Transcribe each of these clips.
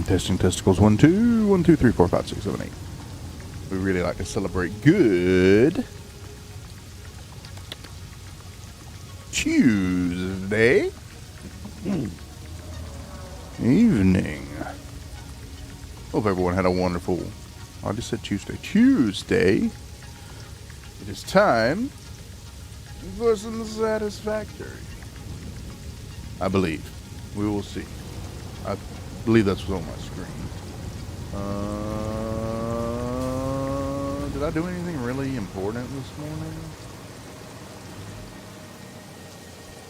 Testing testicles. 1, 2, 1, 2, 3, 4, 5, 6, 7, 8. We really like to celebrate good Tuesday evening. Hope everyone had a wonderful, I just said Tuesday. Tuesday. It is time for some Satisfactory. I believe. We will see. I believe that's what's on my screen. Did I do anything really important this morning?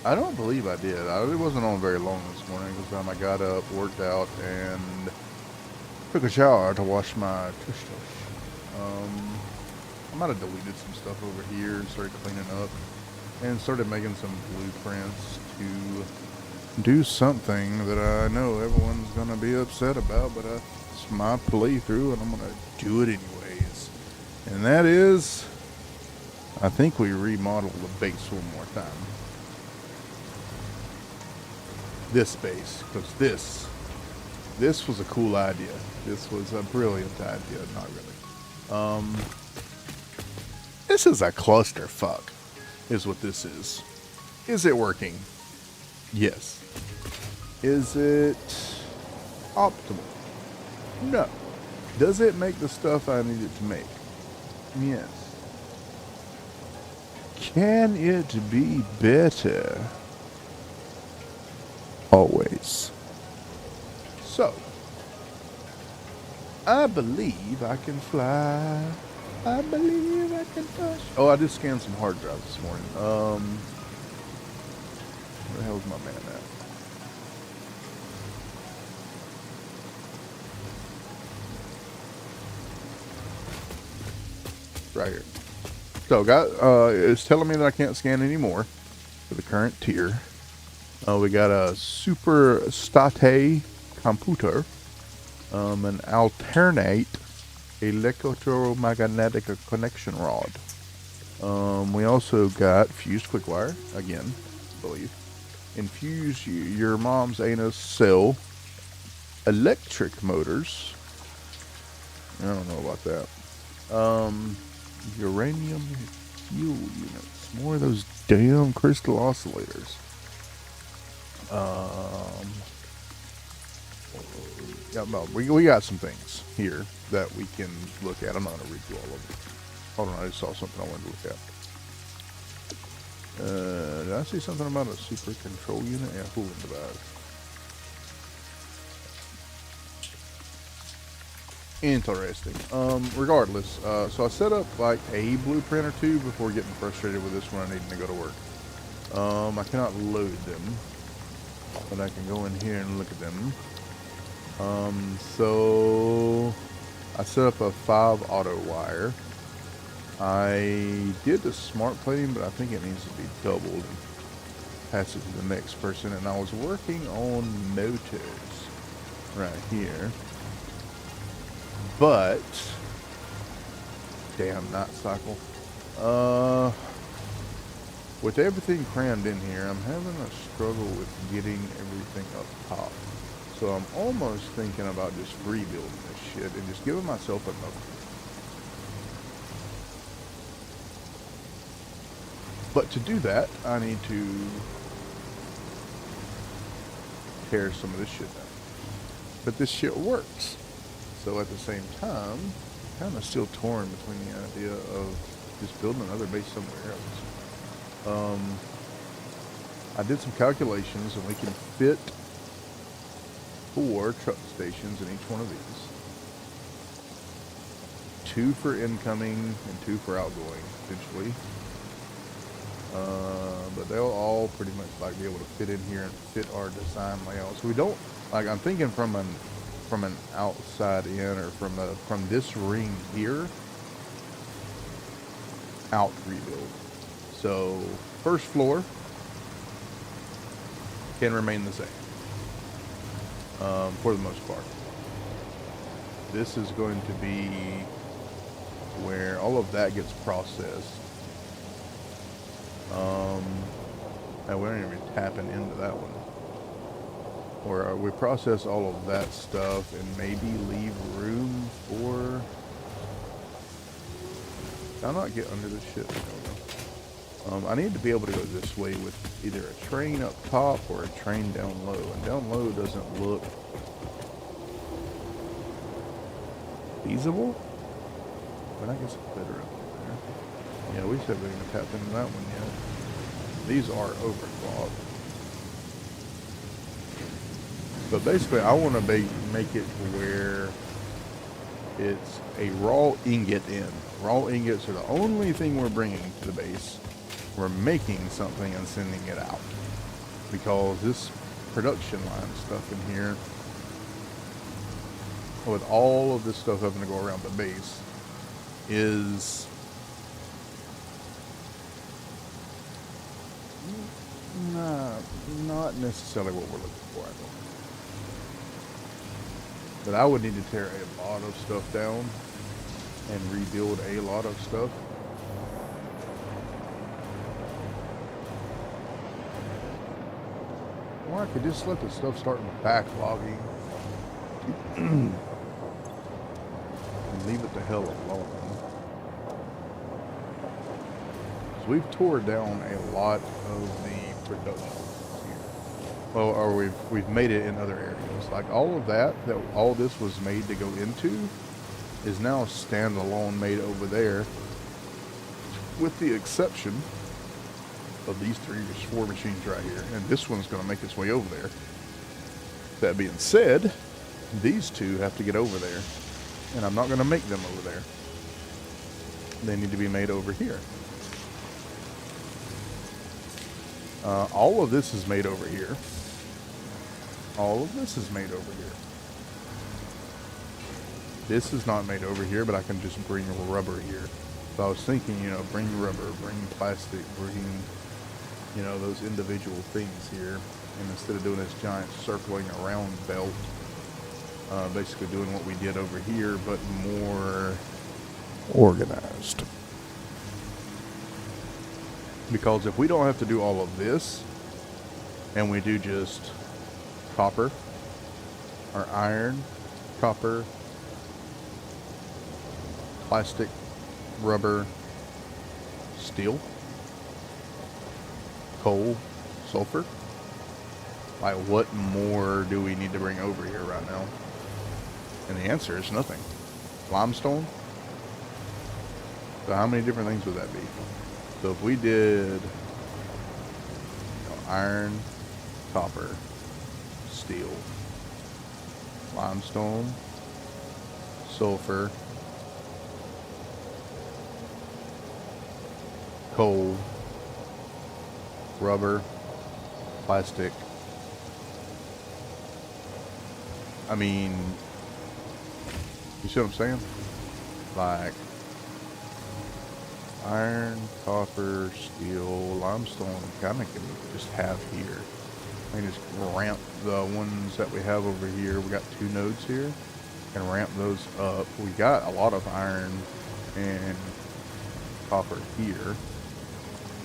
I don't believe I did. I really wasn't on very long this morning. This time I got up, worked out, and took a shower to wash my tush tush. I might have deleted some stuff over here and started cleaning up and started making some blueprints to do something that I know everyone's going to be upset about, but it's my playthrough and I'm going to do it anyways. And that is, I think we remodel the base one more time. This base, because this was a cool idea. This was a brilliant idea, not really. This is a clusterfuck, is what this is. Is it working? Yes. Is it optimal? No. Does it make the stuff I need it to make? Yes. Can it be better? Always. So, I believe I can fly. I believe I can touch. Oh, I just scanned some hard drives this morning. Where the hell's my man at? Right here. So, it's telling me that I can't scan anymore for the current tier. We got a super state computer, an alternate electromagnetic connection rod. We also got fused quickwire, again, I believe. Infuse your mom's anus cell, electric motors. I don't know about that. Uranium fuel units. More of those damn crystal oscillators. Yeah, no, we got some things here that we can look at. I'm not going to read through all of them. Hold on, I just saw something I wanted to look at. Did I see something about a super control unit? Yeah, cooling device. Interesting. Regardless, so I set up like a blueprint or two before getting frustrated with this one. I need to go to work. I cannot load them, but I can go in here and look at them. So I set up a 5 auto wire. I did the smart plating, but I think it needs to be doubled and pass it to the next person. And I was working on motors right here, but damn, not cycle. With everything crammed in here, I'm having a struggle with getting everything up top. So I'm almost thinking about just rebuilding this shit and just giving myself enough. But to do that, I need to tear some of this shit down. But this shit works. So at the same time, kind of still torn between the idea of just building another base somewhere else. I did some calculations and we can fit 4 truck stations in each one of these. 2 for incoming and 2 for outgoing, potentially. But they'll all pretty much like be able to fit in here and fit our design layout. So we don't, like, I'm thinking from an outside in, or from this ring here out rebuild. So first floor can remain the same for the most part. This is going to be where all of that gets processed. And we aren't even tapping into that one. Or we process all of that stuff and maybe leave room for... I'll not get under this shit. I need to be able to go this way with either a train up top or a train down low. And down low doesn't look feasible. But I guess it's better up there. Yeah, we just haven't even tapped into that one yet. These are overclocked. But basically, I want to make it where it's a raw ingot in. Raw ingots are the only thing we're bringing to the base. We're making something and sending it out. Because this production line stuff in here, with all of this stuff having to go around the base, is not necessarily what we're looking for, I don't think. But I would need to tear a lot of stuff down and rebuild a lot of stuff. Or I could just let the stuff start backlogging and leave it the hell alone. So we've tore down a lot of the production here. Well, or we've made it in other areas. Like all of that all this was made to go into is now standalone made over there, with the exception of these 4 machines right here. And this one's going to make its way over there. That being said, these 2 have to get over there. And I'm not going to make them over there. They need to be made over here. All of this is made over here. All of this is made over here. This is not made over here, but I can just bring rubber here. So I was thinking, bring rubber, bring plastic, bring, those individual things here. And instead of doing this giant circling around belt, basically doing what we did over here, but more organized. Because if we don't have to do all of this, and we do just copper, or iron, copper, plastic, rubber, steel, coal, sulfur, like what more do we need to bring over here right now? And the answer is nothing. Limestone? So how many different things would that be? So if we did iron, copper, steel, limestone, sulfur, coal, rubber, plastic. I mean, you see what I'm saying? Like iron, copper, steel, limestone, kind of can just have here. I can just ramp the ones that we have over here. We got 2 nodes here, and ramp those up. We got a lot of iron and copper here.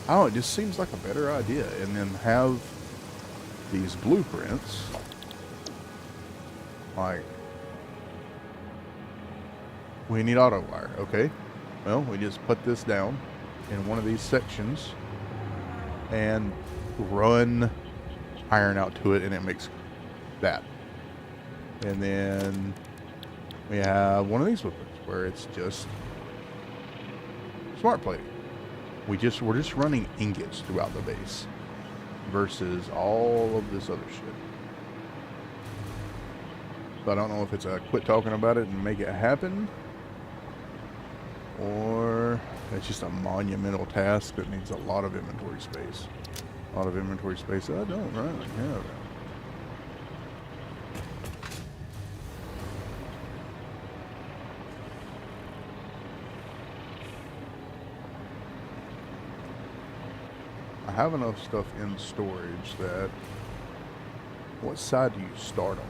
I don't know, it just seems like a better idea. And then have these blueprints, like, we need auto wire, okay? Well, we just put this down in one of these sections and run iron out to it, and it makes that. And then we have one of these blueprints where it's just smart plating. We're just running ingots throughout the base versus all of this other shit. So I don't know if it's a quit talking about it and make it happen, or it's just a monumental task that needs a lot of inventory space. A lot of inventory space that I don't really have. I have enough stuff in storage that, what side do you start on?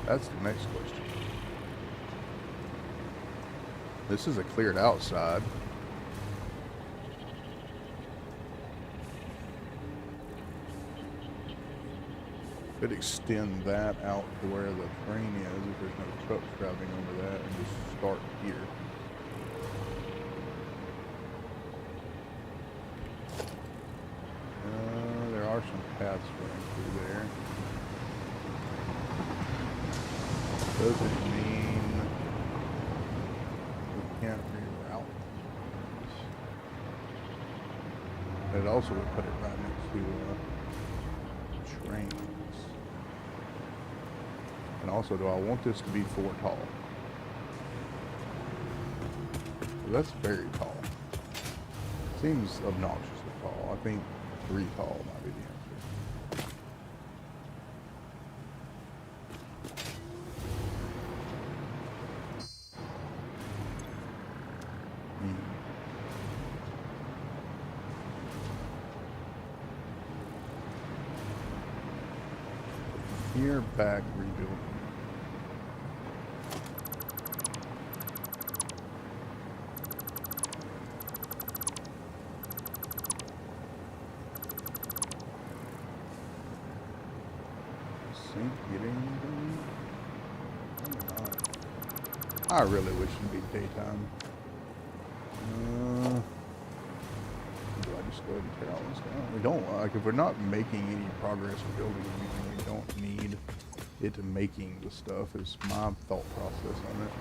That's the next question. This is a cleared out side. Could extend that out to where the train is if there's no trucks driving over that and just start here. There are some paths running through there. Doesn't mean we can't reroute. It also would put it right next to trains. And also, do I want this to be 4 tall? That's very tall. Seems obnoxiously tall. I think 3 tall might be the answer. Here, back, rebuild. I really wish it'd be daytime. Do I just go ahead and tear all this down? We don't, like, if we're not making any progress with building anything, we don't need it to making the stuff, is my thought process on it.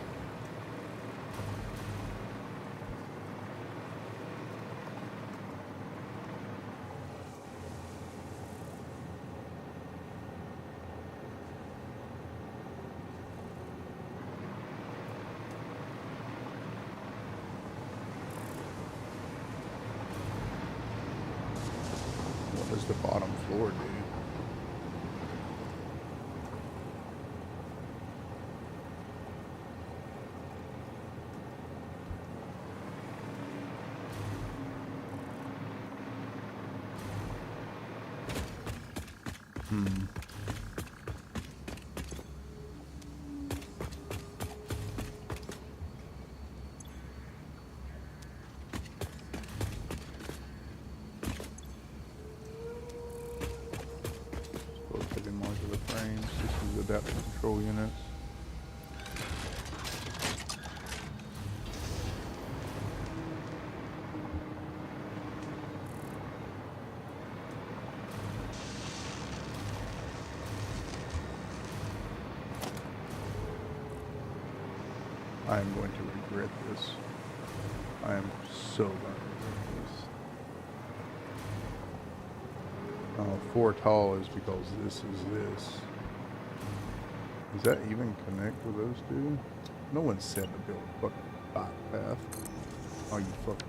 What does the bottom floor do? Adaptive control units. I am going to regret this. I am so going to regret this. 4 tall is because this is this. Does that even connect with those two? No one said to build a fucking bike path. Oh, you fucking...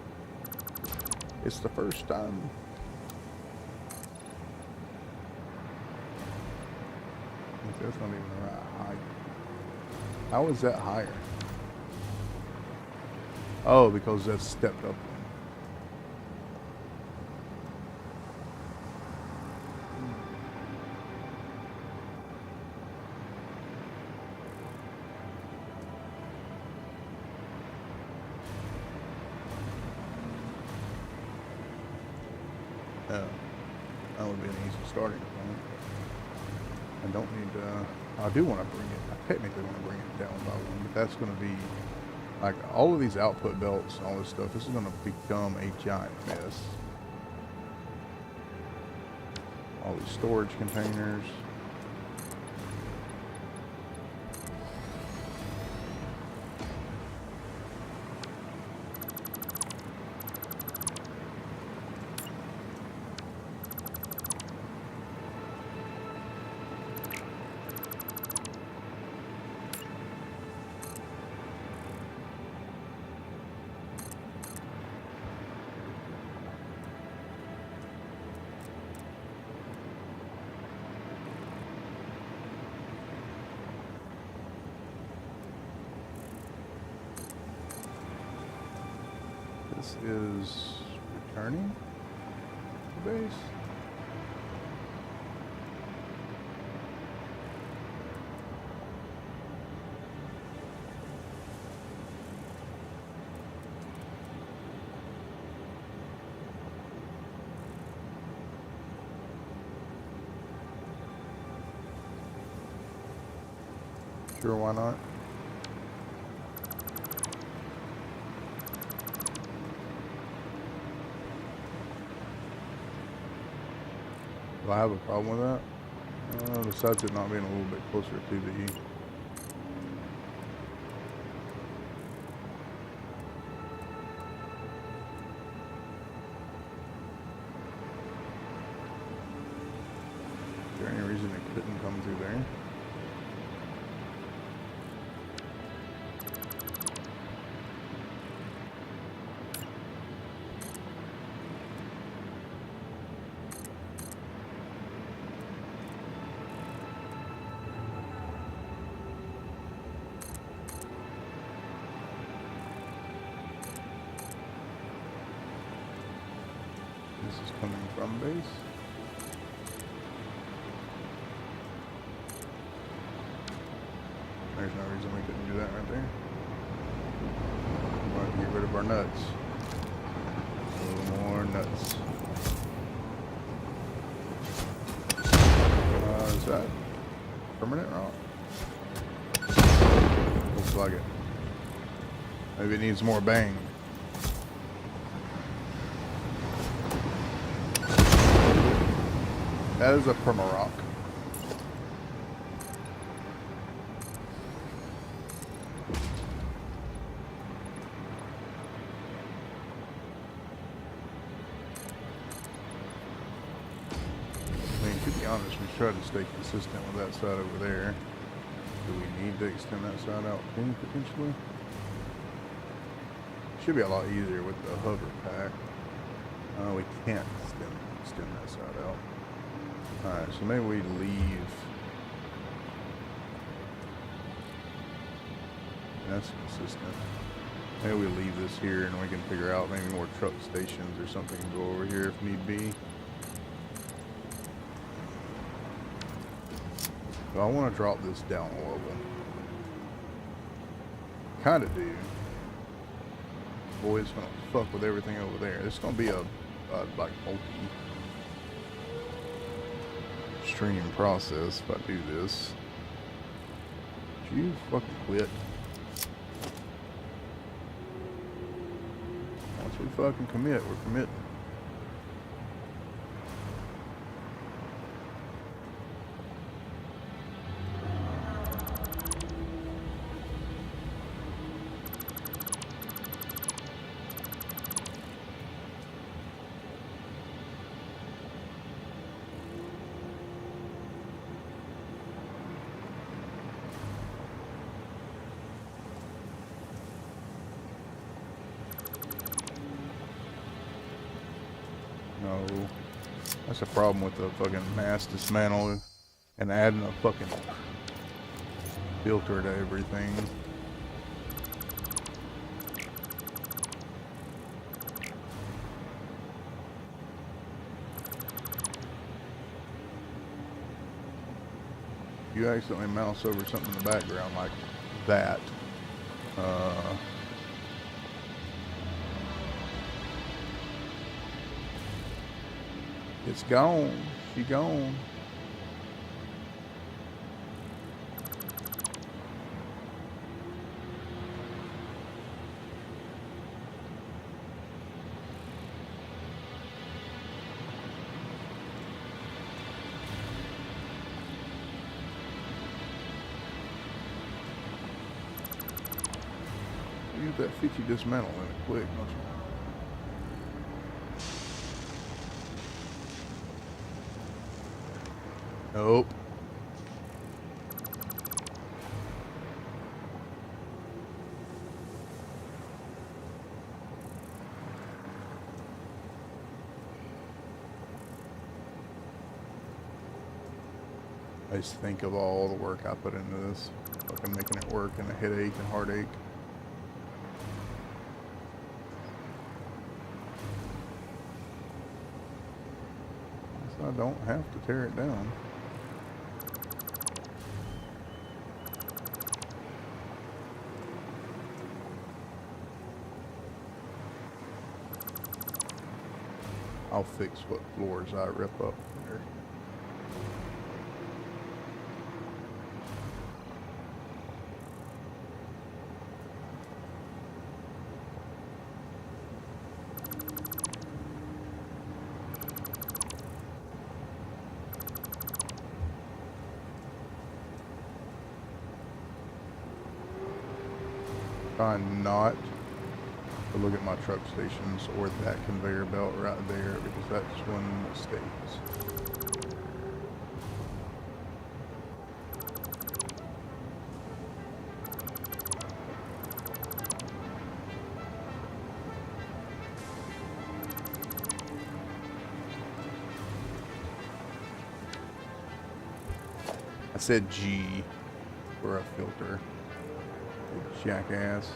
It's the first time. That's not even the right height. How is that higher? Oh, because that's stepped up. That would be an easy starting point. I don't need to, I do want to bring it, I technically want to bring it down by 1, but that's going to be, like, all of these output belts and all this stuff, this is going to become a giant mess. All these storage containers. This is returning to base. Sure, why not? Do I have a problem with that? Besides it not being a little bit closer to the... Is there any reason it couldn't come through there? This is coming from base. There's no reason we couldn't do that right there. We want to get rid of our nuts. A little more nuts. Is that permanent rock? Looks like it. Maybe it needs more bang. That is a perma rock. I mean, to be honest, we try to stay consistent with that side over there. Do we need to extend that side out too, potentially? Should be a lot easier with the hover pack. We can't extend that side out. Alright, so maybe we leave. That's consistent. Maybe we leave this here and we can figure out maybe more truck stations or something and go over here if need be. But I want to drop this down a level. Kinda do. Boy, it's gonna fuck with everything over there. It's gonna be a like multi-stream process if I do this. Would you fucking quit? Once we fucking commit, we're committing. No, that's a problem with the fucking mass dismantle and adding a fucking filter to everything. You accidentally mouse over something in the background like that. It's gone. She gone. Use that 50 dismantle in it quick, don't you? Nope. I just think of all the work I put into this. Fucking making it work and a headache and heartache. So I don't have to tear it down. I'll fix what floors I rip up there. trying not to look at my truck stations or that conveyor belt right there because that's when it stays. I said G for a filter. You jackass.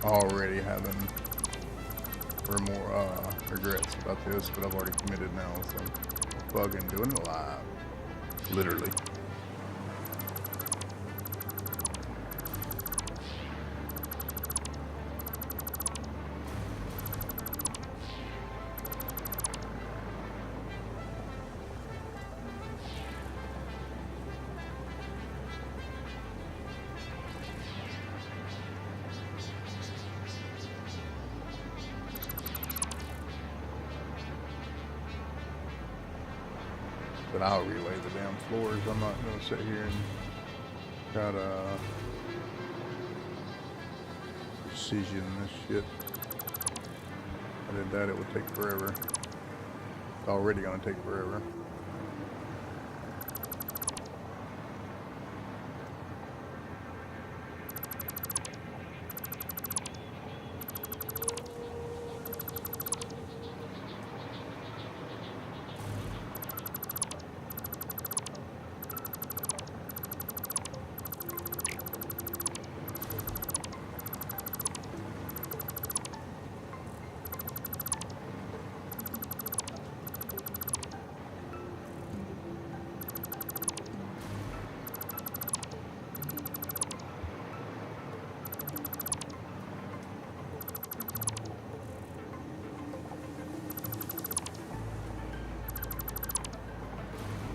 Already having regrets about this, but I've already committed now, so I'm fucking doing it live. Literally. But I'll relay the damn floors. I'm not going to sit here and try to precision this shit. If I did that, it would take forever. It's already going to take forever.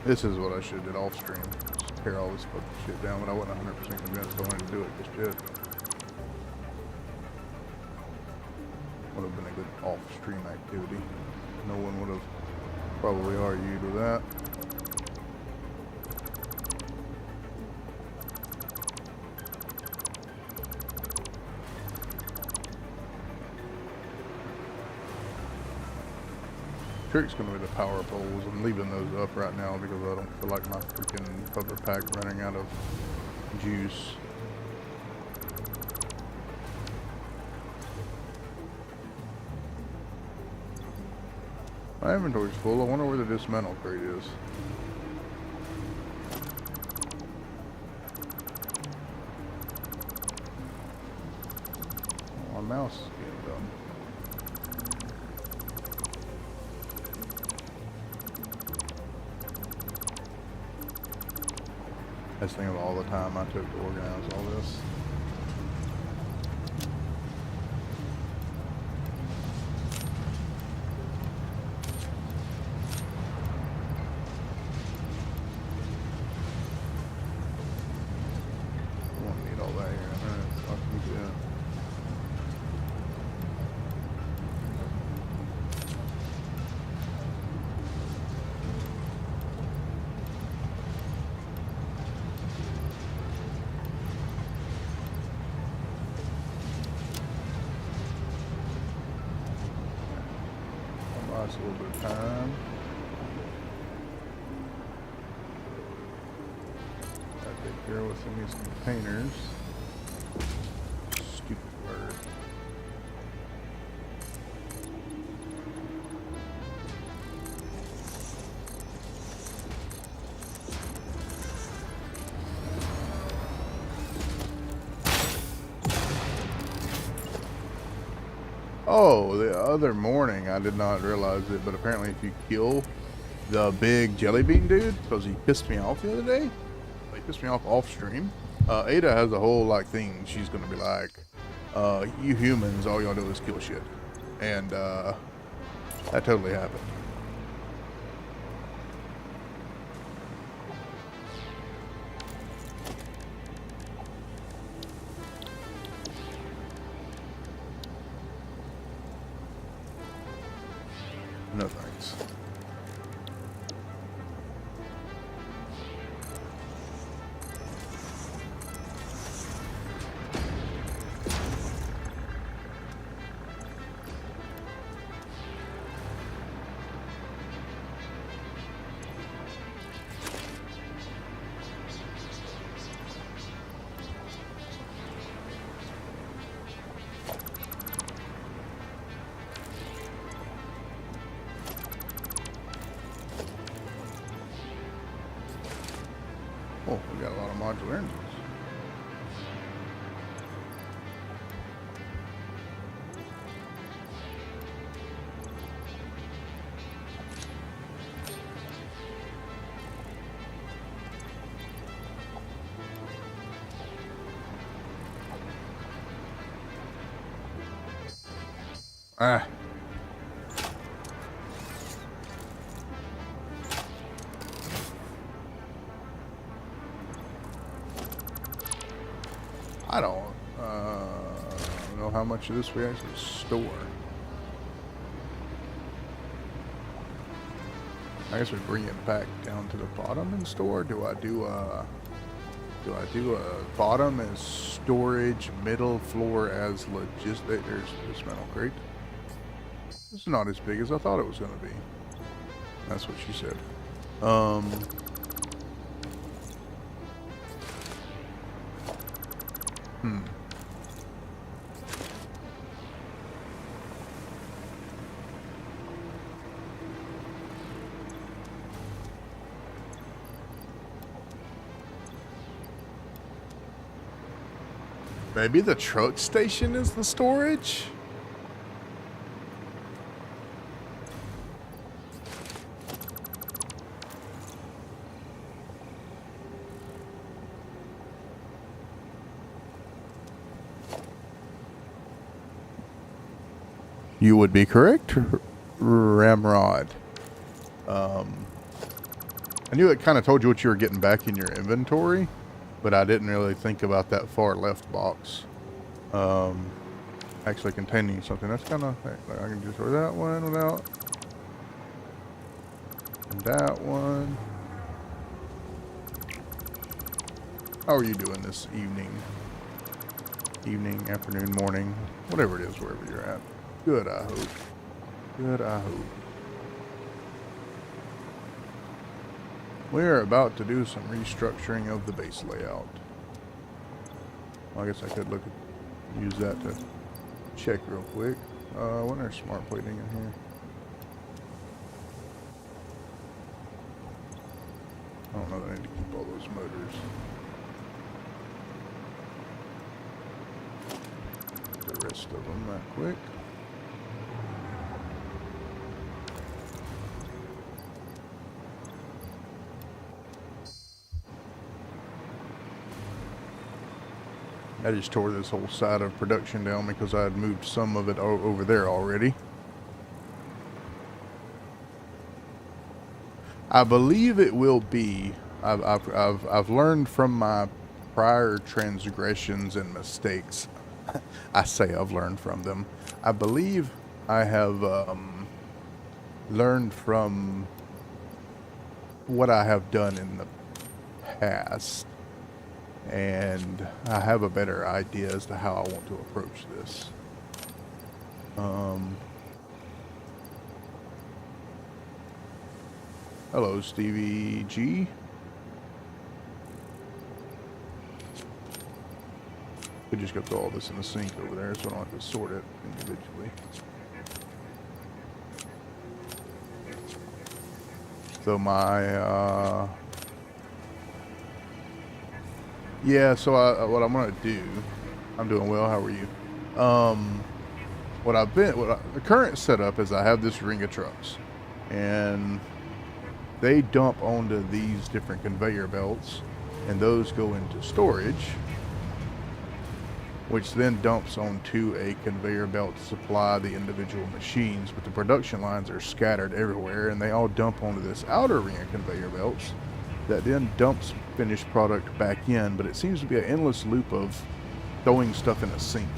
This is what I should have did off stream. Just tear all this fucking shit down, but I wasn't 100% convinced I wanted to do it just yet. Would have been a good off stream activity. No one would have probably argued with that. Trick's gonna be the power poles. I'm leaving those up right now because I don't feel like my freaking cover pack running out of juice. My inventory's full. I wonder where the dismantle crate is. Oh, my mouse is getting done. I just think of all the time I took to organize all this. I won't need all that here. Alright, I'll keep that. A little bit of time. Gotta take care of what's in these containers. Stupid word. Oh, the other morning I did not realize it, but apparently if you kill the big jelly bean dude, because he pissed me off the other day, he pissed me off stream. Ada has a whole like thing. She's gonna be like, "You humans, all y'all do is kill shit," and that totally happened. No thanks. Oh, we got a lot of modular engines. Ah. I don't know how much of this we actually store. I guess we bring it back down to the bottom and store. Do I do a bottom as storage, middle floor as logistic? There's this metal crate. This is not as big as I thought it was going to be. That's what she said. Maybe the truck station is the storage? You would be correct, Ramrod. I knew it kind of told you what you were getting back in your inventory, but I didn't really think about that far left box. Actually containing something. That's kind of, like I can just throw that one without, and that one. How are you doing this evening? Evening, afternoon, morning, whatever it is, wherever you're at. Good, I hope. Good, I hope. We're about to do some restructuring of the base layout. Well, I guess I could use that to check real quick. When there's smart plating in here. I don't know that I need to keep all those motors. The rest of them that quick. I just tore this whole side of production down because I had moved some of it over there already. I believe it will be. I've learned from my prior transgressions and mistakes. I say I've learned from them. I believe I have learned from what I have done in the past. And I have a better idea as to how I want to approach this. Hello, Stevie G. We just got to throw all this in the sink over there, so I don't have to sort it individually. So my yeah, so what I'm gonna do, I'm doing well, how are you? the current setup is I have this ring of trucks, and they dump onto these different conveyor belts, and those go into storage, which then dumps onto a conveyor belt to supply the individual machines. But the production lines are scattered everywhere, and they all dump onto this outer ring of conveyor belts that then dumps finished product back in. But it seems to be an endless loop of throwing stuff in a sink.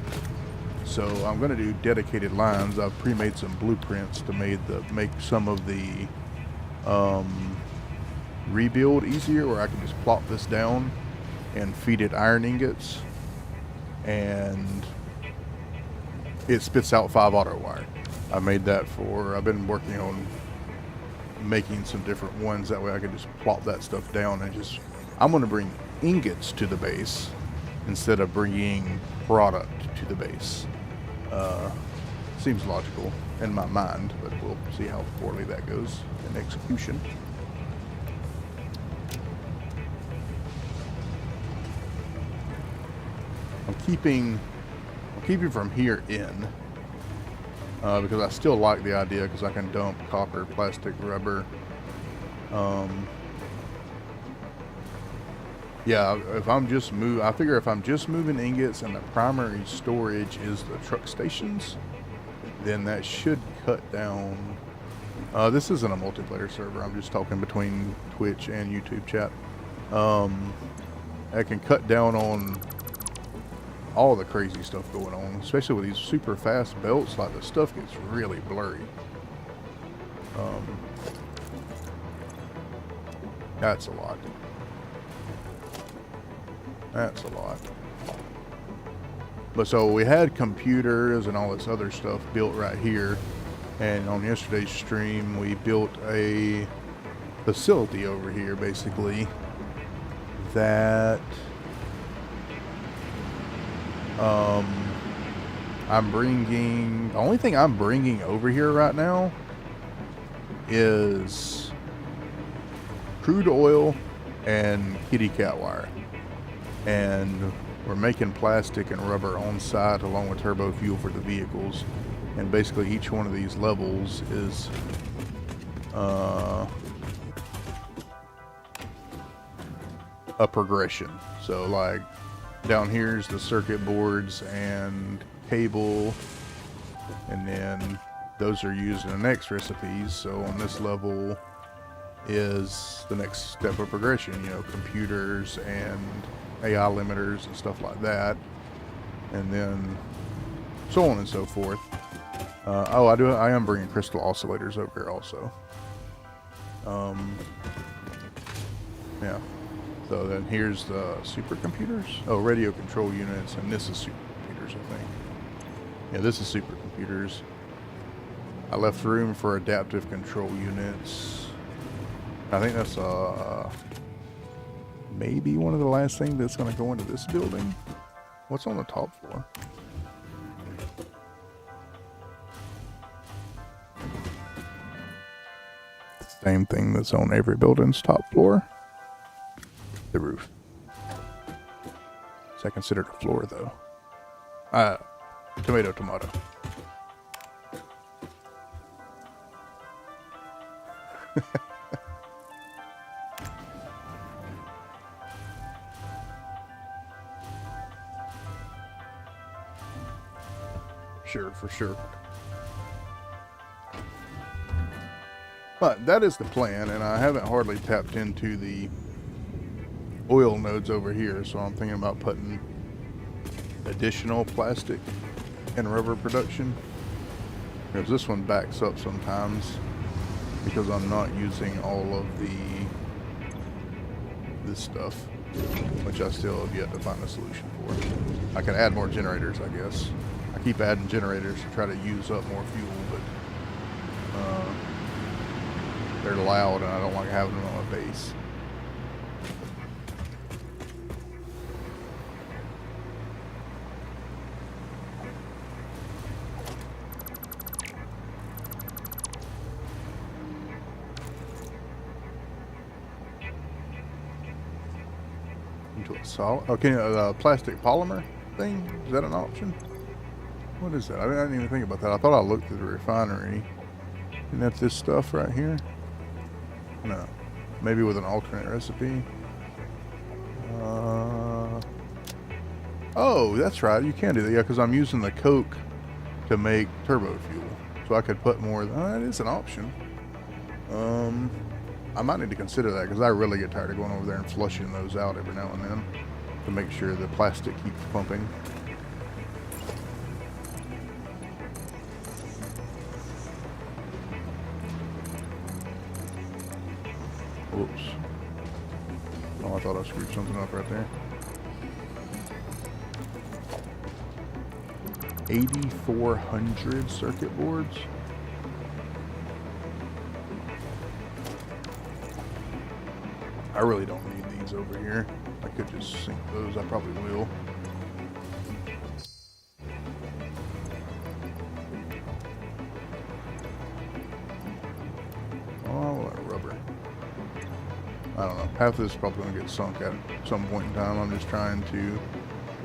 So I'm going to do dedicated lines. I've pre-made some blueprints to make some of the rebuild easier, where I can just plop this down and feed it iron ingots, and it spits out 5 auto wire. I've been working on making some different ones, that way I can just plop that stuff down and I'm going to bring ingots to the base instead of bringing product to the base. Seems logical in my mind, but we'll see how poorly that goes in execution. I'm keeping from here in because I still like the idea, because I can dump copper, plastic, rubber. Yeah, I figure if I'm just moving ingots and the primary storage is the truck stations, then that should cut down. This isn't a multiplayer server. I'm just talking between Twitch and YouTube chat. I can cut down on all the crazy stuff going on, especially with these super fast belts. Like, the stuff gets really blurry. That's a lot. That's a lot. But so we had computers and all this other stuff built right here, and on yesterday's stream we built a facility over here, basically, that the only thing I'm bringing over here right now is crude oil and kitty cat wire. And we're making plastic and rubber on site along with turbo fuel for the vehicles. And basically each one of these levels is a progression. So like down here's the circuit boards and cable, and then those are used in the next recipes. So on this level is the next step of progression, computers and AI limiters and stuff like that, and then so on and so forth. I am bringing crystal oscillators over here also. Yeah. So then here's the supercomputers. Oh, radio control units, and this is supercomputers, I think. Yeah, this is supercomputers. I left room for adaptive control units. I think that's maybe one of the last things that's going to go into this building. What's on the top floor? Same thing that's on every building's top floor. The roof. Is that considered a floor, though? Tomato. Sure, for sure. But that is the plan, and I haven't hardly tapped into the oil nodes over here, so I'm thinking about putting additional plastic and rubber production, because this one backs up sometimes because I'm not using all of this stuff, which I still have yet to find a solution for. I can add more generators, I guess. I keep adding generators to try to use up more fuel, but they're loud and I don't like having them on my base. Into a solid. Okay, the plastic polymer thing, is that an option? What is that? I didn't even think about that. I thought I looked at the refinery. Isn't that this stuff right here? No. Maybe with an alternate recipe. Oh, that's right. You can do that. Yeah, because I'm using the Coke to make turbo fuel. So I could put more. That is an option. I might need to consider that because I really get tired of going over there and flushing those out every now and then to make sure the plastic keeps pumping. Whoops. Oh, I thought I screwed something up right there. 8,400 circuit boards. I really don't need these over here. I could just sink those. I probably will. Oh, rubber. I don't know. Half of this is probably going to get sunk at some point in time. I'm just trying to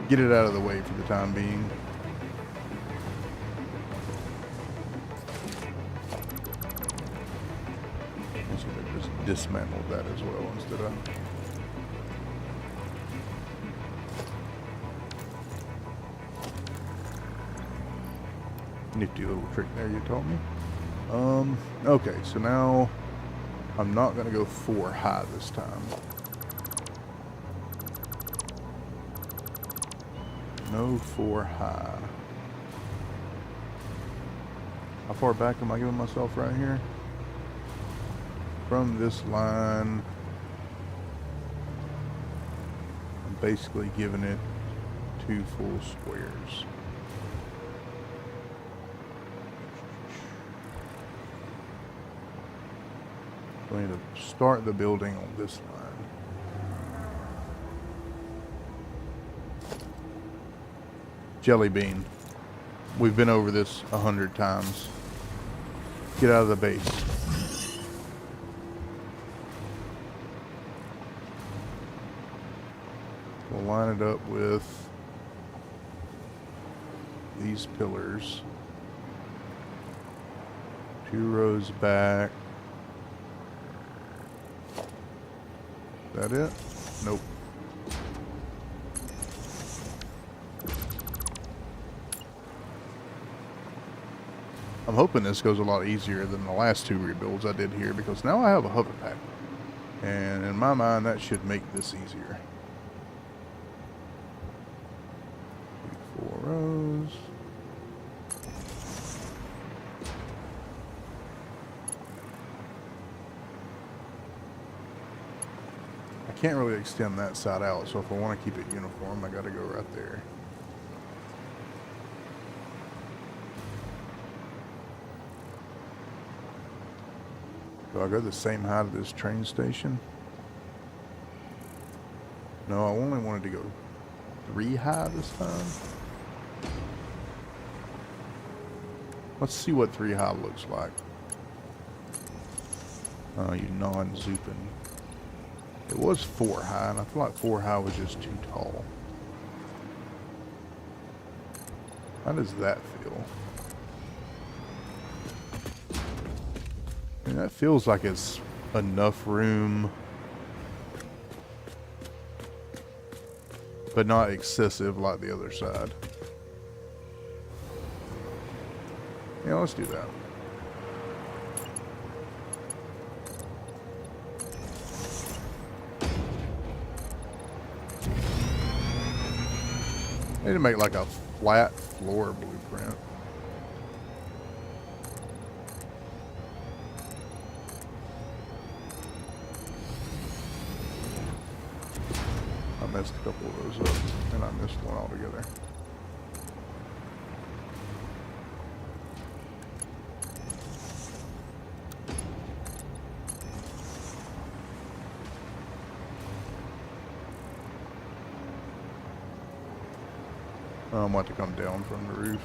get it out of the way for the time being. I should have just dismantled that as well instead of... Nifty little trick there you taught me. Okay, so now I'm not going to go 4 high this time. No 4 high. How far back am I giving myself right here? From this line, I'm basically giving it 2 full squares. So I need to start the building on this line. Jelly bean. We've been over this 100 times. Get out of the base. We'll line it up with these pillars. 2 rows back. That it? Nope. I'm hoping this goes a lot easier than the last 2 rebuilds I did here because now I have a hover pack. And in my mind, that should make this easier. 4 rows. I can't really extend that side out, so if I want to keep it uniform, I got to go right there. Do I go the same height of this train station? No, I only wanted to go 3 high this time. Let's see what 3 high looks like. Oh, you non-zooping. It was 4 high, and I feel like 4 high was just too tall. How does that feel? I mean, that feels like it's enough room, but not excessive like the other side. Yeah, let's do that. Need to make like a flat floor blueprint. I messed a couple of those up, and I missed one altogether. I'm about to come down from the roof.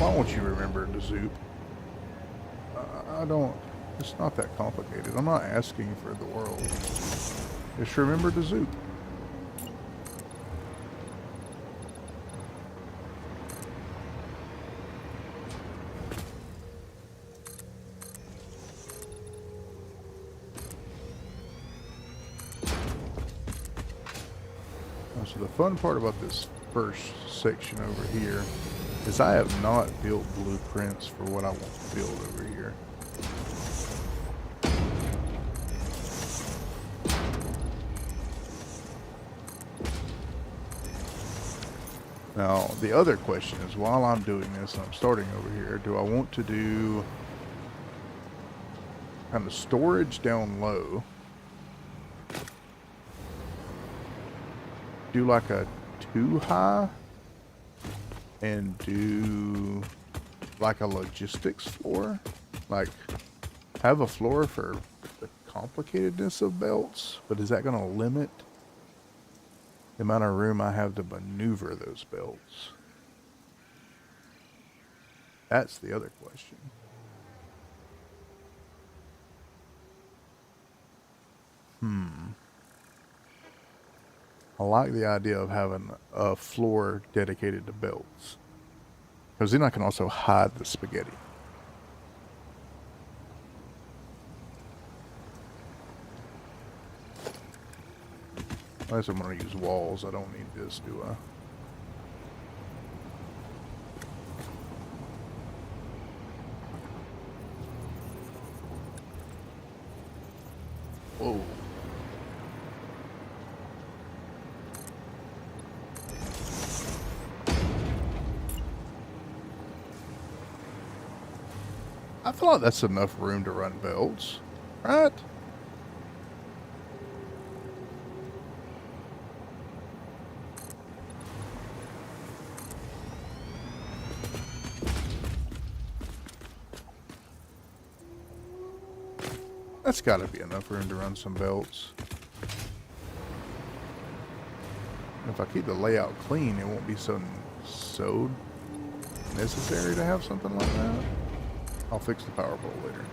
I want you to remember the Zoop. I don't. It's not that complicated. I'm not asking for the world. Just remember the Zoop. So the fun part about this first section over here is I have not built blueprints for what I want to build over here. Now, the other question is, while I'm doing this, and I'm starting over here, do I want to do kind of storage down low? Do like a 2 high and do like a logistics floor, like have a floor for the complicatedness of belts, but is that going to limit the amount of room I have to maneuver those belts? That's the other question. I like the idea of having a floor dedicated to belts, because then I can also hide the spaghetti. Unless I'm going to use walls, I don't need this, do I? Whoa. I feel like that's enough room to run belts, right? That's got to be enough room to run some belts. If I keep the layout clean, it won't be so necessary to have something like that. I'll fix the power pole later.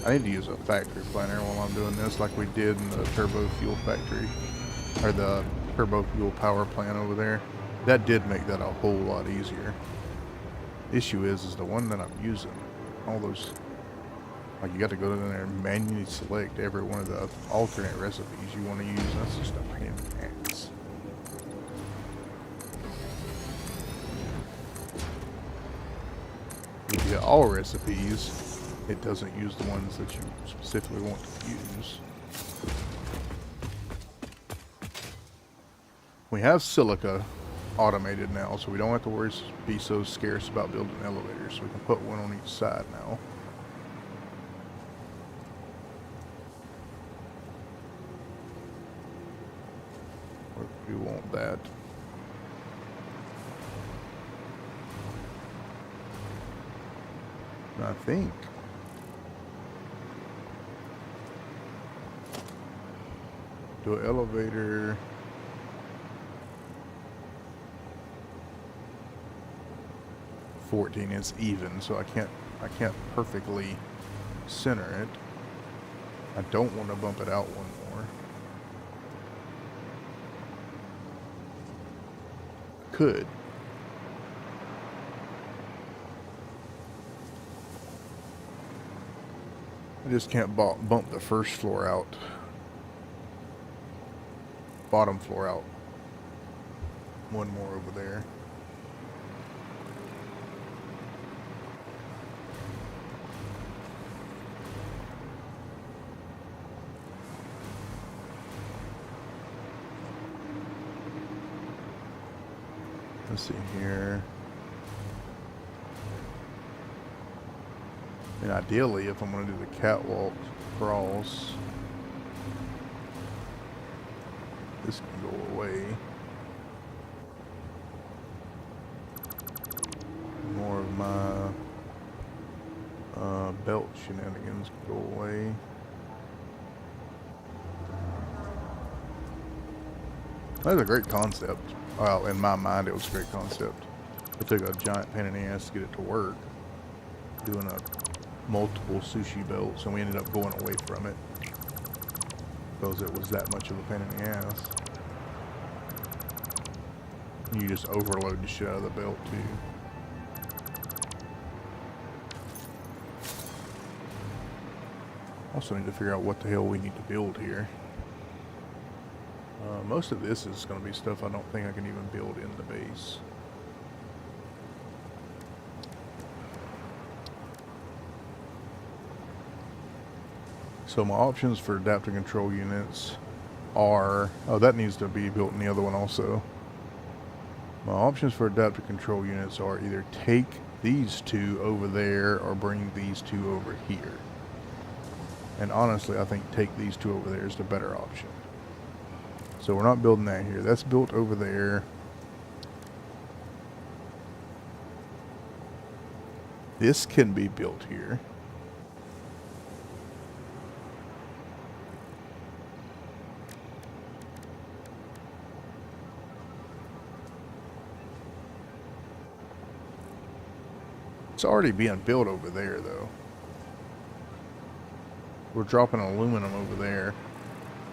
I need to use a factory planner while I'm doing this, like we did in the turbo fuel factory, or the turbo fuel power plant over there. That did make that a whole lot easier. Issue is the one that I'm using, all those, like you got to go in there and manually select every one of the alternate recipes you want to use. That's just a pain in the ass. If you get all recipes, it doesn't use the ones that you specifically want to use. We have silica automated now, so we don't have to be so scarce about building elevators, so we can put one on each side now. We want that. I think do an elevator. It's even, so I can't perfectly center it. I don't want to bump it out one more. Could. I just can't bump the first floor out. Bottom floor out. One more over there. Let's see here. I mean, ideally, if I'm going to do the catwalk, across. This can go away. More of my belt shenanigans can go away. That's a great concept. Well, in my mind, it was a great concept. It took a giant pain in the ass to get it to work, doing multiple sushi belts, and we ended up going away from it because it was that much of a pain in the ass. You just overload the shit out of the belt too. Also need to figure out what the hell we need to build here. Most of this is going to be stuff I don't think I can even build in the base. So my options for adaptive control units are... Oh, that needs to be built in the other one also. My options for adaptive control units are either take these two over there or bring these two over here. And honestly, I think take these two over there is the better option. So we're not building that here. That's built over there. This can be built here. It's already being built over there, though. We're dropping aluminum over there.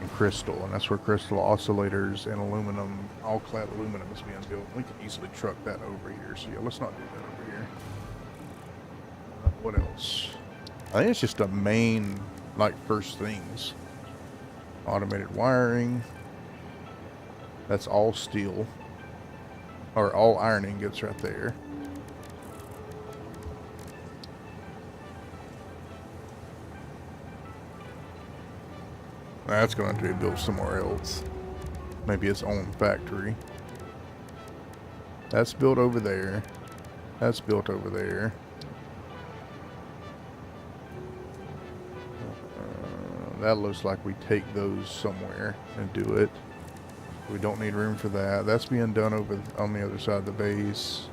And crystal, and that's where crystal oscillators and aluminum, all-clad aluminum is being built. We can easily truck that over here, so yeah, let's not do that over here. What else? I think it's just the main, like, first things. Automated wiring. That's all steel. Or all iron ingots right there. That's going to have to be built somewhere else. Maybe its own factory. That's built over there. That's built over there. That looks like we take those somewhere and do it. We don't need room for that. That's being done over on the other side of the base.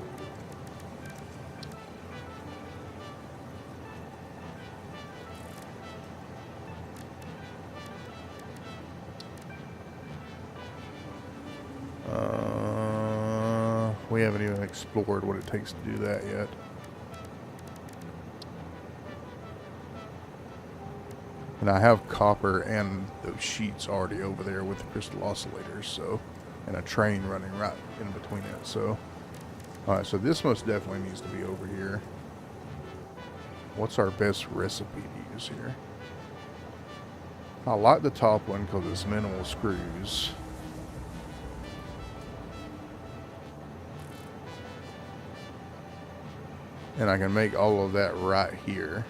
We haven't even explored what it takes to do that yet. And I have copper and those sheets already over there with the crystal oscillators, so, and a train running right in between it, so. Alright, so this most definitely needs to be over here. What's our best recipe to use here? I like the top one because it's minimal screws. And I can make all of that right here.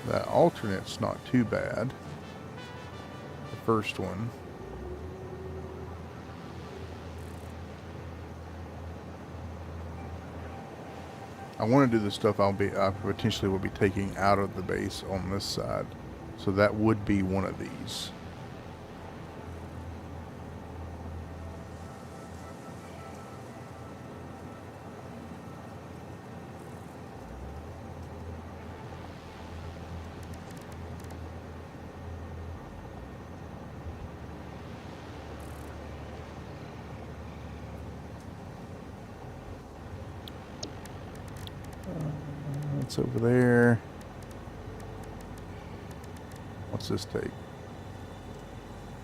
That alternate's not too bad. The first one. I want to do the stuff I potentially will be taking out of the base on this side. So that would be one of these. It's over there. What's this take?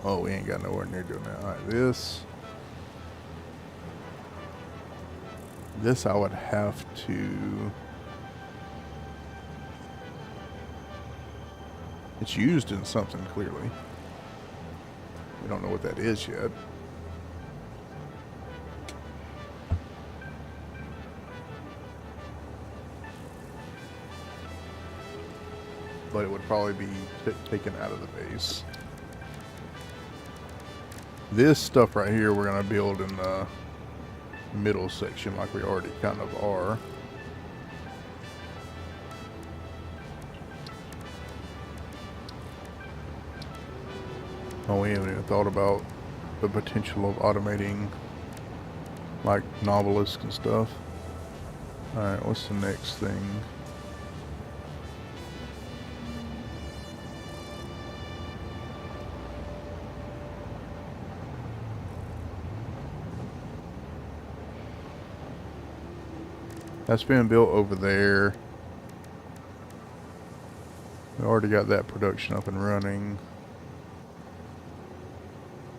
Oh, we ain't got nowhere near doing that. Alright, this I would have to... It's used in something, clearly. We don't know what that is yet. But it would probably be taken out of the base. This stuff right here we're going to build in middle section like we already kind of are. Oh, we haven't even thought about the potential of automating like novelists and stuff. Alright, what's the next thing? That's being built over there. We already got that production up and running.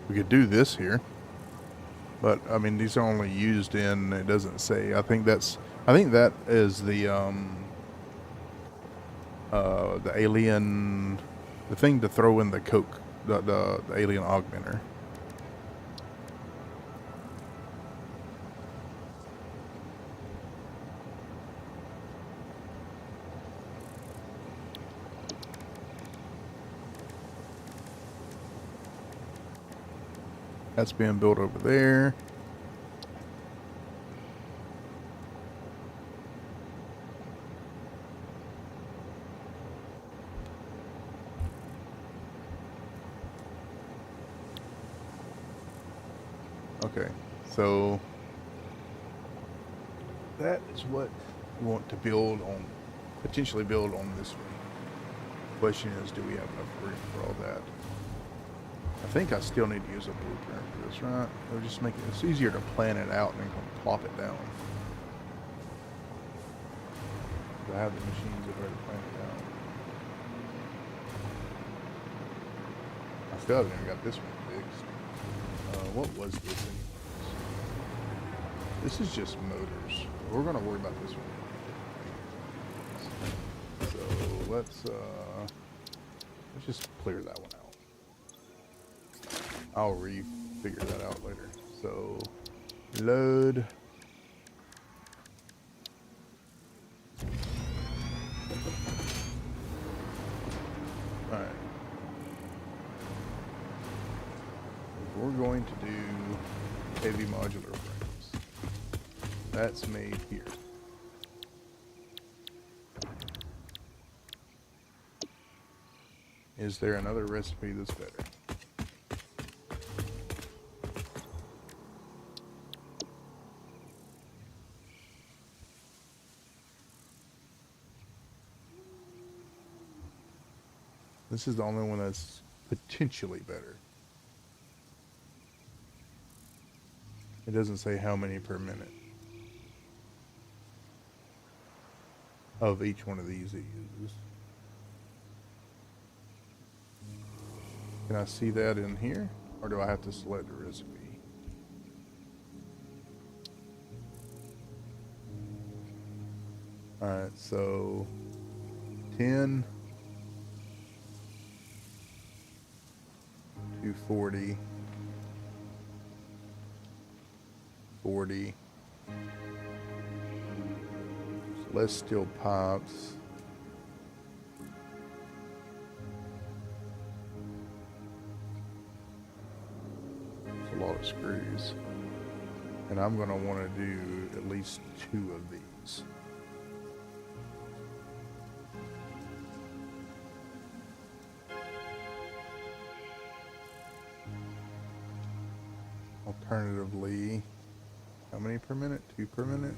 We could do this here. But I mean these are only used in, it doesn't say. I think that is the alien, the thing to throw in the Coke, the alien augmenter. That's being built over there. Okay, so that is what we want to build on, potentially build on this one. Question is, do we have enough room for all that? I think I still need to use a blueprint for this, right? It'll just make it's easier to plan it out and then come plop it down. I have the machines that are to plan it out. I still haven't even got this one fixed. What was this anyways? This is just motors. We're gonna worry about this one. So let's just clear that one out. I'll re-figure that out later. So, load. Alright. We're going to do heavy modular frames. That's made here. Is there another recipe that's better? This is the only one that's potentially better. It doesn't say how many per minute of each one of these it uses. Can I see that in here? Or do I have to select the recipe? Alright, so 10 to 40, 40, less steel pipes, it's a lot of screws, and I'm going to want to do at least 2 of these. Alternatively, how many per minute? 2 per minute?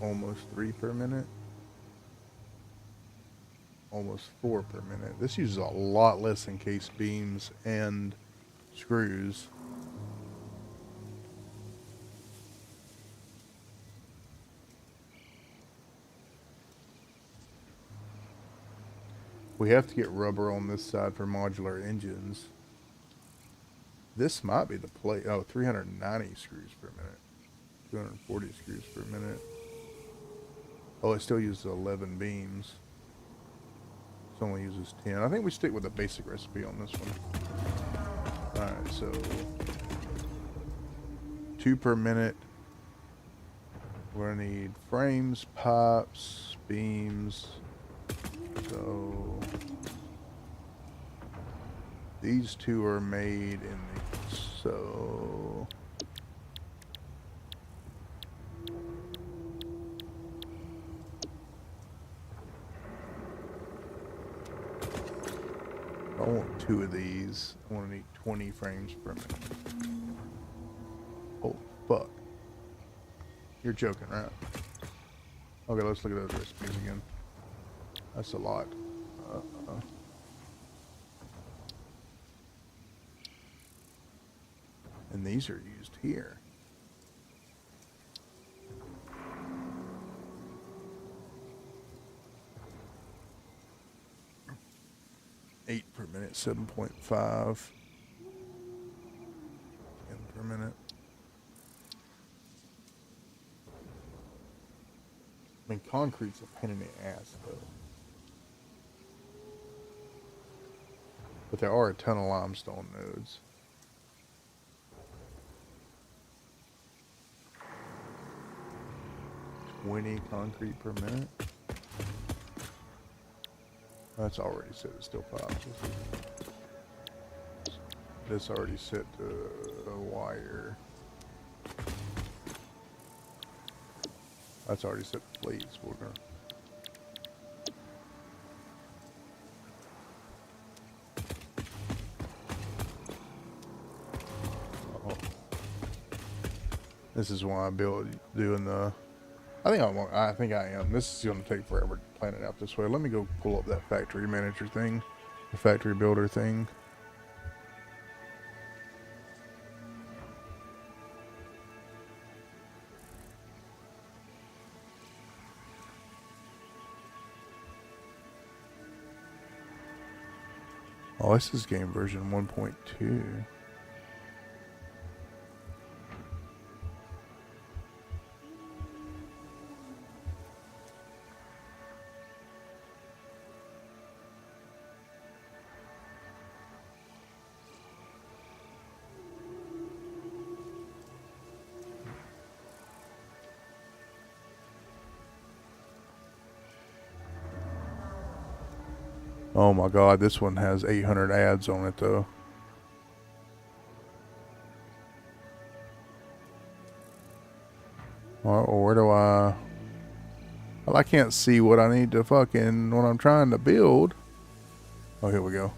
Almost 3 per minute? Almost 4 per minute. This uses a lot less encased beams and screws. We have to get rubber on this side for modular engines. This might be the plate. Oh, 390 screws per minute. 240 screws per minute. Oh, it still uses 11 beams. This only uses 10. I think we stick with the basic recipe on this one. Alright, so 2 per minute. We're gonna need frames, pipes, beams. So these 2 are made in these. So I want 2 of these. I want to need 20 frames per minute. Oh, fuck. You're joking, right? Okay, let's look at those recipes again. That's a lot. And these are used here. Eight per minute, 7.5. 10 per minute. I mean, concrete's a pain in the ass, though. But there are a ton of limestone nodes. $20 concrete per minute. That's already set to steel pipe. This already set to a wire. That's already set to plates. We're gonna. Oh. This is why I built doing the. I think I am. This is going to take forever to plan it out this way. Let me go pull up that factory manager thing, the factory builder thing. Oh, this is game version 1.2. Oh my god, this one has 800 ads on it though. Well, where do I... Well, I can't see what I need to fucking... what I'm trying to build. Oh, here we go.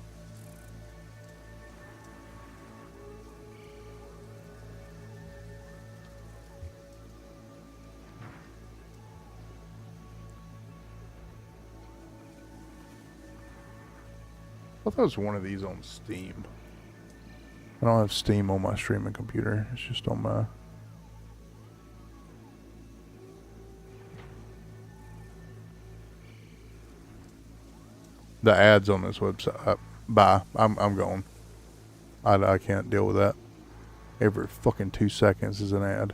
I thought there was one of these on Steam. I don't have Steam on my streaming computer. It's just on my... The ads on this website. Bye. I'm gone. I can't deal with that. Every fucking 2 seconds is an ad.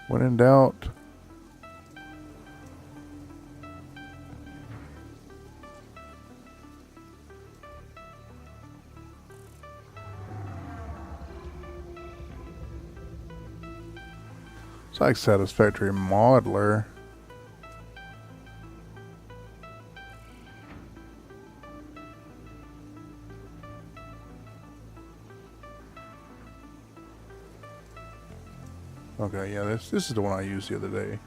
When in doubt. It's like Satisfactory Modeler. Okay, yeah, this is the one I used the other day.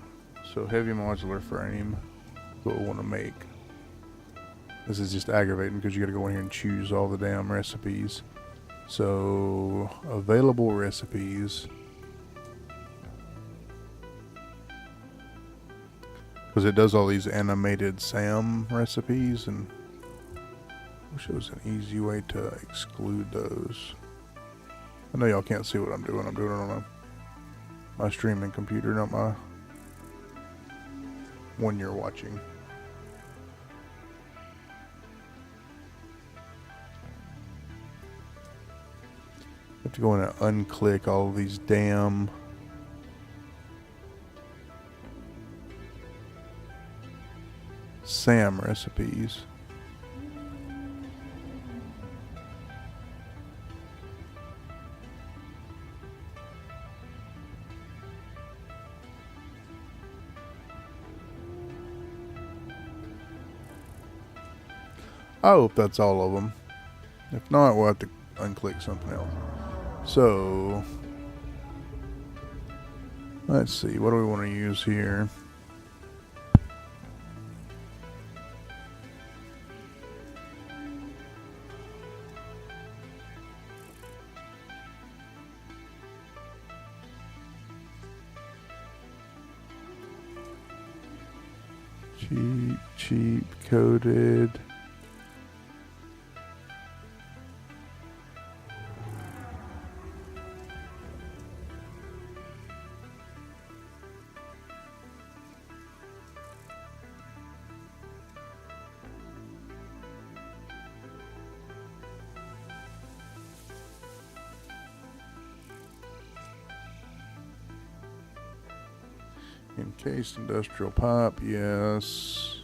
So heavy modular frame, what we want to make. This is just aggravating because you got to go in here and choose all the damn recipes. So available recipes. Because it does all these animated SAM recipes, and I wish there was an easy way to exclude those. I know y'all can't see what I'm doing. I'm doing it on my streaming computer, not my one you're watching. I have to go in and unclick all of these damn SAM recipes. I hope that's all of them. If not, we'll have to unclick something else. So, let's see. What do we want to use here? Cheap coated. Encased industrial pipe, yes.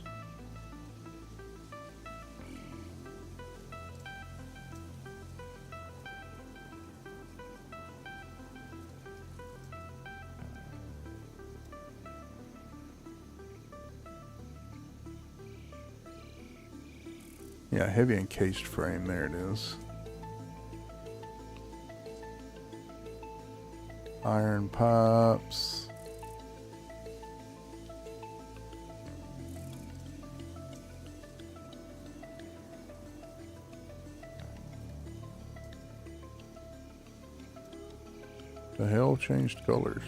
Yeah, heavy encased frame, there it is. Iron pipes. The hell changed colors?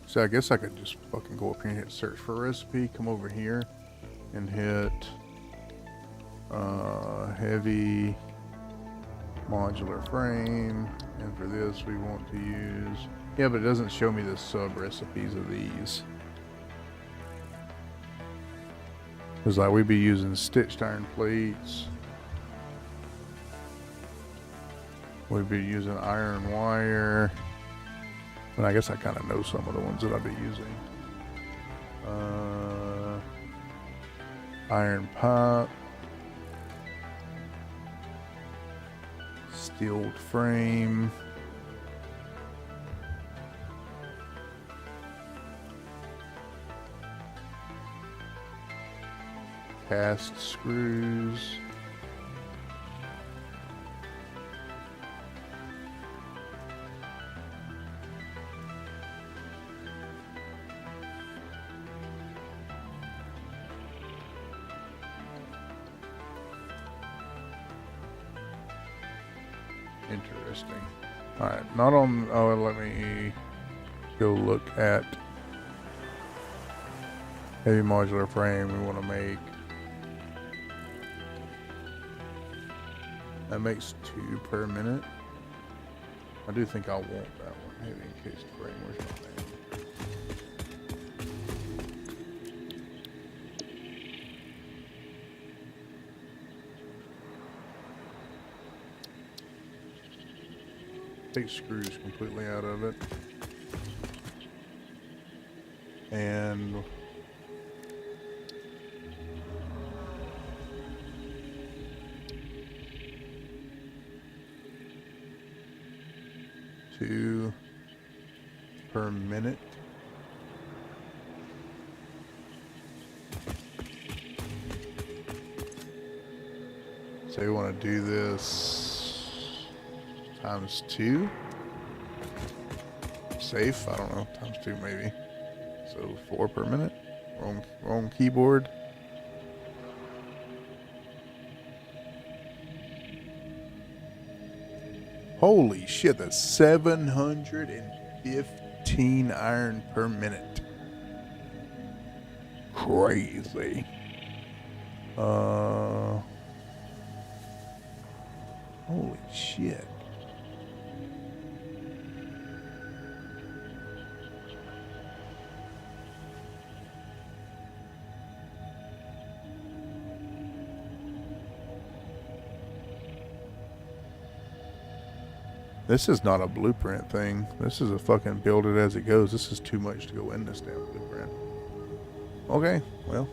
So I guess I could just fucking go up here and hit search for recipe, come over here and hit heavy modular frame, and for this we want to use, yeah, but it doesn't show me the sub recipes of these. Because like we'd be using stitched iron plates, we'd be using iron wire, and I guess I kind of know some of the ones that I'd be using. Iron pipe, steeled frame, cast screws, interesting. Alright, not on, oh, let me go look at heavy modular frame we want to make. That makes 2 per minute. I do think I'll want that one. Heavy encased frame, where's my name? Take screws completely out of it. And two per minute. So you want to do this times 2. Safe, I don't know, times 2 maybe. So 4 per minute. Wrong keyboard. Holy shit, that's 715 iron per minute. Crazy. Holy shit. This is not a blueprint thing. This is a fucking build it as it goes. This is too much to go in this damn blueprint. Okay, well,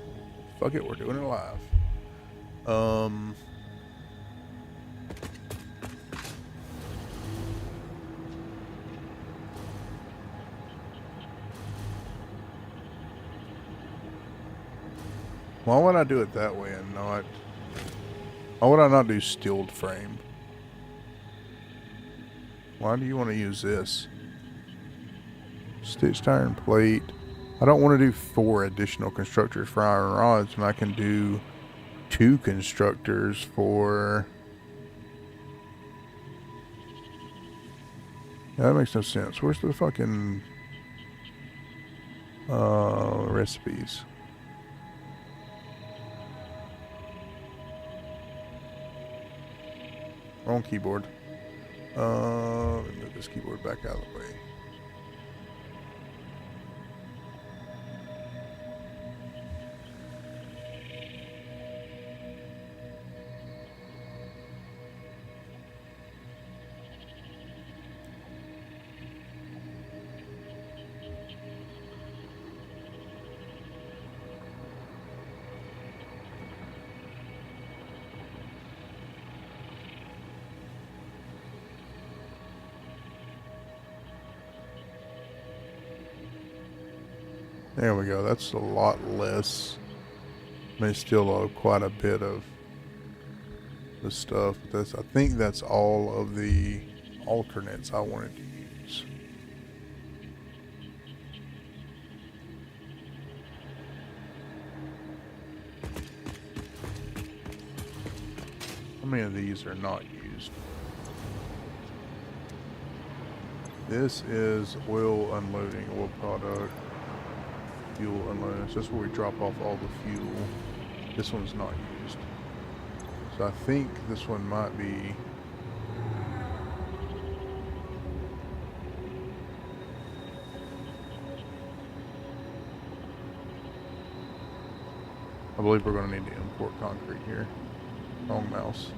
fuck it, we're doing it live. Why would I do it that way and not... Why would I not do steeled frame? Why do you want to use this? Stitched iron plate. I don't want to do 4 additional constructors for iron rods when I can do 2 constructors for... Yeah, that makes no sense. Where's the fucking recipes? Wrong keyboard. Let me move this keyboard back out of the way. There we go. That's a lot less. I mean, still quite a bit of the stuff. But I think that's all of the alternates I wanted to use. How many of these are not used? This is oil unloading, oil product. Fuel unloading. So that's where we drop off all the fuel. This one's not used. So I think this one might be... I believe we're going to need to import concrete here. Wrong mouse.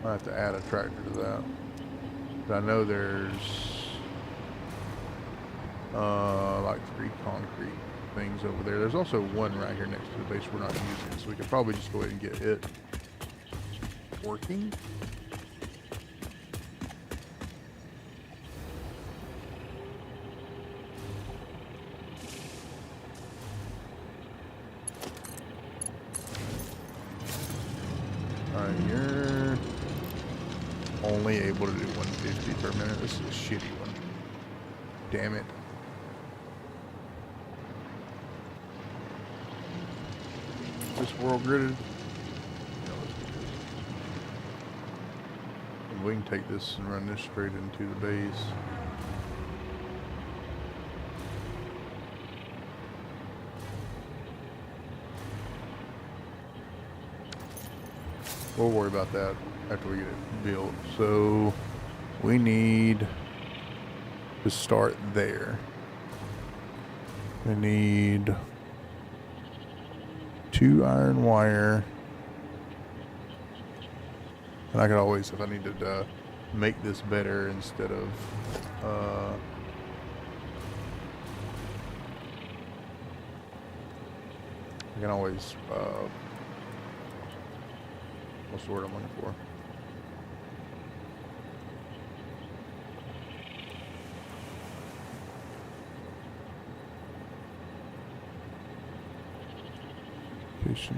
I have to add a tractor to that. But I know there's like 3 concrete things over there. There's also one right here next to the base we're not using, so we could probably just go ahead and get it working. Alright, you're only able to do 150 per minute. This is a shitty one. Damn it. This world gridded. No, let's do this. And we can take this and run this straight into the base. We'll worry about that after we get it built. So we need to start there. We need 2 iron wire. And I could always, if I needed to make this better instead of I can always what's the word I'm looking for?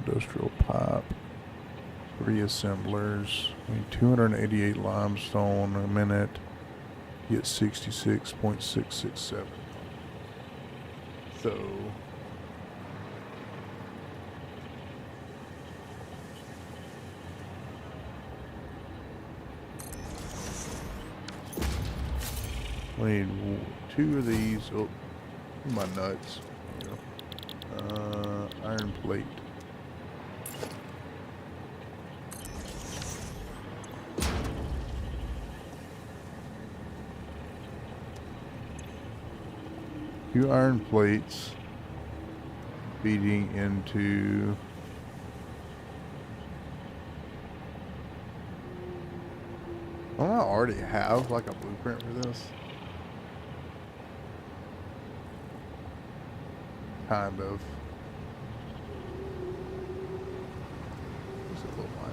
Industrial pipe. 3 assemblers. We need 288 limestone a minute. Get 66.667. So we need 2 of these. Oh, my nuts. Iron plate. Two iron plates feeding into don't I already have like a blueprint for this? Kind of. What's it look like?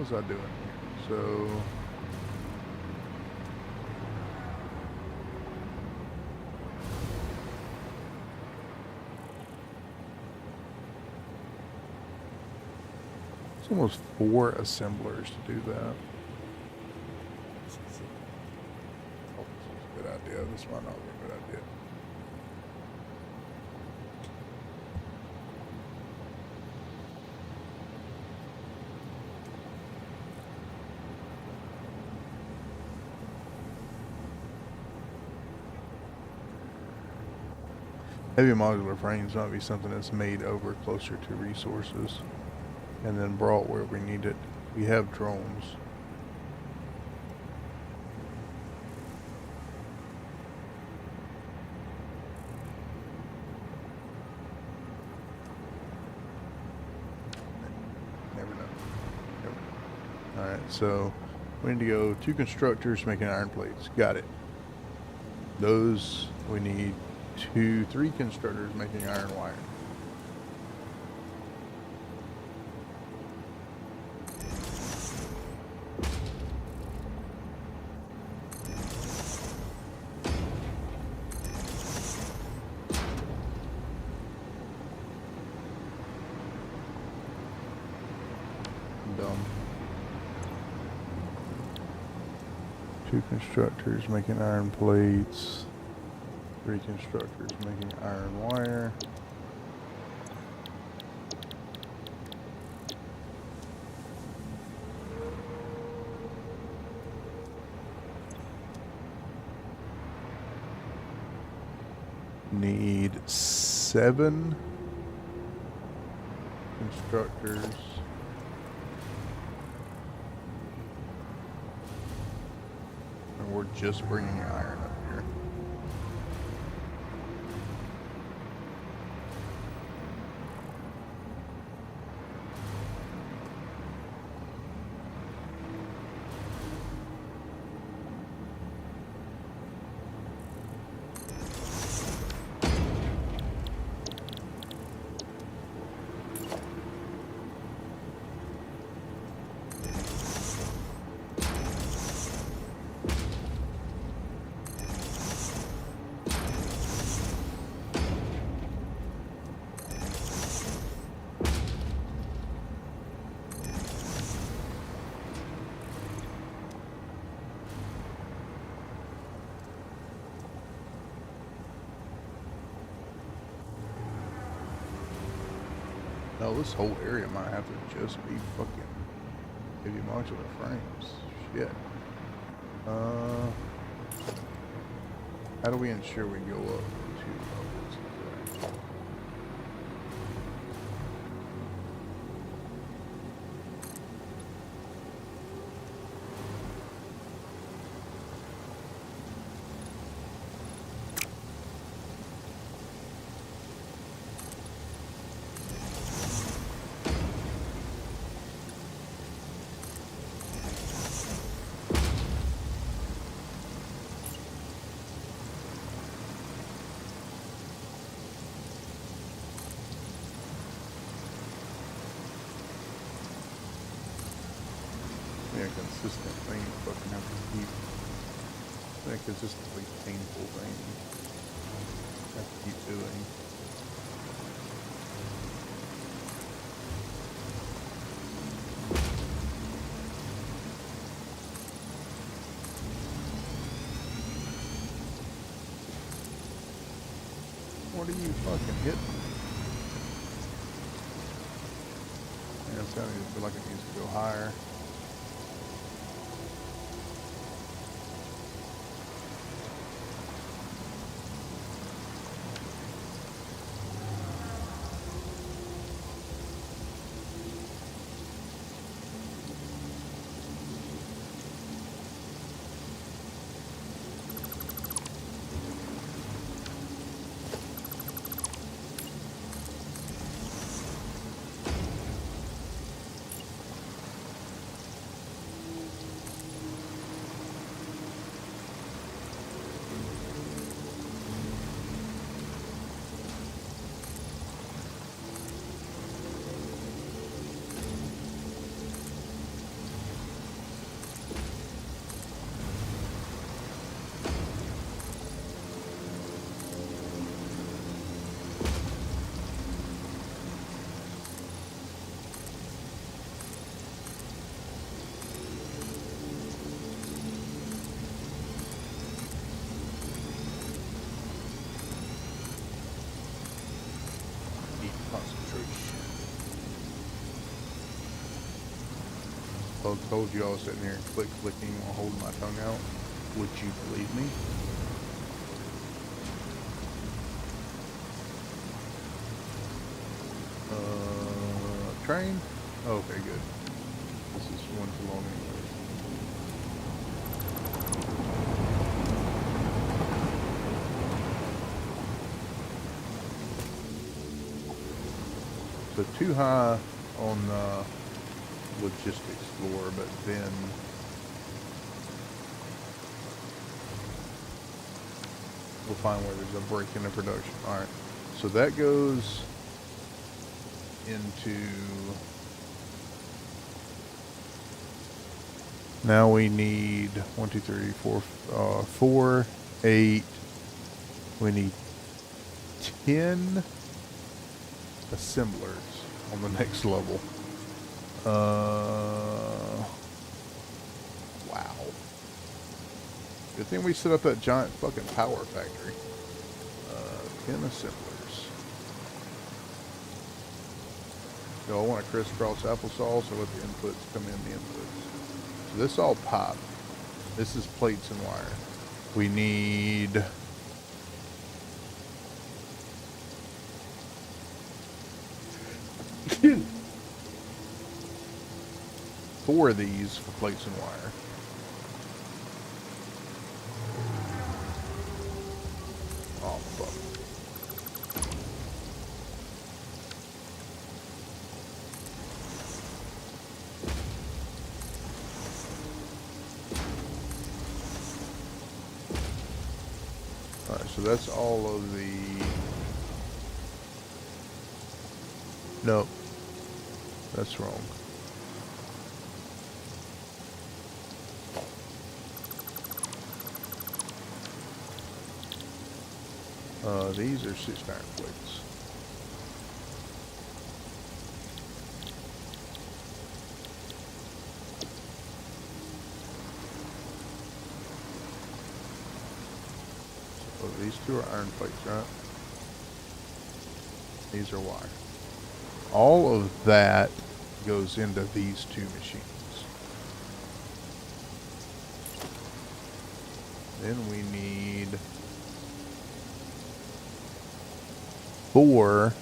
was I doing here? So it's almost 4 assemblers to do that. Oh, this is a good idea. This might not be a good idea. Heavy modular frames might be something that's made over closer to resources and then brought where we need it. We have drones. Never know. Alright, so we need to go 2 constructors making iron plates. Got it. Those we need 3 constructors making iron wire. Dumb. 2 constructors making iron plates. 3 constructors making iron wire. Need 7 constructors. And we're just bringing iron up here. No, this whole area might have to just be fucking heavy modular frames. Shit. How do we ensure we go up 2 levels? Okay. A consistent thing to fucking have to keep. A consistently painful thing have to keep doing. What are you fucking hitting? Yeah, it's starting to feel like it needs to go higher. Concentration. I told you I was sitting here flicking while holding my tongue out. Would you believe me? Train? Okay, good. This is one too long anyway. So too high on logistics floor, but then we'll find where there's a break in the production. All right, so that goes into, now we need 1, 2, 3, 4, 4, 8. We need 10 assemblers on the next level. Wow. Good thing we set up that giant fucking power factory. 10 assemblers. So I want to crisscross applesauce, so let the inputs come in the inputs. So this is all pipe. This is plates and wire. We need 4 of these for plates and wire. Oh, fuck. Alright, so that's all of the... Nope. That's wrong. These are 6 iron plates. So these 2 are iron plates, right? These are wire. All of that goes into these 2 machines. Then we need 4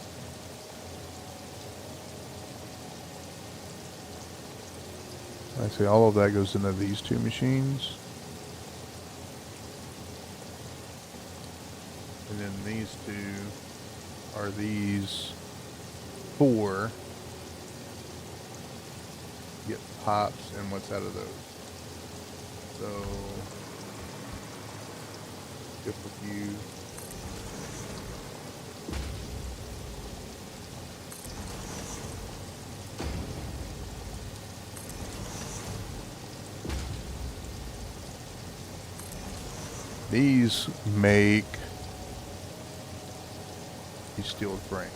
I see all of that goes into these 2 machines. And then these 2 are these 4. Get pipes and what's out of those. So skip a few. These make these steel frames.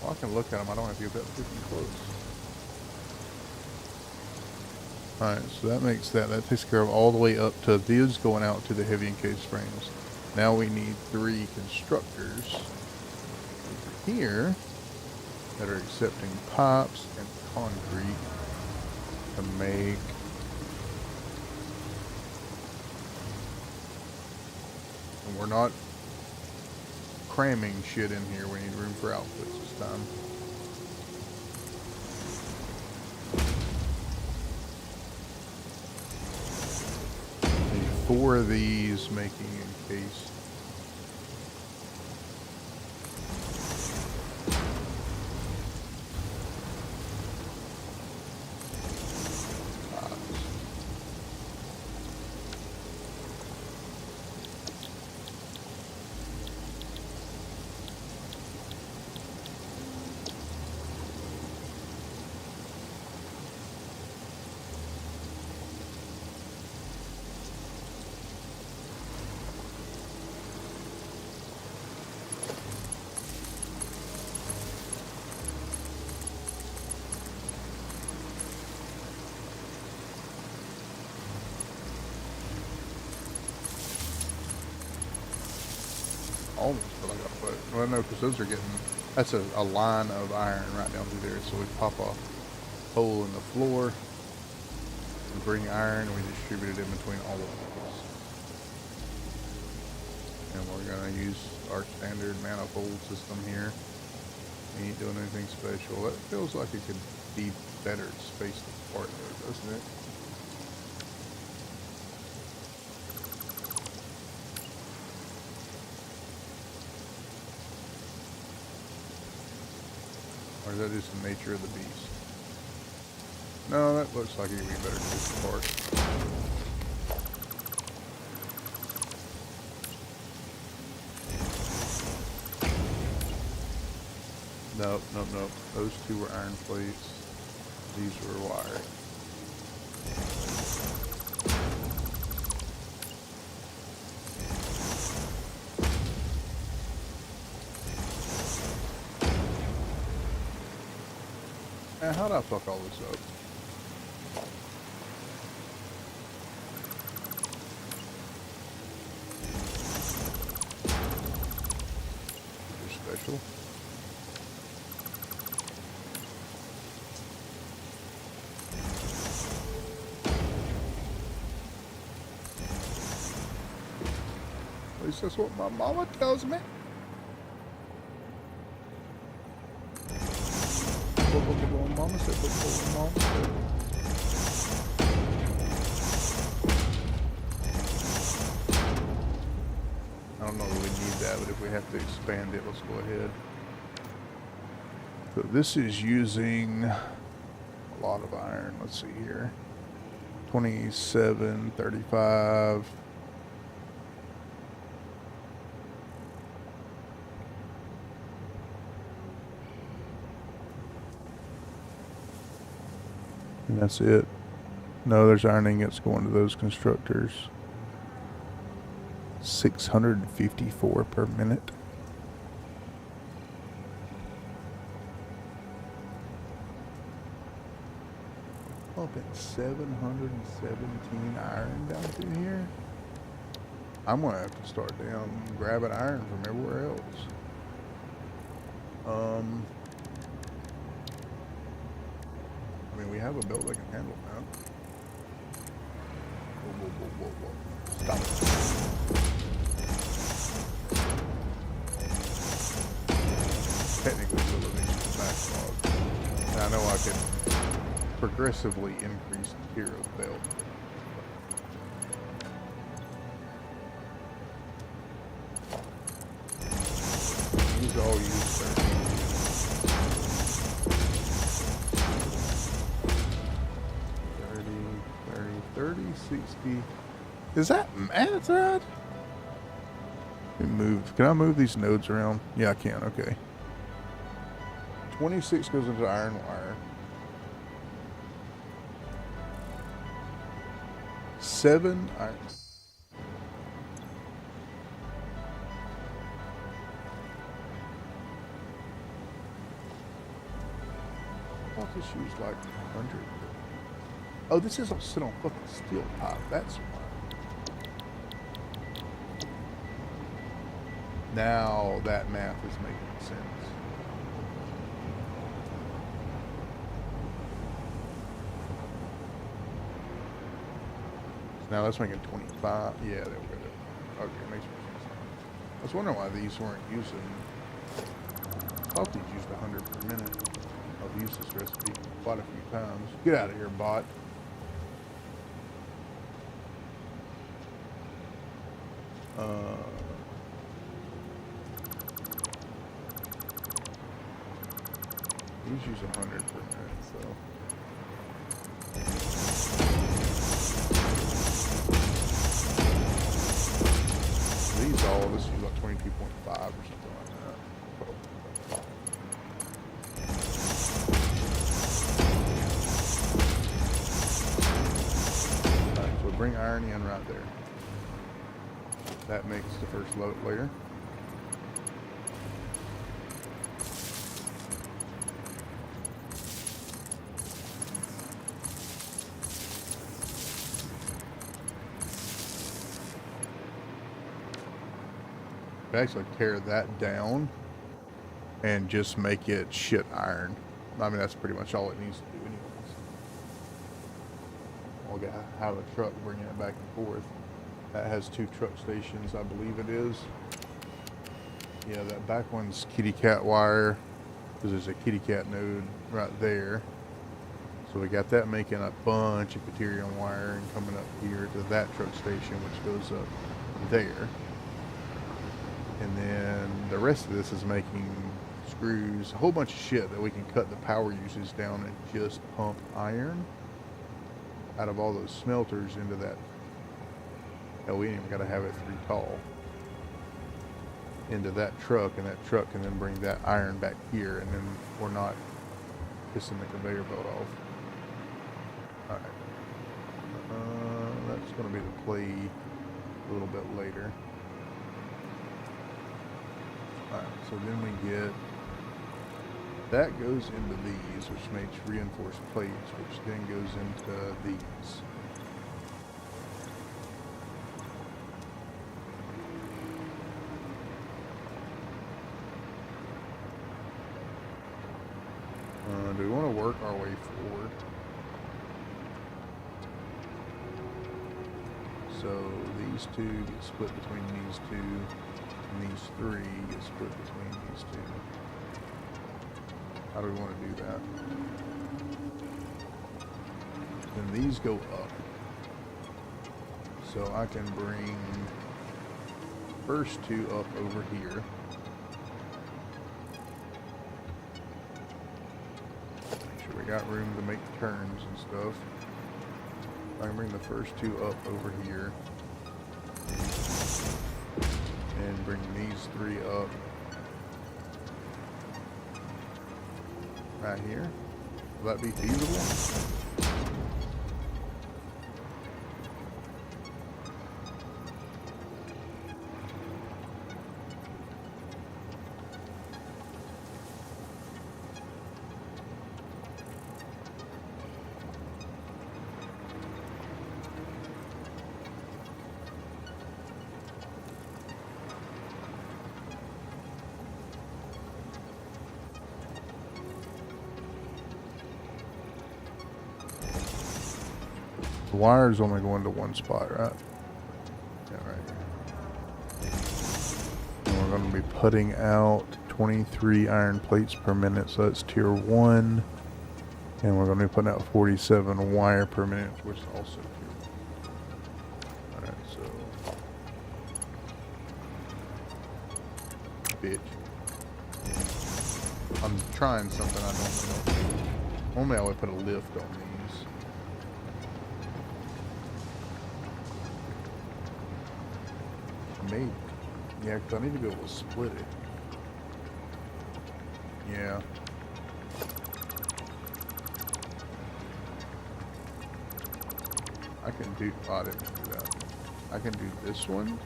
Well, I can look at them. I don't have to get that freaking close. Alright, so that makes that. That takes care of all the way up to these going out to the heavy encased frames. Now we need 3 constructors over here that are accepting pipes and concrete to make and we're not cramming shit in here. We need room for outputs this time. Need 4 of these making encased. almost feel like I put. Well, no, because those are getting. That's a line of iron right down through there. So we pop a hole in the floor. We bring iron and we distribute it in between all of those. And we're gonna use our standard manifold system here. We ain't doing anything special. It feels like it could be better spaced apart there, doesn't it? Or is that just the nature of the beast? No, that looks like it could be better spaced apart. Nope, nope, nope. Those two were iron plates. These were wire. Man, how'd I fuck all this up? They're special. At least that's what my mama tells me. Mama said, mama said. I don't know that we need that, but if we have to expand it, let's go ahead. So this is using a lot of iron. Let's see here. 27, 35. And that's it. No, there's iron ingots going to those constructors. 654 per minute. Pumping 717 iron down through here. I'm gonna have to start down grabbing iron from everywhere else. I mean, we have a belt that can handle that. Whoa, whoa, whoa, whoa, whoa. Stop it. Technically, we'll eventually backlog. And I know I can progressively increase the tier of belt. These all use 30. 60. Is that math right? Let me move. Can I move these nodes around? Yeah, I can. Okay. 26 goes into iron wire. 7 iron. I'll just use like 100. Oh, this is sit on fucking steel pipe. That's why. Now that math is making sense. Now that's making 25. Yeah, there we go. Okay, makes more sense. I was wondering why these weren't using. I thought these used 100 per minute. I've used this recipe quite a few times. Get out of here, bot. These use 100 per minute, so. These all, this is like 22.5 or something like that. Alright, so bring iron in right there. That makes the first layer. could actually tear that down and just make it shit iron. I mean, that's pretty much all it needs to do anyways. I'll get have a truck bringing it back and forth. That has 2 truck stations, I believe it is. Yeah, that back one's kitty cat wire, because there's a kitty cat node right there. So we got that making a bunch of Caterium wiring coming up here to that truck station, which goes up there. And then the rest of this is making screws, a whole bunch of shit that we can cut the power usage down and just pump iron out of all those smelters into that. Hell, we ain't even got to have it 3 tall. Into that truck, and that truck can then bring that iron back here, and then we're not pissing the conveyor belt off. Alright. That's going to be the play a little bit later. Alright, so then we get... That goes into these, which makes reinforced plates, which then goes into these. Do we want to work our way forward? So these 2 get split between these 2, and these 3 get split between these 2. How do we want to do that? Then these go up. So I can bring first 2 up over here. We got room to make turns and stuff. I can bring the first 2 up over here and bring these 3 up right here. Will that be feasible? The wire's only going to one spot, right? Yeah, right here. And we're going to be putting out 23 iron plates per minute, so that's tier 1. And we're going to be putting out 47 wire per minute, which is also tier 1. Alright, so... Bitch. I'm trying something I don't know. Normally I would put a lift on these. Maybe. Yeah, because I need to be able to split it. Yeah. I can do... Oh, I didn't do that. I can do this one.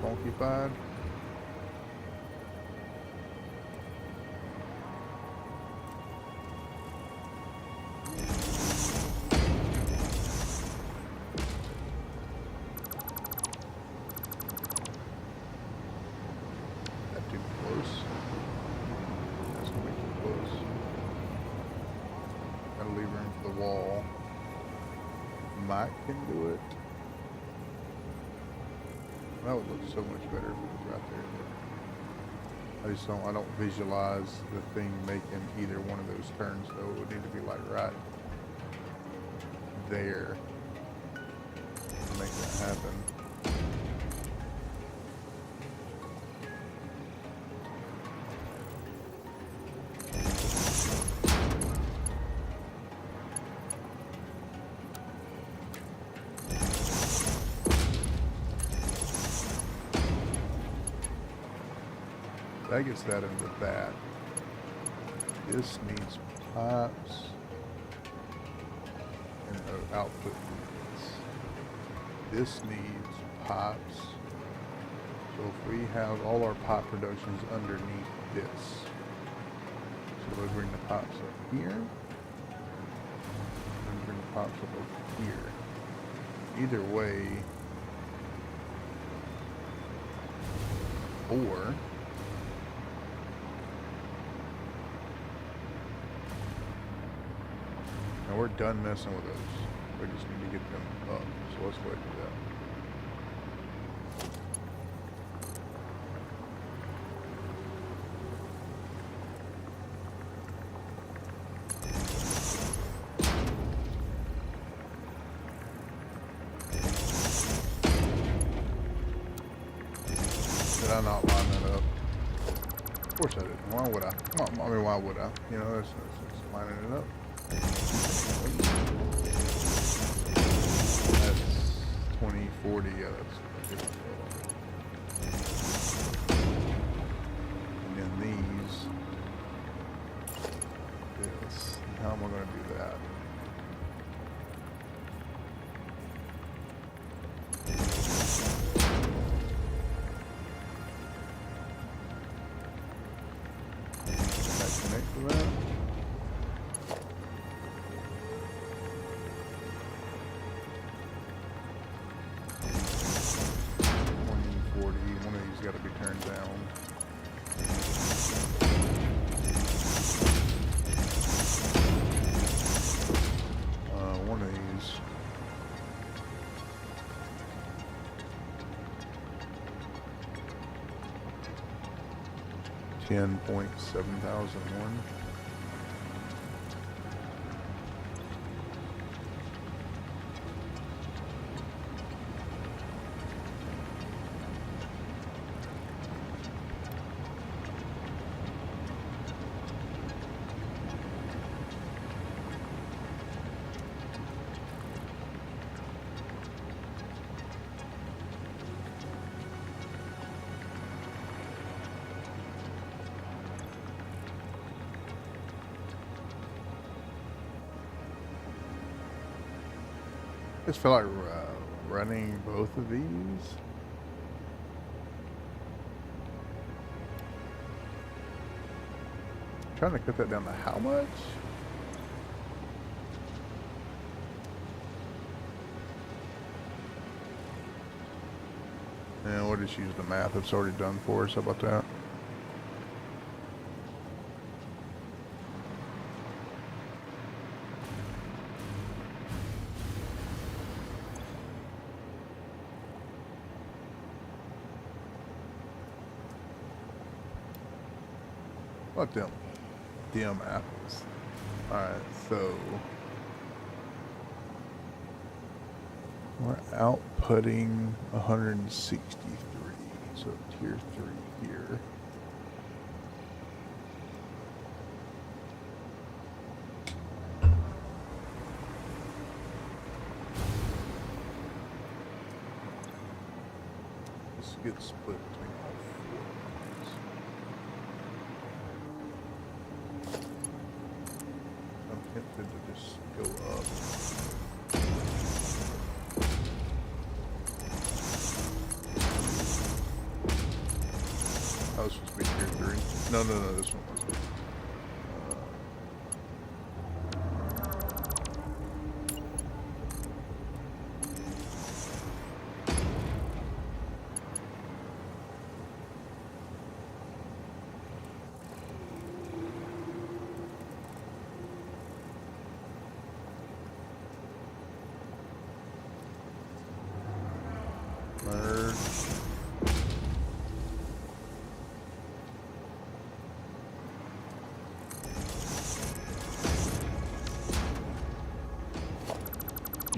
Funkified. That too close. That's gonna be too close. Gotta leave room for the wall. Mike can do it. That would look so much better if it was right there. I don't visualize the thing making either one of those turns though. It would need to be like right there to make that happen. That gets that into that. This needs pipes and the output units. This needs pipes. So if we have all our pipe productions underneath this, so we bring the pipes up here, and bring the pipes up over here. Either way, or now we're done messing with those. We just need to get them up. So let's go ahead and do that. Did I not line that up? Of course I didn't. Why would I? I mean, why would I? You know, that's lining it up. That's 20, 40, yeah, that's good. And then these, this, how am I going to do that? Connect to that. One of these got to be turned down. One of these. $10,701. I just feel like running both of these. Trying to cut that down to how much? And we'll just use the math that's already done for us. How about that? Fuck them. Damn apples. Alright, so we're outputting 163. So tier 3 here. This gets split between all four of these. I'm tempted to just go up. Oh, this was supposed to be tier 3. No, this one wasn't. Merge.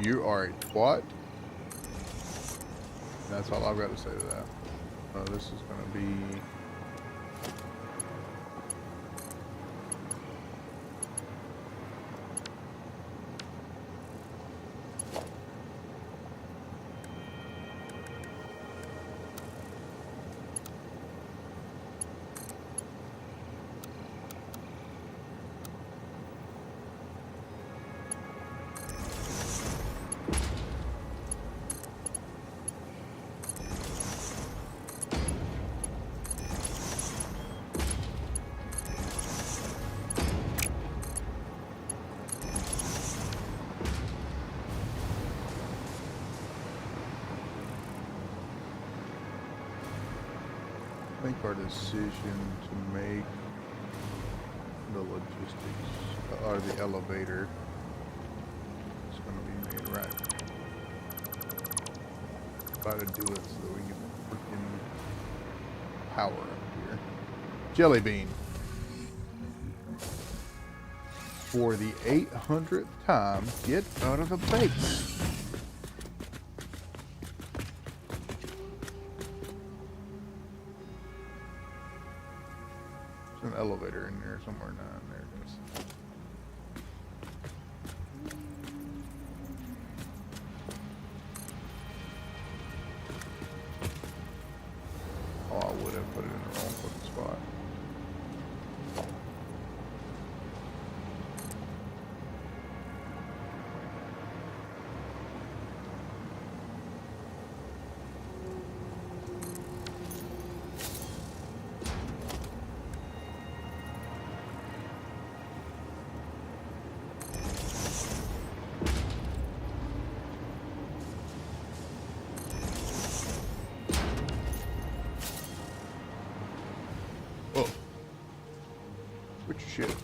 You are a twat. That's all I've got to say to that. This is going to be... make our decision to make the logistics or the elevator. It's going to be made right. Try to do it so that we get freaking power up here. Jelly bean. For the 800th time, get out of the base. There's an elevator in there somewhere now. There it is. Oh, I would have put it in the wrong fucking spot. Whoa. Switch your shit.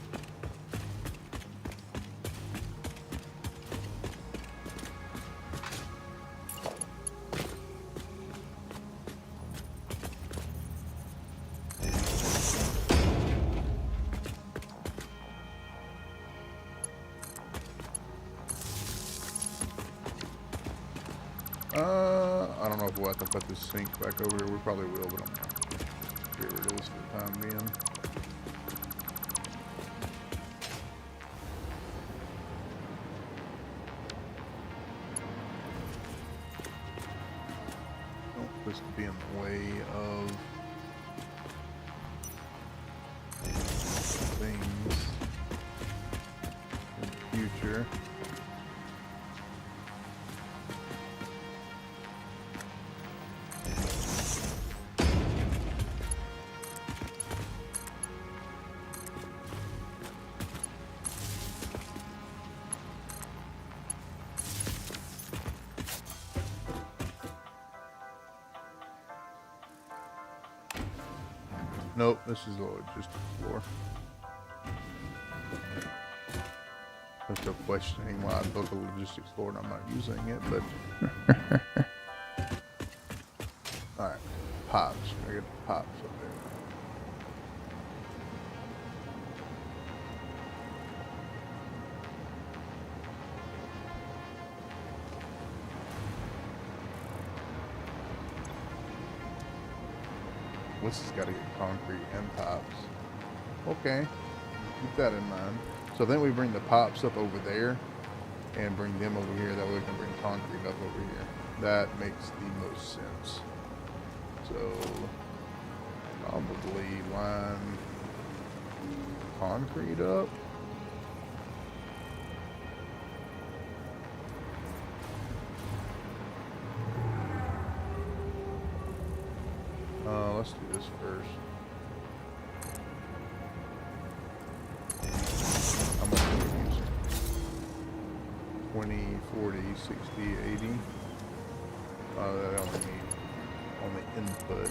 I don't know if we'll have to put this sink back over here. We probably will, but I'm gonna get rid of this for the time being. Don't want this to be in the way of things in the future. Nope, this is the logistics floor. I'm still questioning why I built a logistics floor and I'm not using it, but alright, pops. I get the pops up there. This has got to get concrete and pops. Okay, keep that in mind. So then we bring the pops up over there and bring them over here. That way we can bring concrete up over here. That makes the most sense. So probably line concrete up. Let's do this first. I'm going to use 20, 40, 60, 80. That I only need on the input.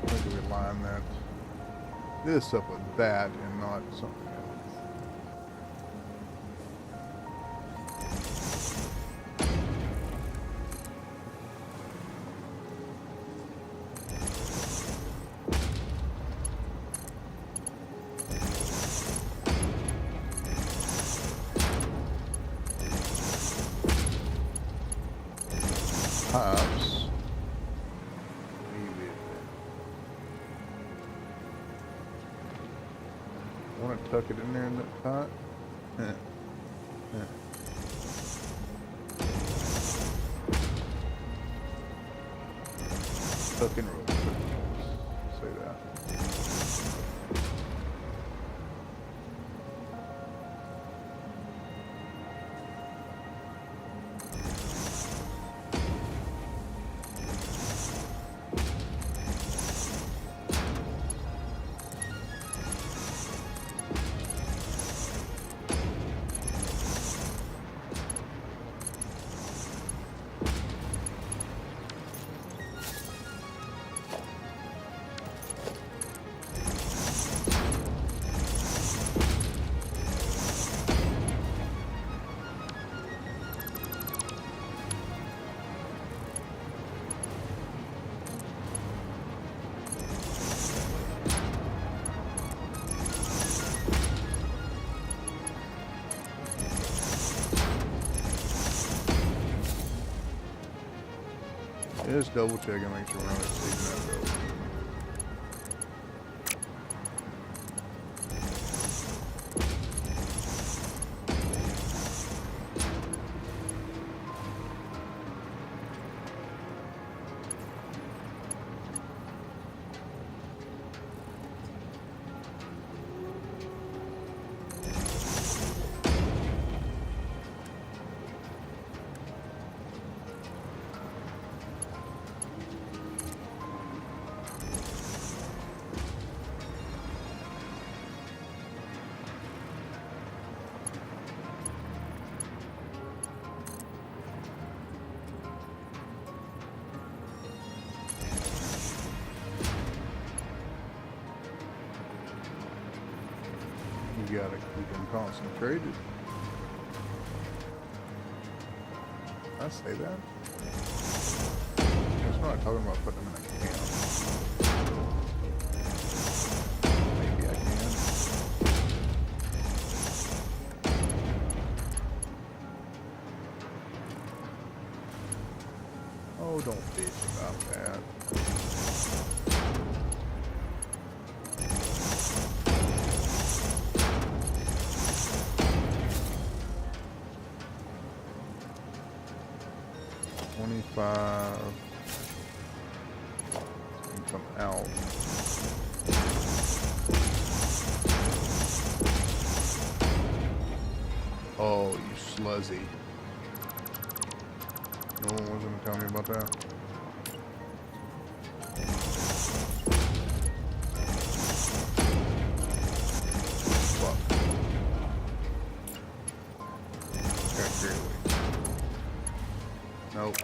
Where do we line that? This up with that and not something else. Pops. Leave it. Want to tuck it in there in that pot? Tuck and roll. Say that. Just double check and make sure we're not exceeding that bill. You gotta keep them concentrated. Did I say that? That's not talking about putting them in a can. Maybe I can. Oh, don't bitch about that. 25 and come out. Oh, you sluzzy. No one was gonna tell me about that. Fuck. Got carried away. Nope.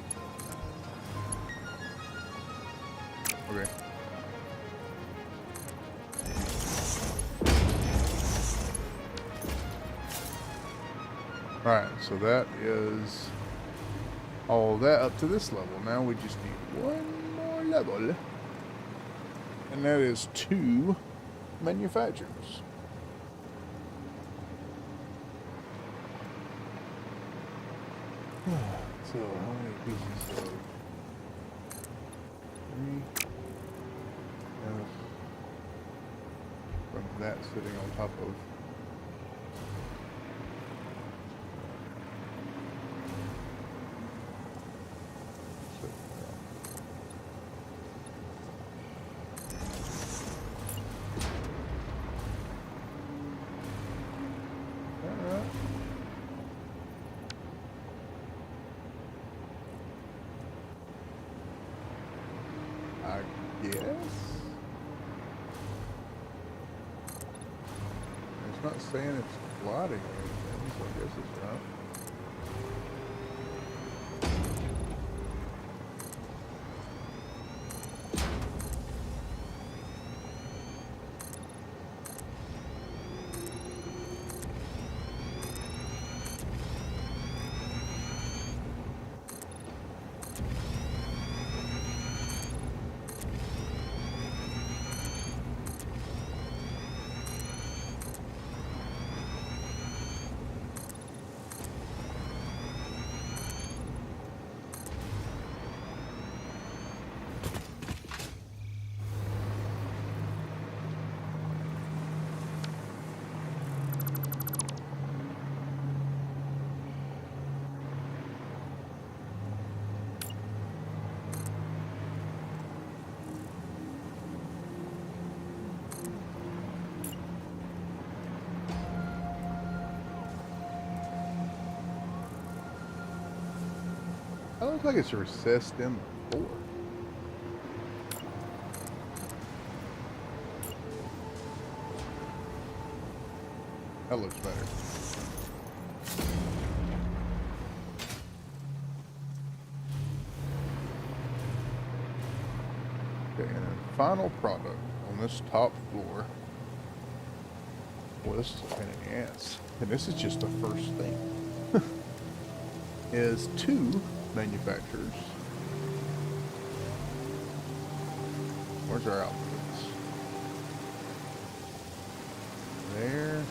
Okay. Alright, so that is all that up to this level. Now we just need one more level. And that is 2 manufacturers. So, how many pieces of 3? From that sitting on top of. I guess. It's not saying it's plotting or anything, so I guess it's not. That looks like it's recessed in the floor. That looks better. Okay, and then final product on this top floor. Well, this is a pain in the ass. And this is just the first thing. Is 2 manufacturers. Where's our outputs? There.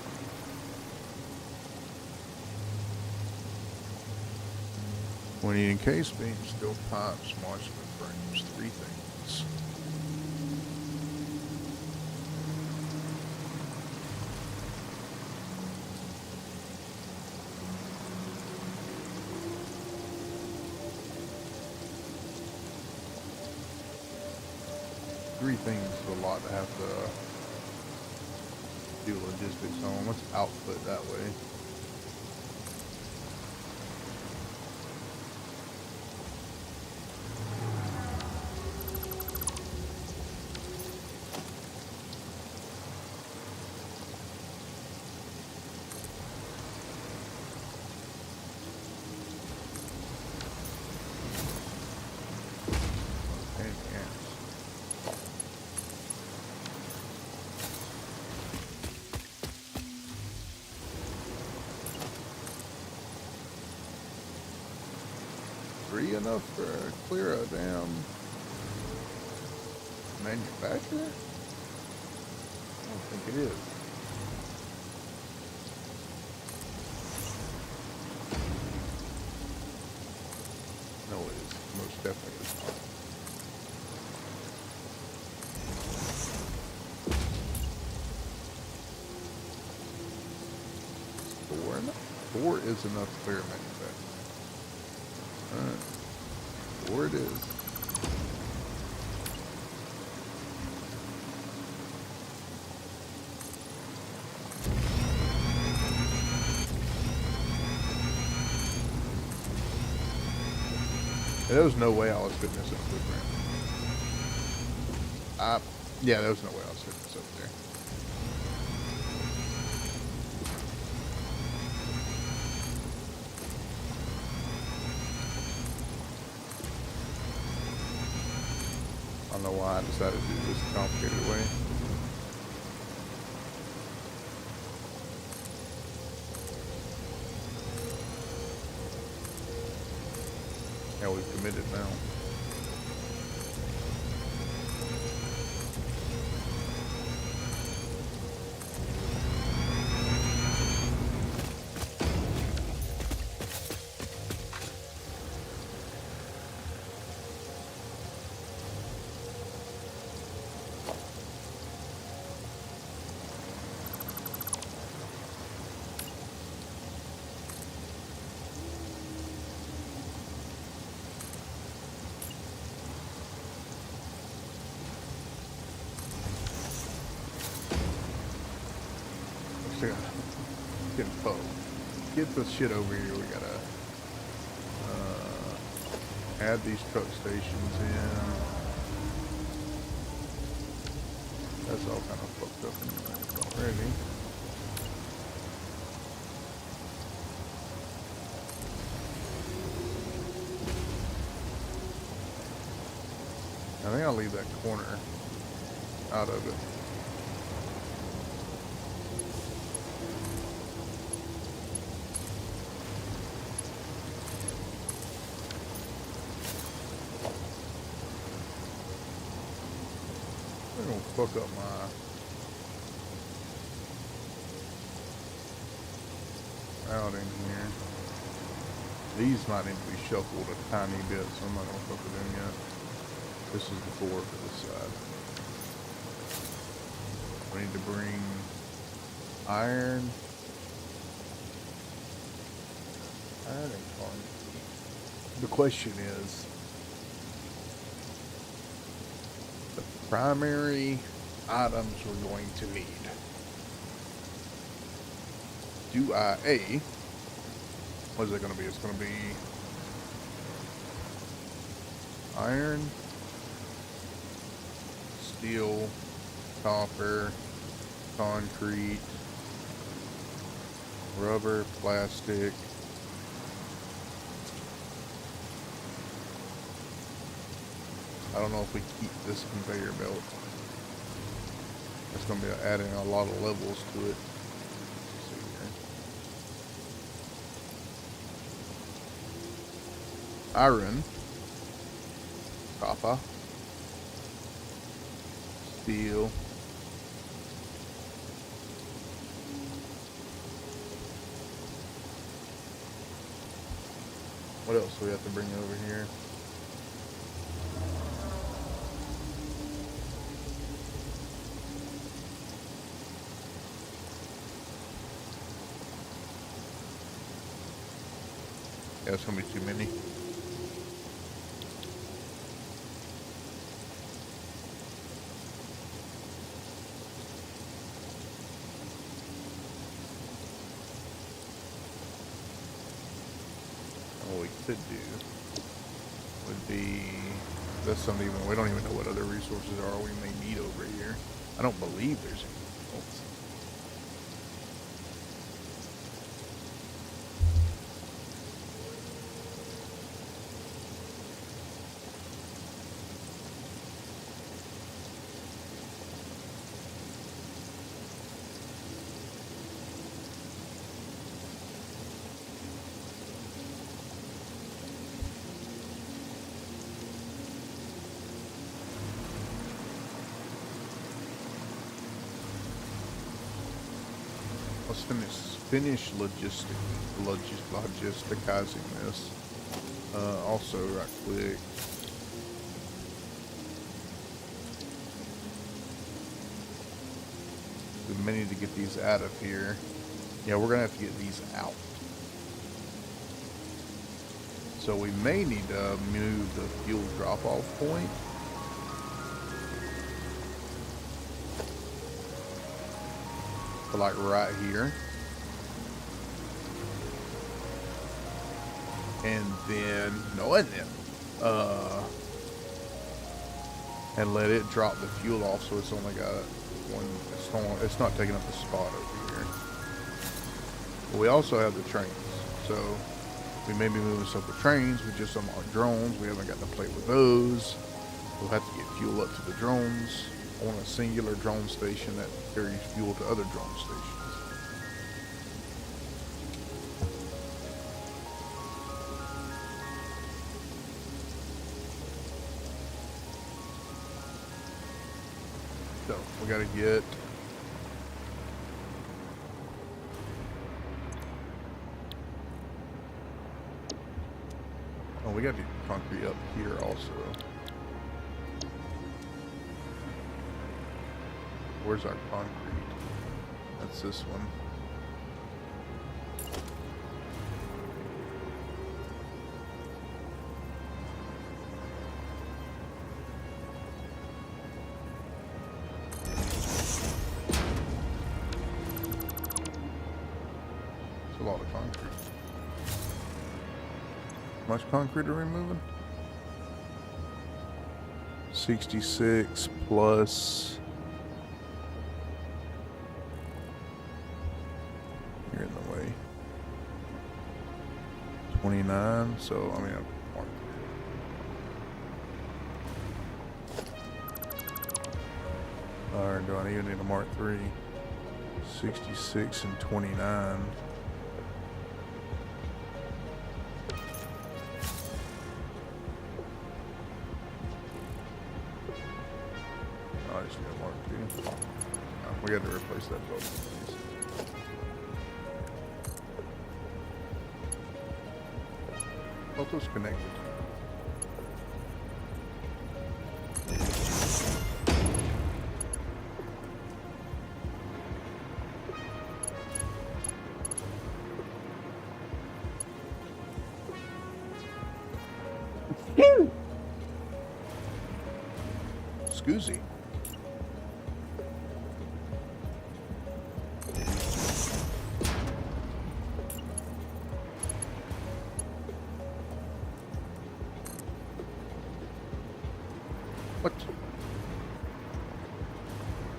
We need encased beams, steel pipes, modular burn those three things. Three things is a lot to have to do logistics on. Let's output that way. Three enough for clear a damn manufacturer? I don't think it is. No, it is. Most definitely is not. Four enough? Four is enough to clear a manufacturer. Alright. Four it is. There was no way I was putting this in a blueprint. Yeah, there was no way I was putting this up there. I don't know why I decided to do this a complicated way. Yeah, we've committed now. Getting full. Get this shit over here. We gotta add these truck stations in. That's all kind of fucked up already. I think I'll leave that corner out of it. I'm gonna fuck up my routing here. These might need to be shuffled a tiny bit, so I'm not gonna fuck with them yet. This is the 4 for this side. We need to bring iron. Iron and concrete. The question is, the primary items we're going to need. What is it going to be? It's going to be iron, steel, copper, concrete, rubber, plastic, I don't know if we keep this conveyor belt. It's going to be adding a lot of levels to it. Let's see here. Iron, copper, steel, what else do we have to bring over here? Yeah, it's gonna be too many. What we could do would be, that's something even, we don't even know what other resources are we may need over here. I don't believe there's anything else. Let's finish logisticizing this. Also, right quick. We may need to get these out of here. Yeah, we're gonna have to get these out. So we may need to move the fuel drop-off point. To like right here. And then, and let it drop the fuel off so it's only got one, it's not taking up a spot over here. But we also have the trains, so we may be moving stuff with trains with just some drones. We haven't gotten to play with those. We'll have to get fuel up to the drones on a singular drone station that carries fuel to other drone stations. So we gotta get we gotta do concrete up here also. Where's our concrete? That's this one. It's a lot of concrete. How much concrete are we moving? 66 plus. You're in the way. 29. So I mean, or do I even need a Mark 3? 66 and 29. We got to replace that boat. Both those connected. Scoozy. What?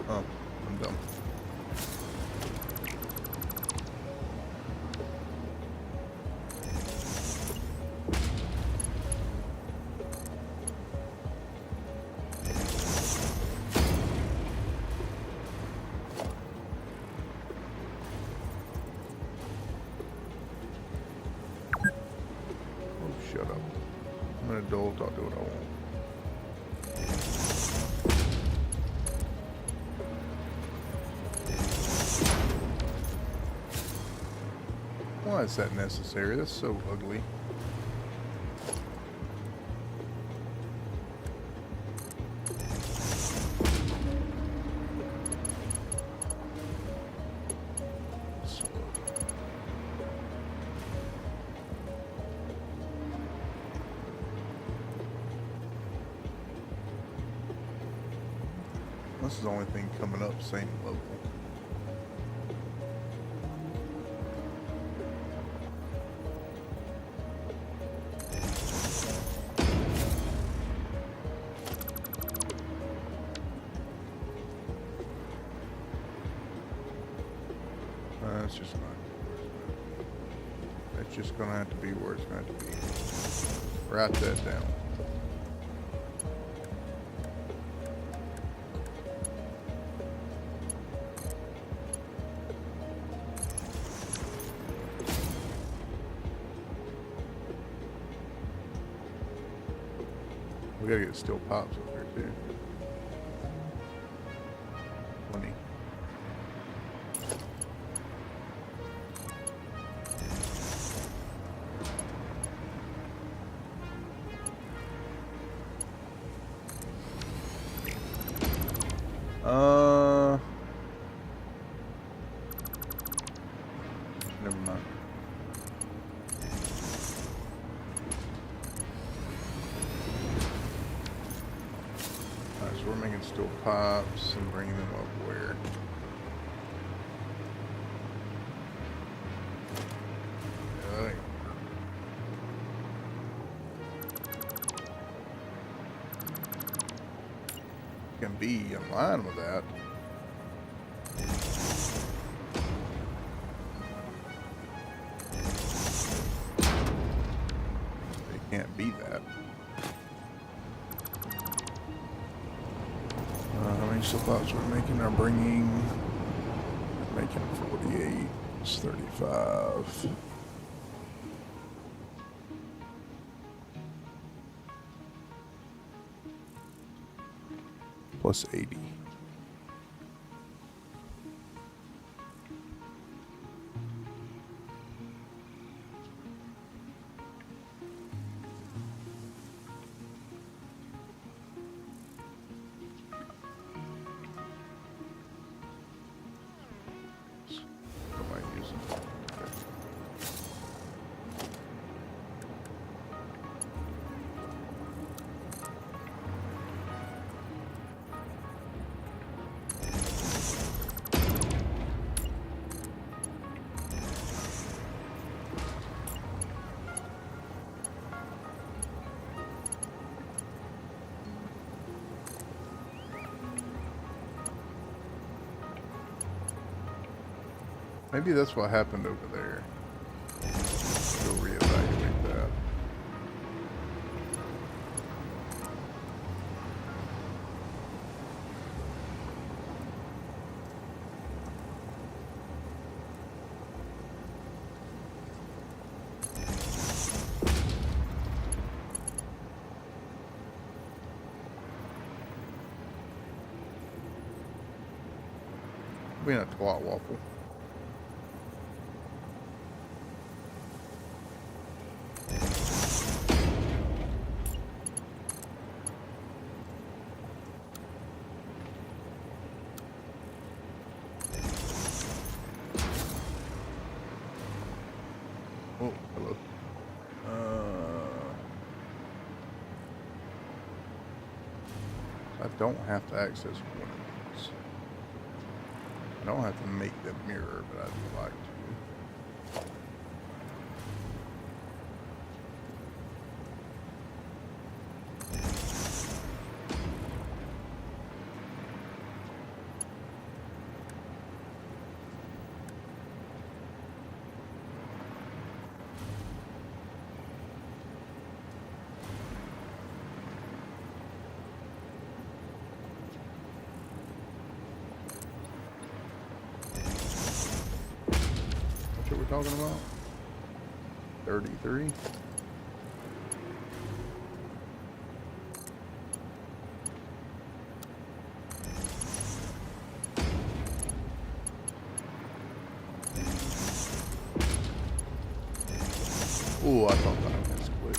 Oh, I'm dumb. Oh, shut up. I'm an adult, I'll do what I want. Why is that necessary? That's so ugly. This is the only thing coming up same level. It's just not. It's just gonna have to be where it's going to be. Write that down. We gotta get steel pipes up there too. Plenty. Never mind. Alright, so we're making steel pipes and bringing them up where? Yeah, that ain't can be in line with that. They can't be that. How many supplies we're making? Are making 48. It's 35. Plus 80. Maybe that's what happened over there. Go reevaluate that. Being a twat waffle. Oh, hello. I don't have to access one of these. I don't have to make the mirror, but I'd like to. What we're talking about? 33. Oh, I thought that was quick.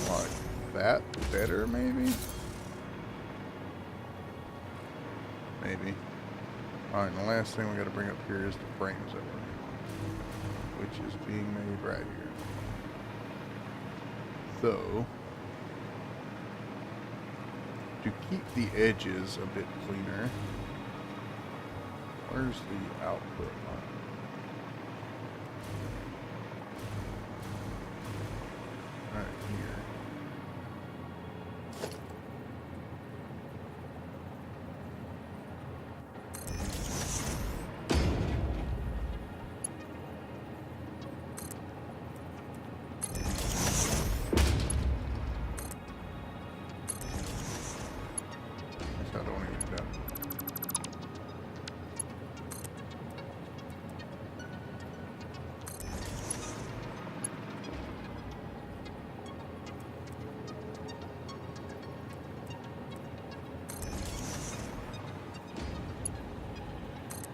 Like that better, maybe? Maybe. Alright, and the last thing we got to bring up here is the frames that we're making, which is being made right here. So, to keep the edges a bit cleaner, where's the output line? Right here. I don't even do that.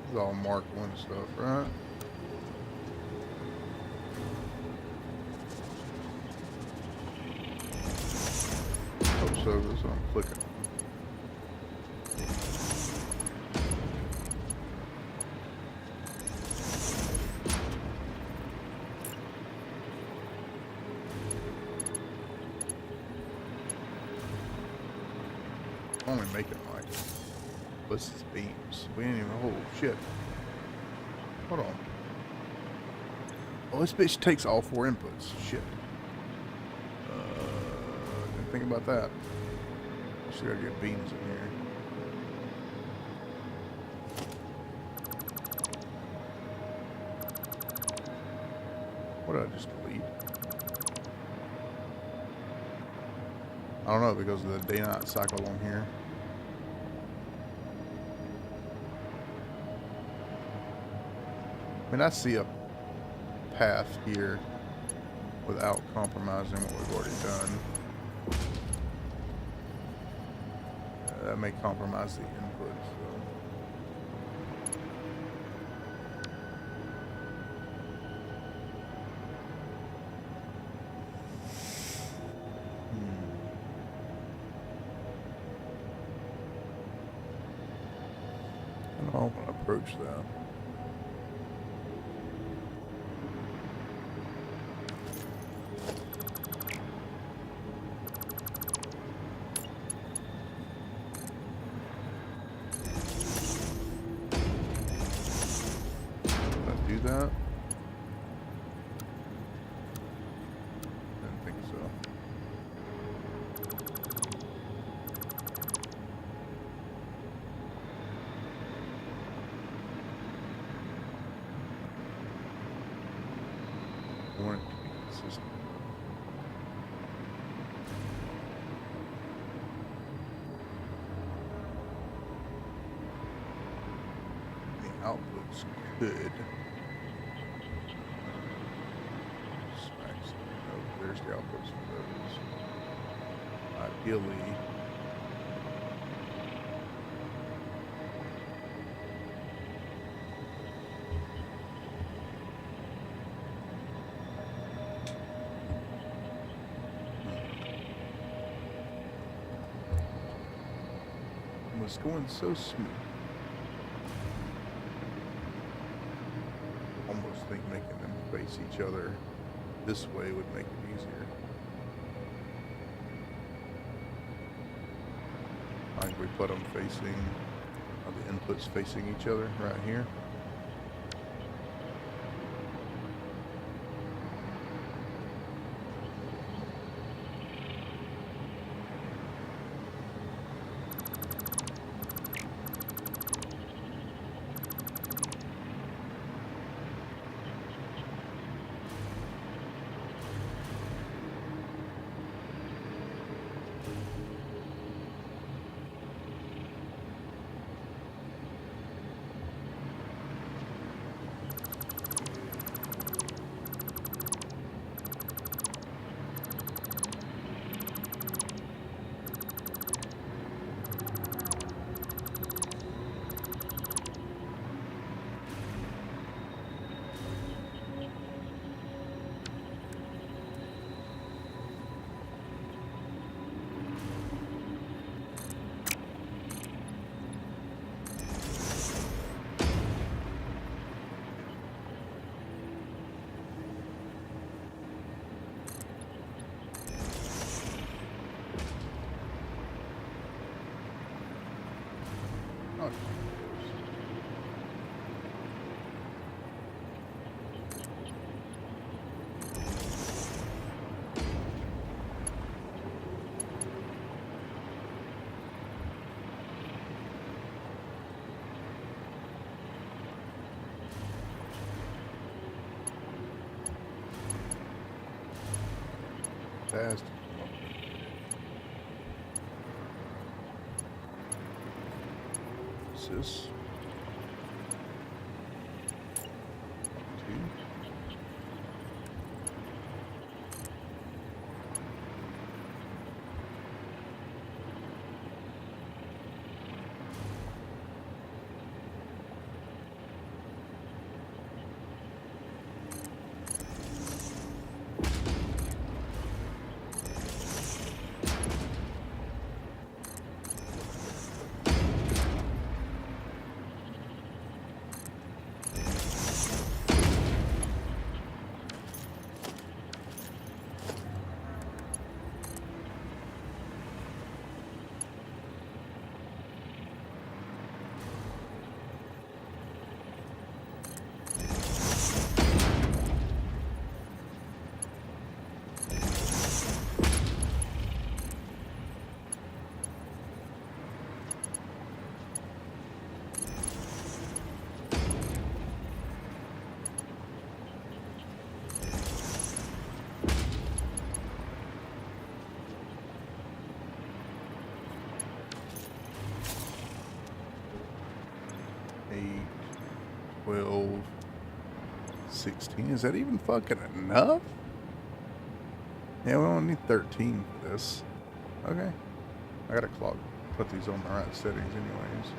This is all Mark 1 stuff, right? Hope so, that's what I'm clicking on. Only making like this is beams. We ain't even. Oh shit! Hold on. Oh, this bitch takes all 4 inputs. Shit. Didn't think about that. Still gotta get beams in here. What did I just delete? I don't know, because of the day-night cycle on here. I mean, I see a path here without compromising what we've already done. That may compromise the input, so. I don't know how I'm going to approach that. Do that? Didn't think so. I want it to be consistent. The outputs could. There's the outputs for those. Ideally, it was going so smooth. Almost think making them face each other this way would make it easier. Like we put them facing, the inputs facing each other right here. fantastic. What's this? Two. Eight, 12, 16. Is that even fucking enough? Yeah, we only need 13 for this. Okay. I gotta put these on the right settings anyways.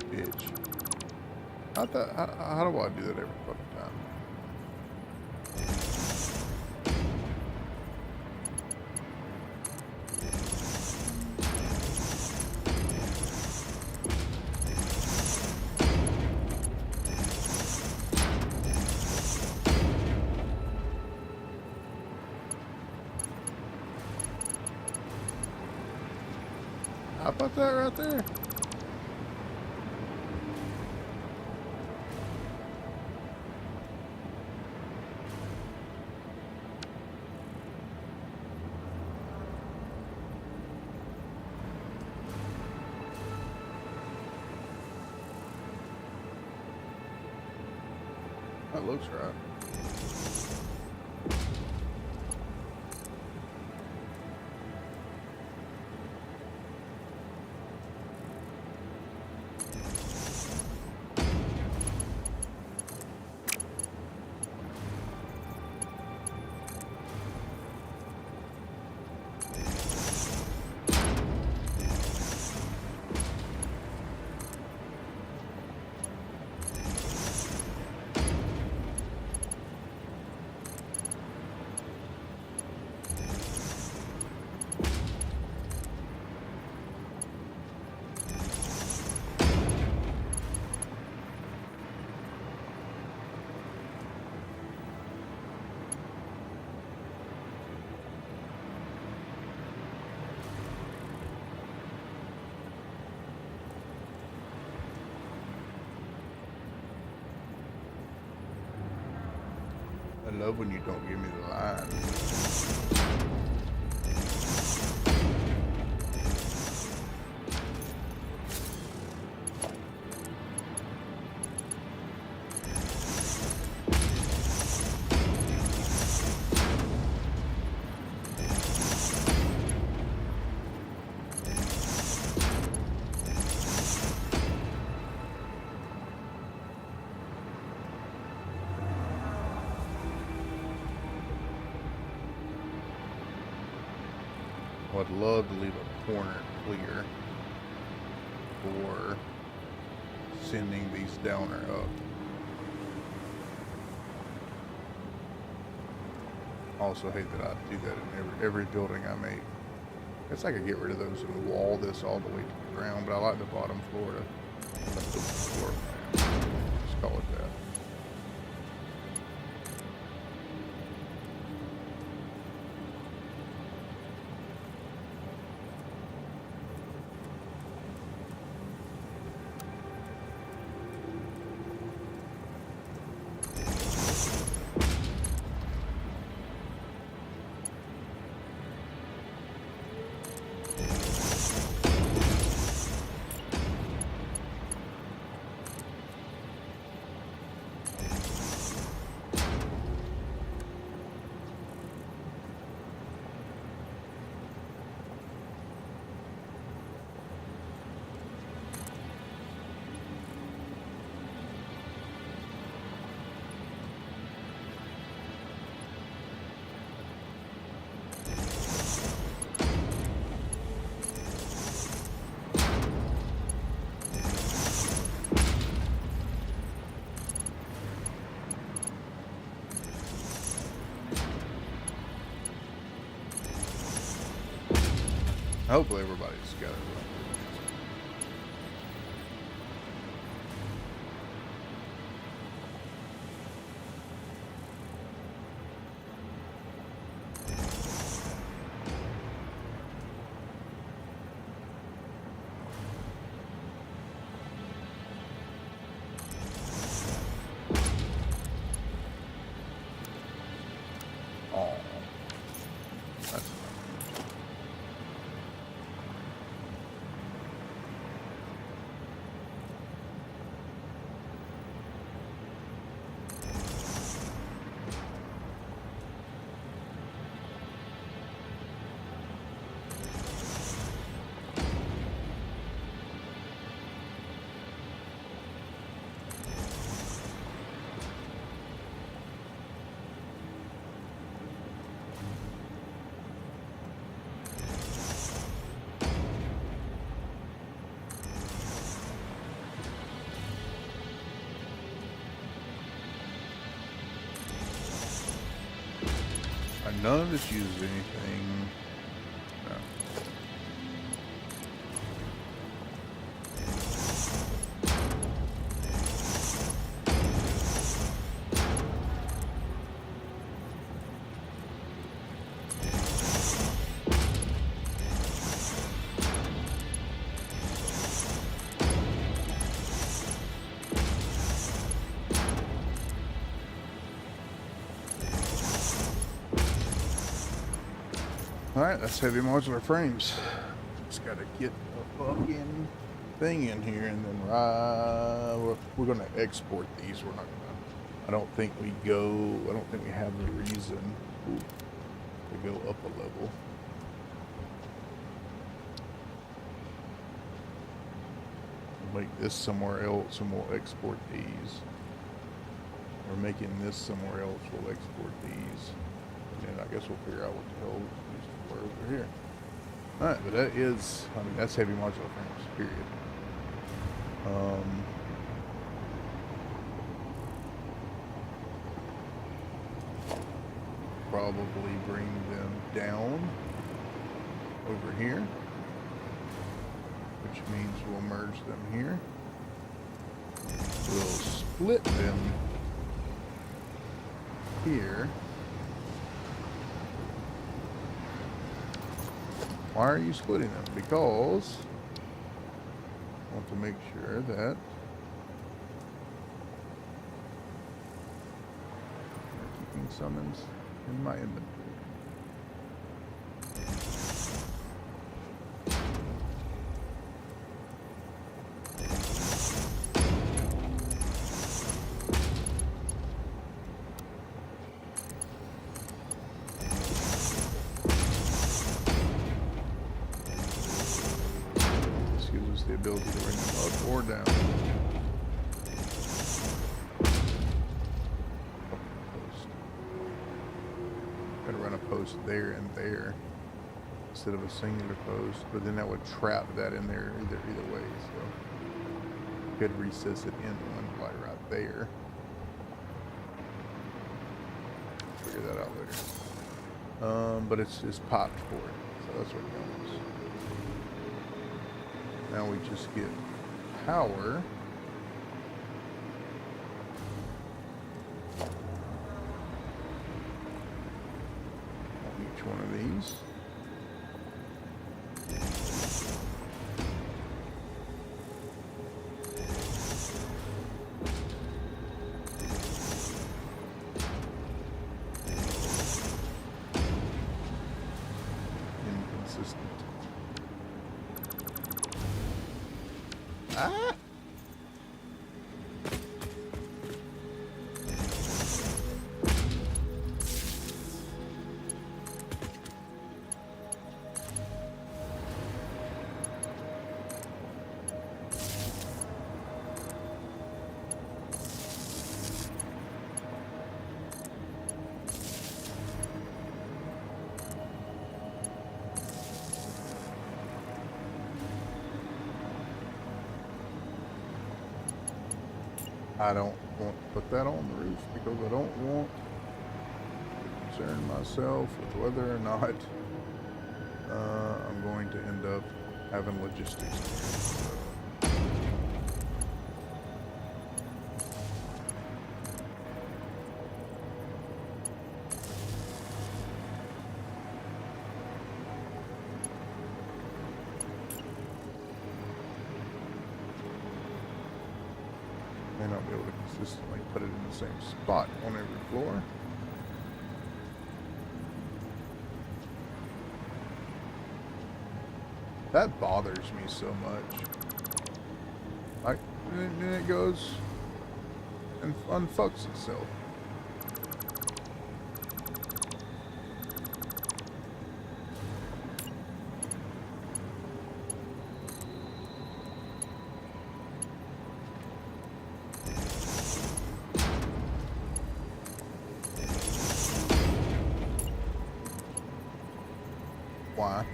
Bitch. How do I do that every fucking time? How about that right there? That looks right. I love when you don't give me the line. I'd love to leave a corner clear for sending these downer up. Also hate that I do that in every building I make. I guess I could get rid of those and wall this all the way to the ground, but I like the bottom floor to put the floor plan. Let's call it that. Hopefully everybody's got it. Oh, that's none of this uses anything. No. Alright, that's heavy modular frames. Just gotta get a fucking thing in here and then we're gonna export these. We're not gonna, I don't think we have the reason to go up a level. We'll make this somewhere else and we'll export these. We're making this somewhere else, we'll export these. And I guess we'll figure out what the hell these were over here. Alright, but that is, I mean, that's heavy modular frames, period. Probably bring them down over here, which means we'll merge them here. We'll split them here. Why are you splitting them? Because I want to make sure that I'm keeping summons in my inventory. The ability to bring them up or down. Post. Gotta run a post there and there instead of a singular post, but then that would trap that in there either way. So could recess it in one fly right there. Figure that out later. But it's popped for it, so that's what counts. Now we just get power. On each one of these. Inconsistent. Ah! I don't want to put that on the roof because I don't want to concern myself with whether or not I'm going to end up having logistics. May not be able to consistently put it in the same spot on every floor. That bothers me so much. Like, and then it goes and unfucks itself. Why?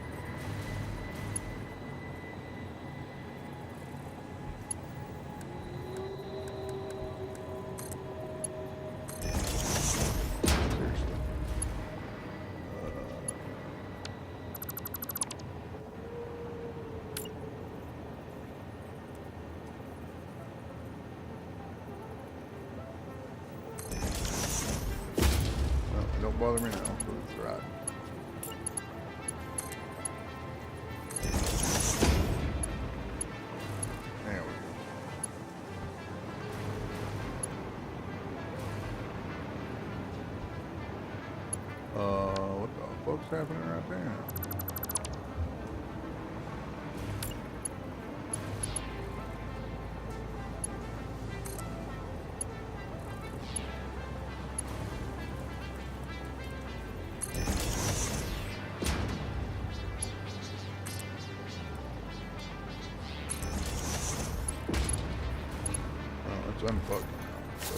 Seriously. Well, it don't bother me now, so it's right. There we go. What the fuck's happening right there? Oh, it's unfucked now, so.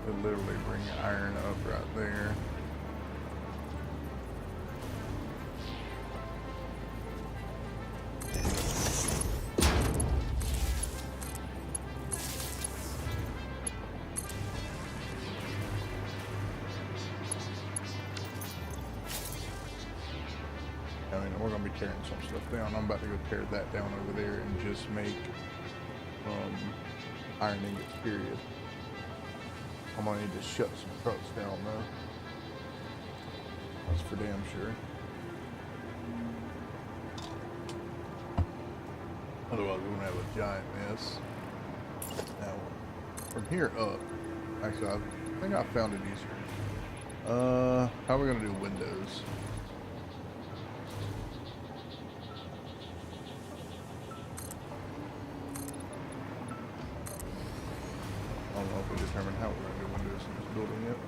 Could literally bring iron up right there. I mean, we're gonna be tearing some stuff down. I'm about to go tear that down over there and just make iron ingots, period. I'm gonna need to shut some trucks down though. That's for damn sure. Otherwise, we're gonna have a giant mess. Now, from here up, actually, I think I found it easier. How are we gonna do windows? I don't know if we determined how we're going to do windows in this building yet.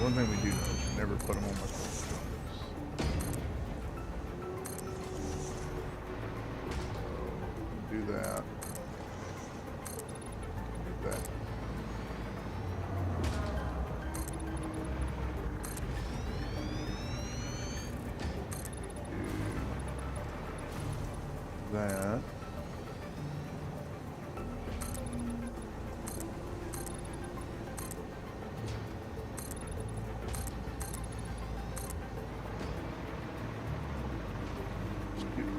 One thing we do know is you never put them on my phone. So, do that. Do that. Do that.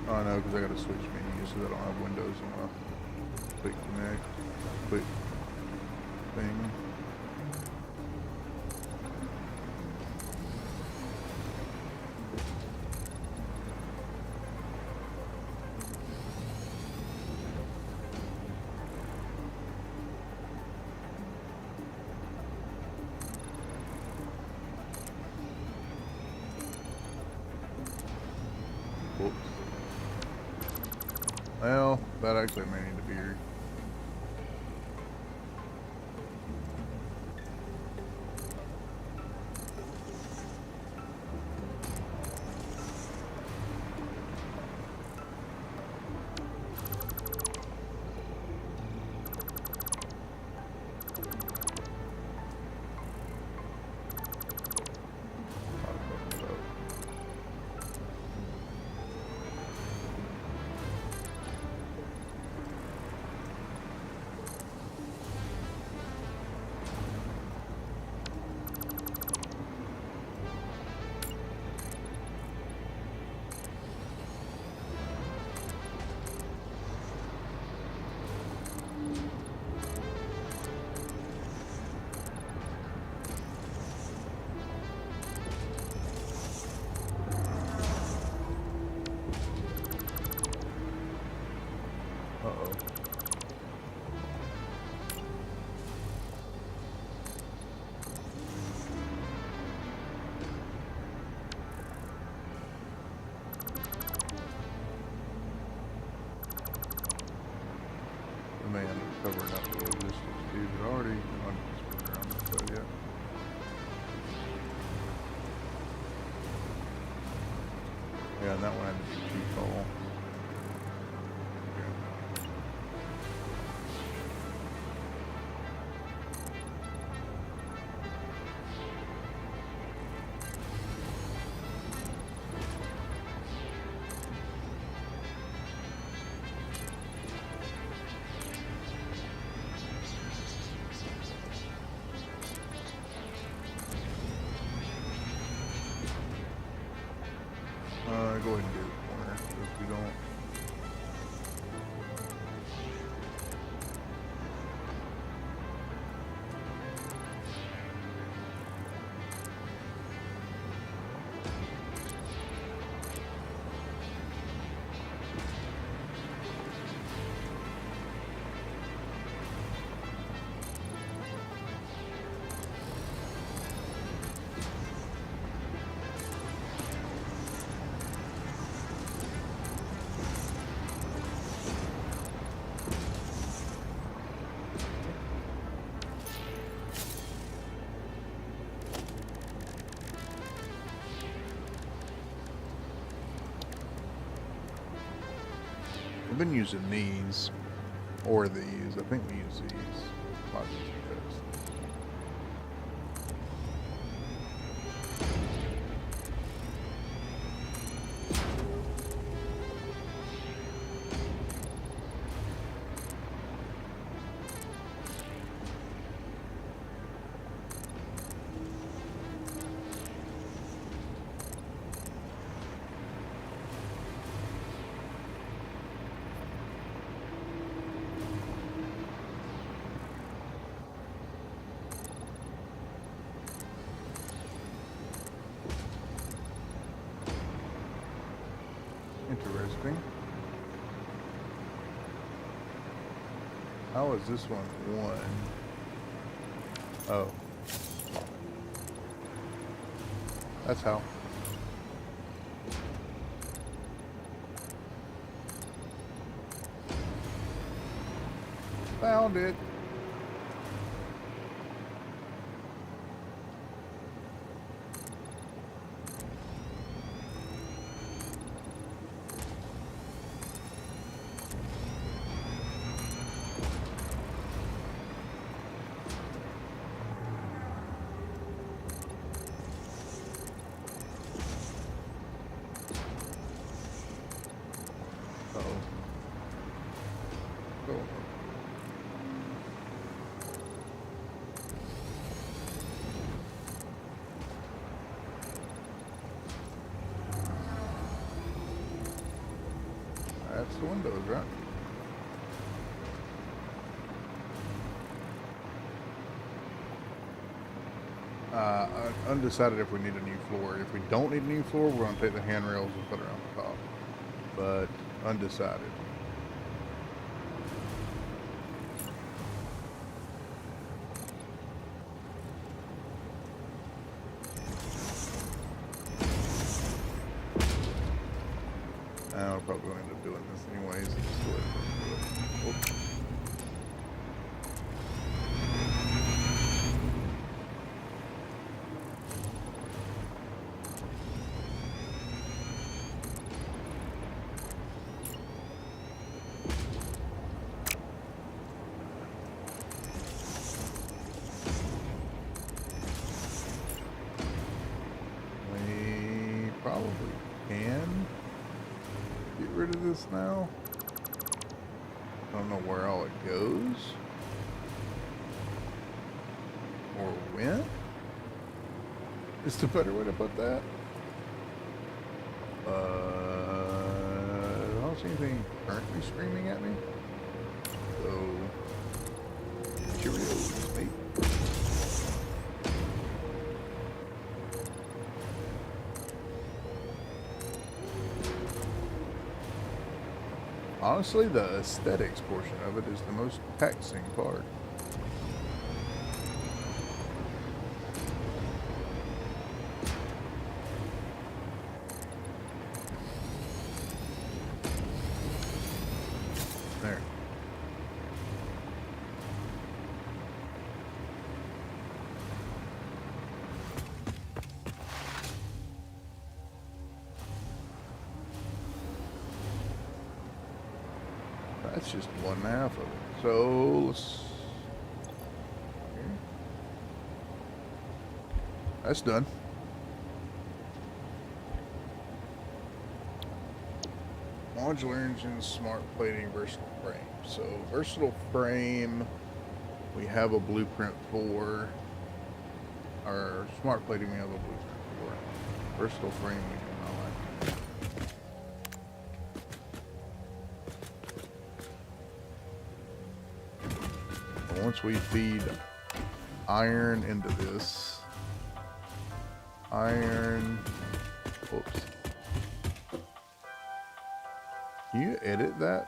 Oh no, because I got to switch menus so that I don't have windows on my quick connect, quick thing. That actually may need to be here. Uh-oh. I may end up covering up the logistics too, but already on this program, so yeah. Yeah, and that one had to be too tall. Go ahead and do the corner, if we don't. I've been using these, or these. I think we use these. Might be the best. Interesting. How is this one one? Oh. That's how. Found it. That's the windows, right? Undecided if we need a new floor. If we don't need a new floor, we're going to take the handrails and put it on the top. But undecided. We're probably going to end up doing this anyways. Just go ahead and do it. Oops. We probably can get rid of this now. I don't know where all it goes or when. Is the better way to put that? I don't see anything currently screaming at me. So, Cheerios, mate. Honestly, the aesthetics portion of it is the most taxing part. There. That's just 1/2 of it. So let's. That's done. Modular engine, smart plating, versatile frame. So versatile frame, we have a blueprint for. Our smart plating, we have a blueprint for. Versatile frame, we do not like. Once we feed iron into this, whoops. Can you edit that?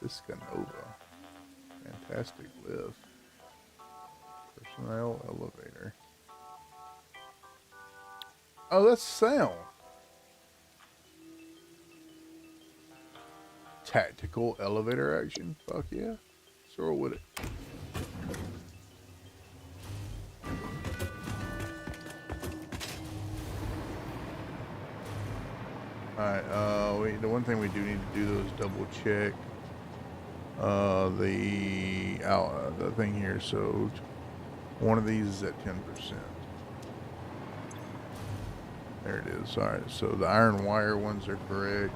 Piscanova. Fantastic lift. Personnel elevator. Oh, that's sound. Tactical elevator action. Fuck yeah. Let's roll with it. Alright, the one thing we do need to do though is double check the thing here. So one of these is at 10%. There it is. Alright, so the iron wire ones are correct.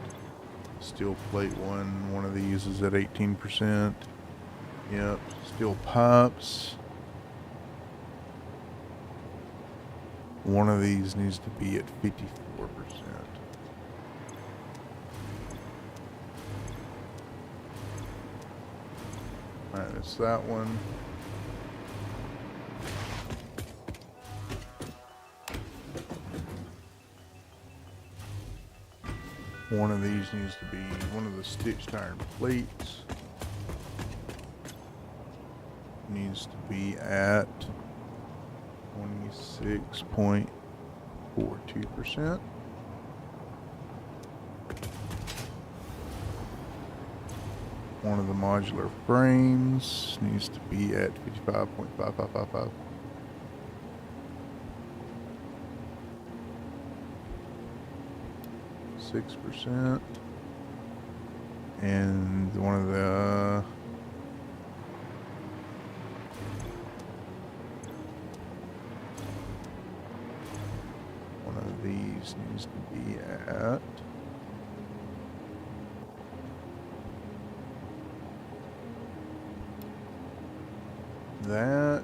Steel plate one of these is at 18%. Yep, steel pipes. One of these needs to be at 54%. Alright, it's that one. One of these needs to be one of the stitched iron plates. Needs to be at 26.42%. One of the modular frames needs to be at 55.5555. %, and one of the these needs to be at that,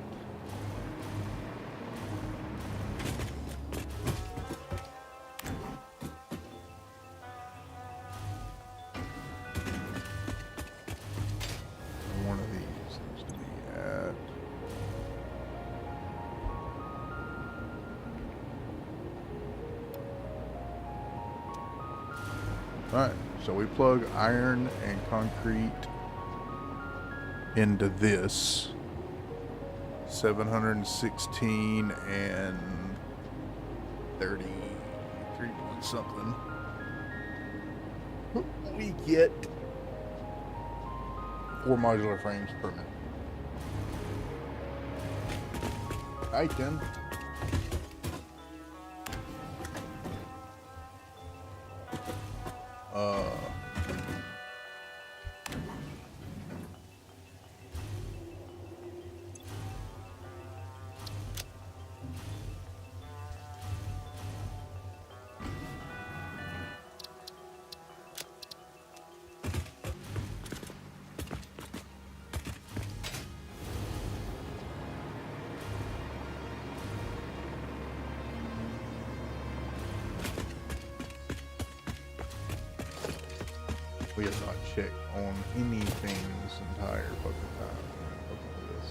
Alright, so we plug iron and concrete into this. 716 and 33 point something. We get 4 modular frames per minute. Alright then. We have not checked on anything this entire fucking time. Look at this.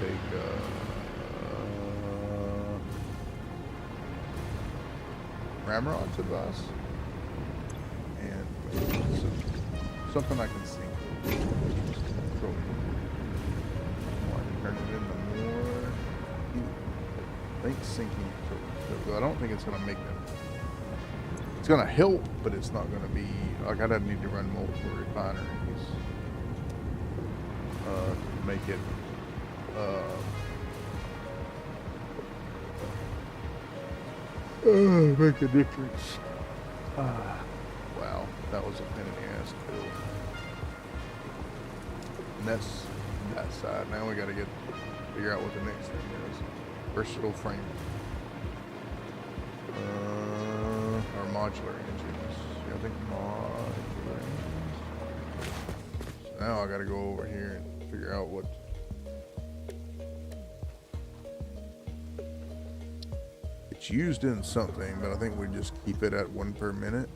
Take ramrods advice and something I can see. Turn it into more. I think sinking. I don't think it's gonna make them. It's gonna help, but it's not gonna be like I don't need to run multiple refineries to make it make a difference. Wow, that was a pain in the ass to build. And that's that side. Now we gotta figure out what the next thing is. Versatile frame. Our modular engines. Yeah, I think modular engines. So now I gotta go over here and figure out what. It's used in something, but I think we just keep it at 1 per minute.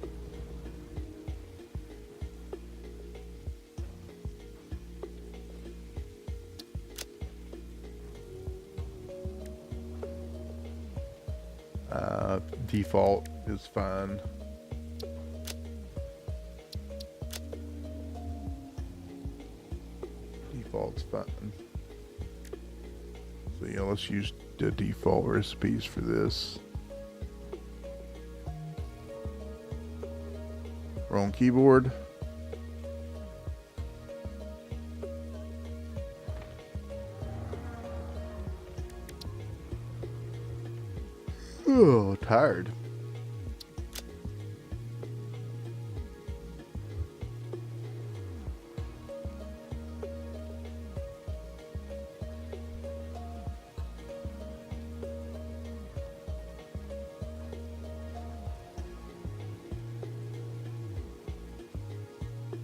Default is fine. Default's fine. So yeah, let's use the default recipes for this. We're on keyboard. Oh, tired.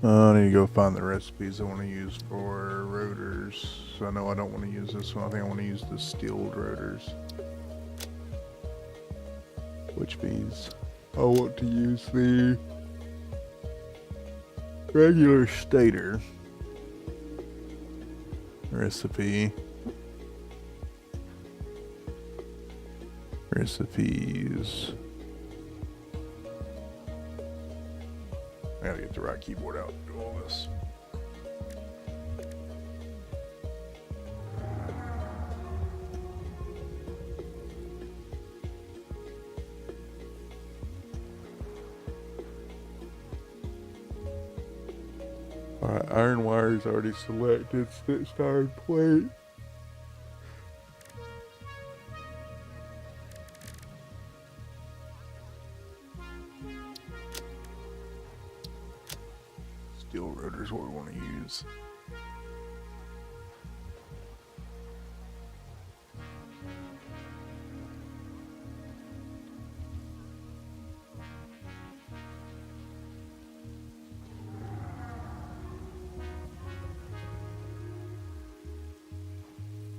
I need to go find the recipes I want to use for rotors. So I know I don't want to use this one. I think I want to use the steeled rotors. Which means I want to use the regular stator recipe. Recipes. I gotta get the right keyboard out and do all this. Alright, iron wire is already selected, stitched iron plate. Steel rotor is what we want to use.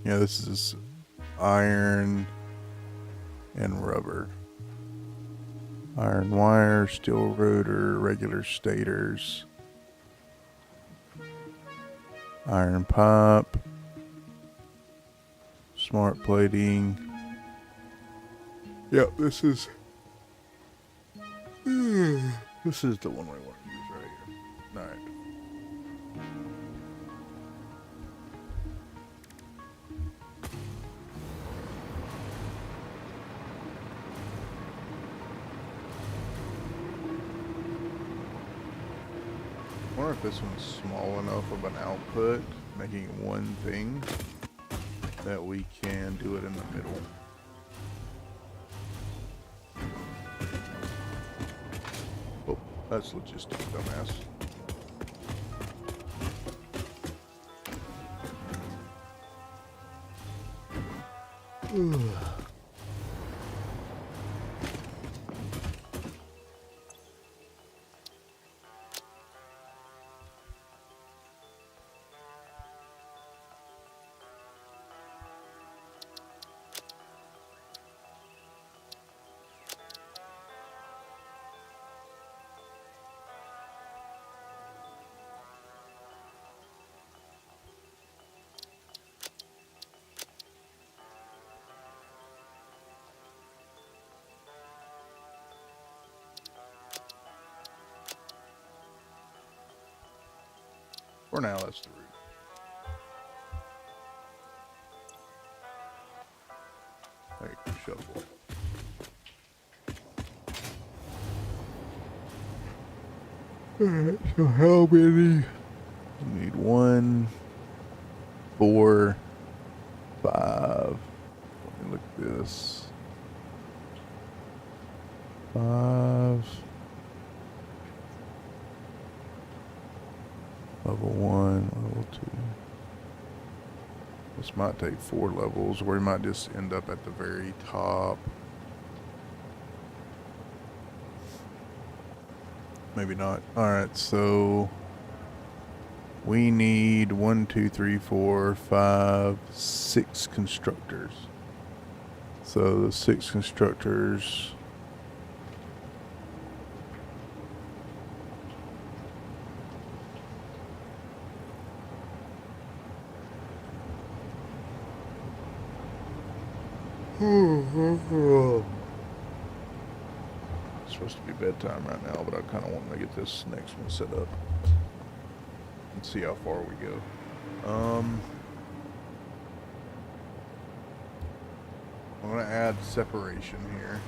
Yeah, this is iron and rubber. Iron wire, steel rotor, regular stators. Iron pipe. Smart plating. Yep, this is this is the one we want to use right here. Alright. I wonder if this one's small enough of an output, making one thing, that we can do it in the middle. Oh, that's logistics, dumbass. For now, that's the route. There you go, shovel. Alright, so how many? We need 1, 4, 5. Let me look at this. 5. Level 1, level 2. This might take 4 levels, or we might just end up at the very top. Maybe not. Alright, so we need 1, 2, 3, 4, 5, 6 constructors. So the 6 constructors. It's supposed to be bedtime right now, but I kind of want to get this next one set up and see how far we go. I'm going to add separation here.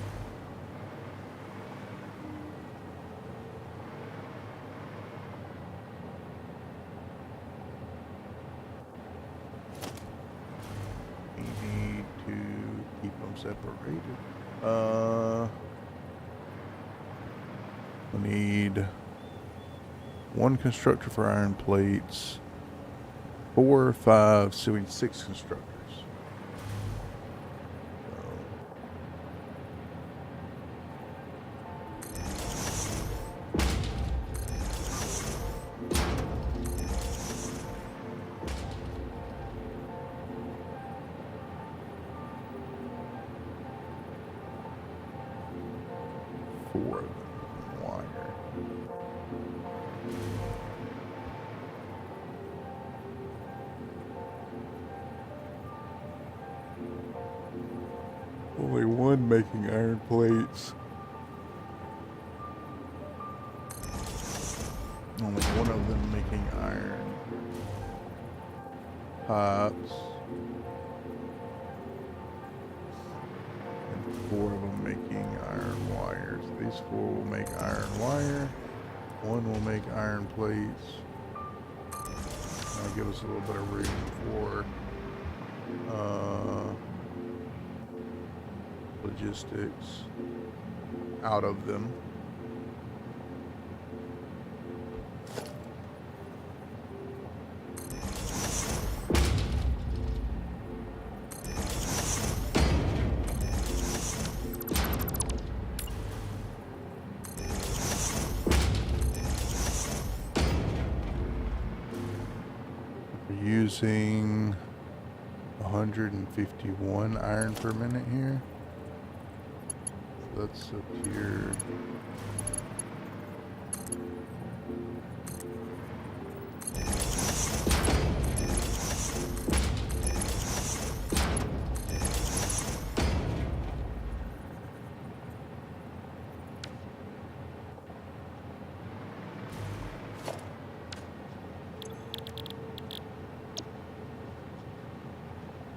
Separated. We need 1 constructor for iron plates, 4, 5, so we need 6 constructors. Only 1 making iron plates. Only 1 of them making iron pipes. And 4 of them making iron wires. These 4 will make iron wire. 1 will make iron plates. That'll give us a little bit of room for logistics out of them. We're using 151 iron per minute here. That's up here.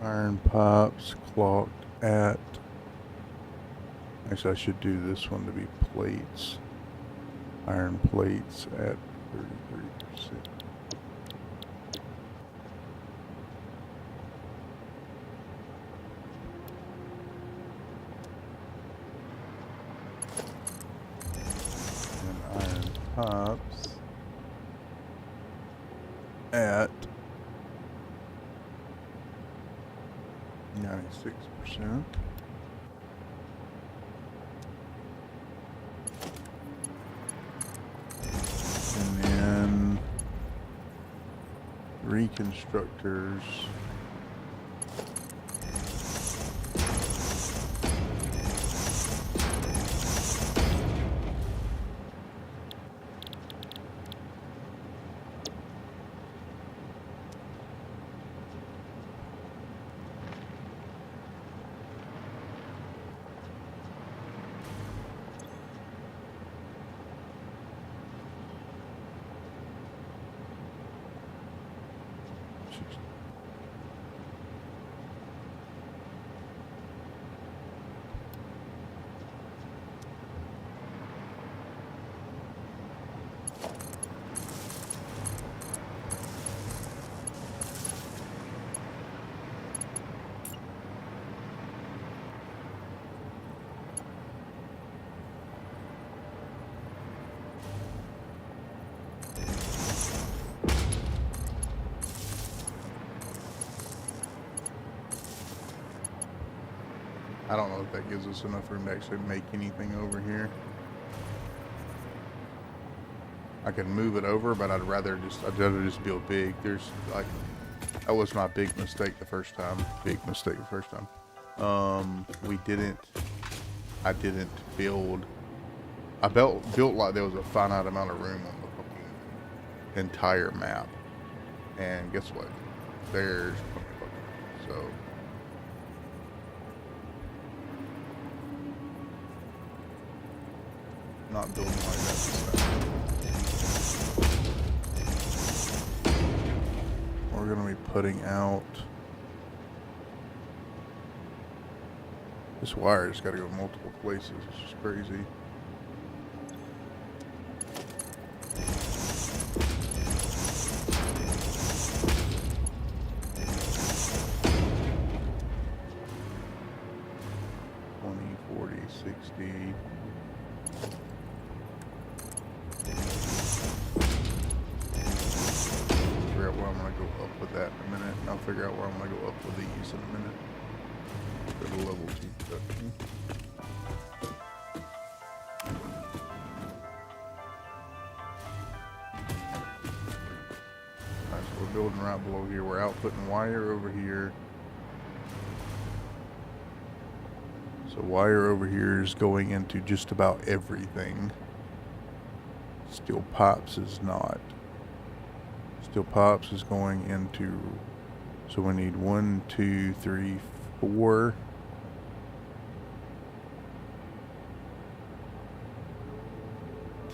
Iron pipes clocked at. Actually, I should do this one to be plates. Iron plates at 33%. And iron pipes at 96%. And then reconstructors I don't know if that gives us enough room to actually make anything over here. I can move it over, but I'd rather just build big. There's like, that was my big mistake the first time. I didn't build, I built like there was a finite amount of room on the fucking entire map. And guess what? There's plenty of fucking room. So not building like that this time. We're gonna be putting out this wire's gotta go multiple places, which is crazy. Figure out where I'm gonna go up with these in a minute. For the level 2 production. Alright, so we're building right below here. We're outputting wire over here. So wire over here is going into just about everything. Steel pipes is not. Steel pipes is going into. So we need 1, 2, 3, 4.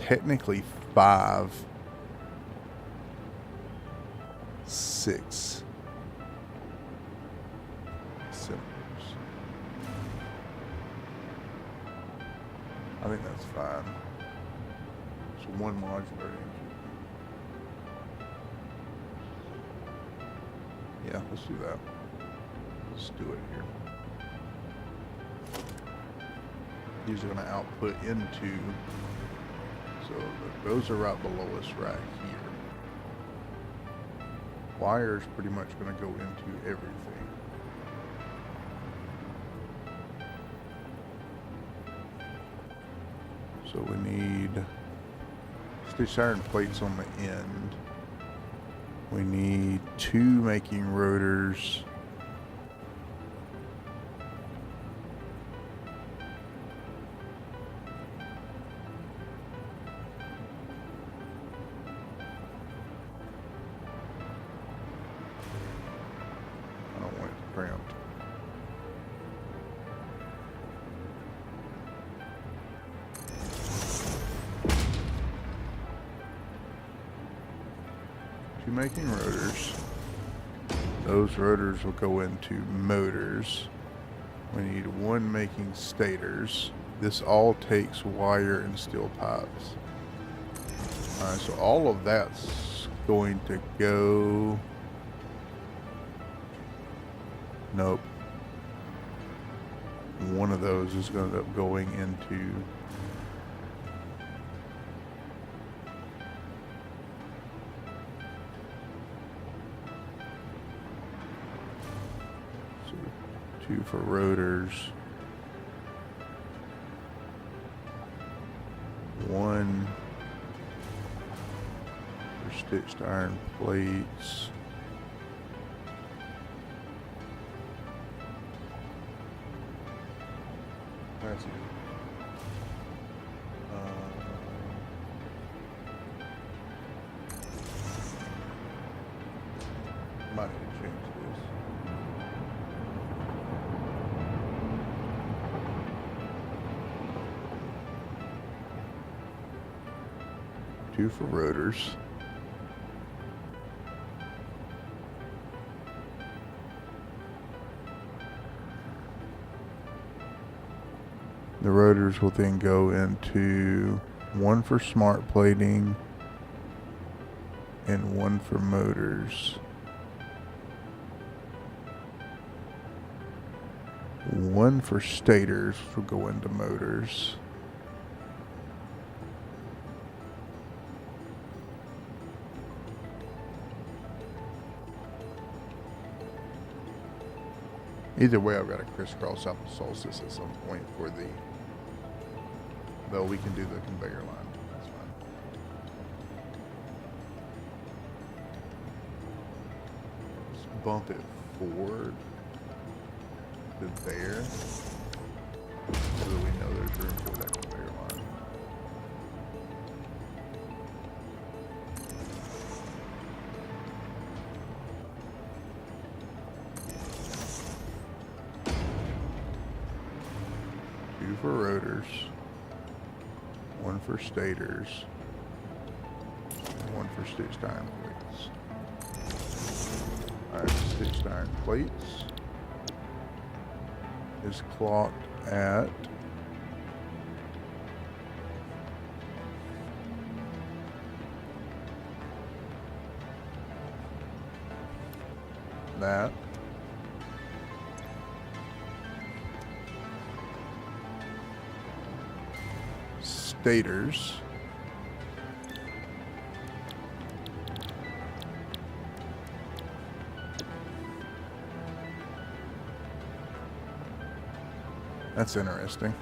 Technically 5, 6 cylinders. I think that's fine. So one modular engine. Yeah, let's do that. Let's do it here. These are going to output into, so those are right below us right here. Wire's pretty much going to go into everything. So we need, let's do iron plates on the end. We need 2 making rotors. I don't want it cramped. Making rotors. Those rotors will go into motors. We need one making stators. This all takes wire and steel pipes. Alright, so all of that's going to go... Nope. One of those is going to end up going into... So 2 for rotors. 1 for stitched iron plates. That's it. Might need to change this. Two for rotors. The rotors will then go into 1 for smart plating and 1 for motors. 1 for stators will go into motors. Either way, I've got to crisscross out the solstice at some point for the... Though we can do the conveyor line. That's fine. Let's bump it forward to there. So that we know there's room for that conveyor line. Two for rotors. 1 for stators, and 1 for stitched iron plates. Alright, stitched iron plates is clocked at that. Stators that's interesting.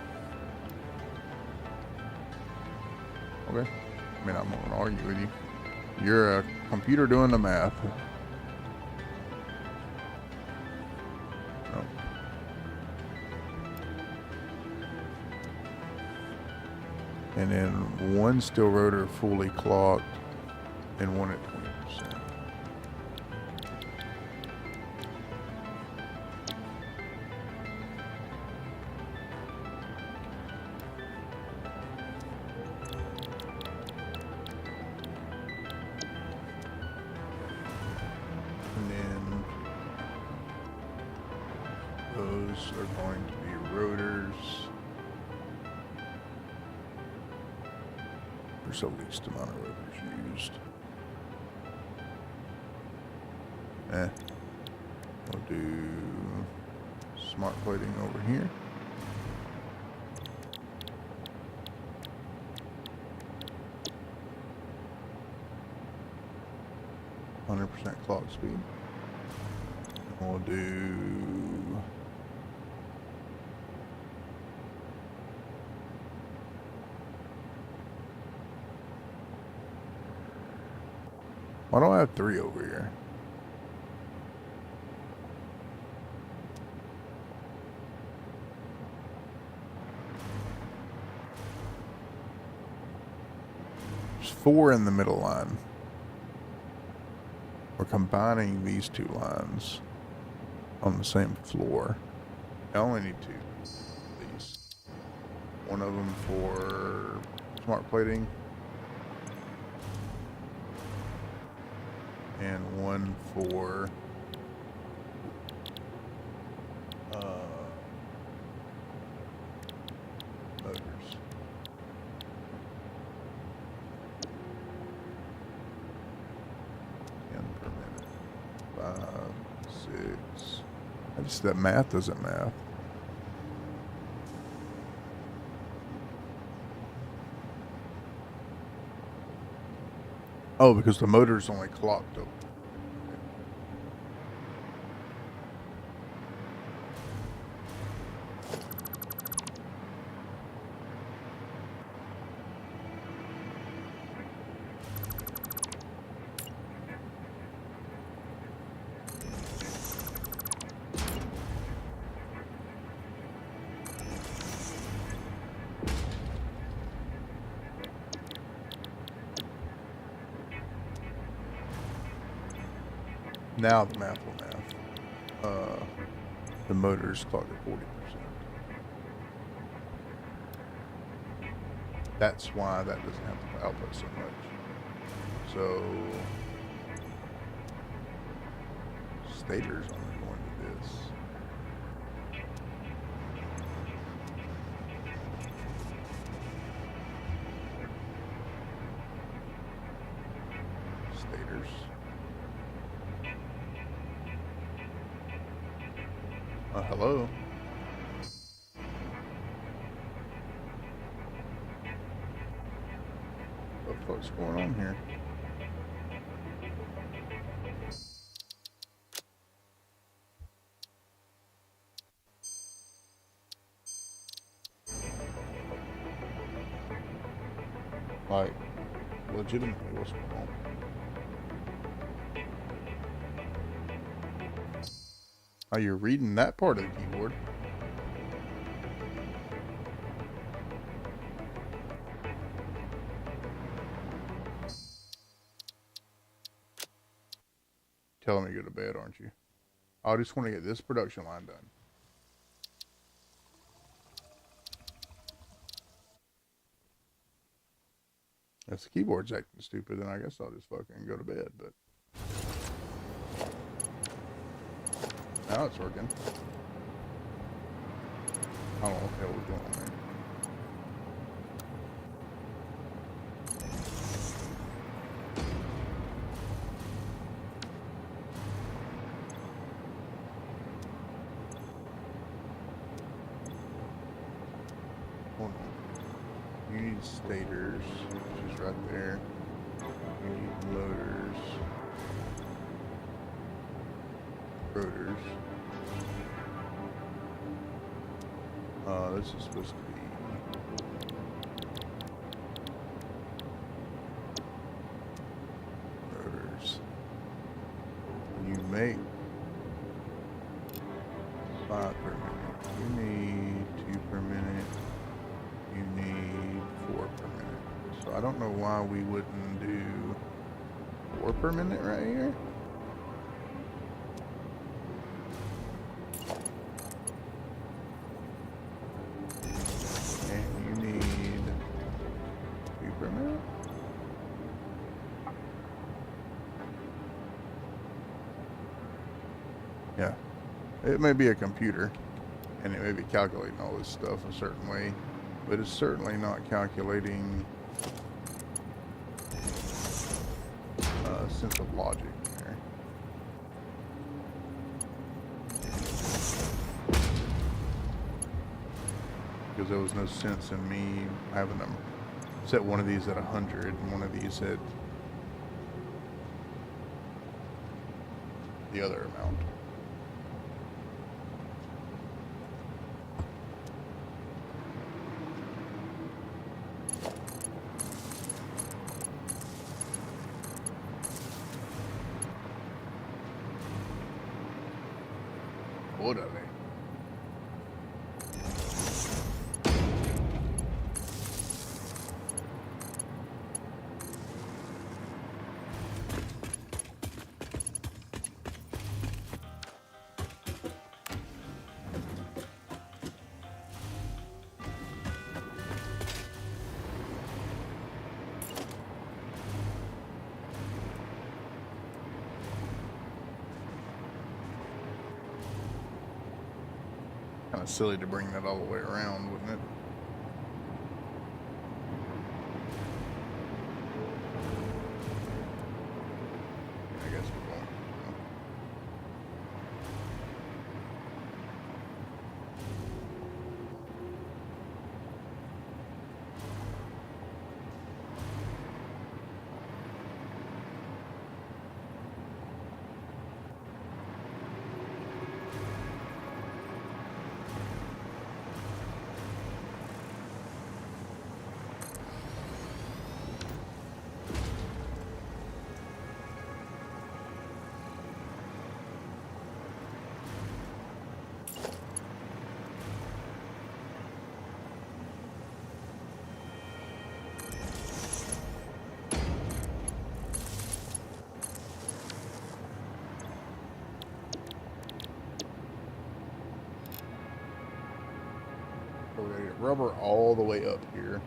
Okay, I mean, I'm not gonna argue with you. You're a computer doing the math. Oh. And then 1 steel rotor fully clocked and 1 at 20%. And then those are going to be rotors. There's the least amount of rotors used. We'll do smart plating over here. %, clock speed. We'll do why don't I have 3 over here? There's 4 in the middle line. We're combining these 2 lines on the same floor. I only need 2 of these. One of them for smart plating and one for 6. I just, that math doesn't math. Oh, because the motor's only clocked up. Now the math will math. The motor's clocked at 40%. That's why that doesn't have to output so much. So stator's only going to this. Stators. Hello. What the fuck's going on here? Like, legitimately, what's going on? Oh, you're reading that part of the keyboard. Telling me to go to bed, aren't you? I just want to get this production line done. If the keyboard's acting stupid, then I guess I'll just fucking go to bed, but now it's working. I don't know what the hell we're doing, man. Hold on. You need stators, which is right there. You need motors. Rotors. This is supposed to be rotors. You make 5 per minute. You need 2 per minute. You need 4 per minute. So I don't know why we wouldn't do 4 per minute right here. Yeah, it may be a computer, and it may be calculating all this stuff a certain way, but it's certainly not calculating a sense of logic there. Because there was no sense in me having them set one of these at 100 and one of these at the other amount. Órale. Kind of silly to bring that all the way around, wouldn't it? I guess we're going. rubber all the way up here.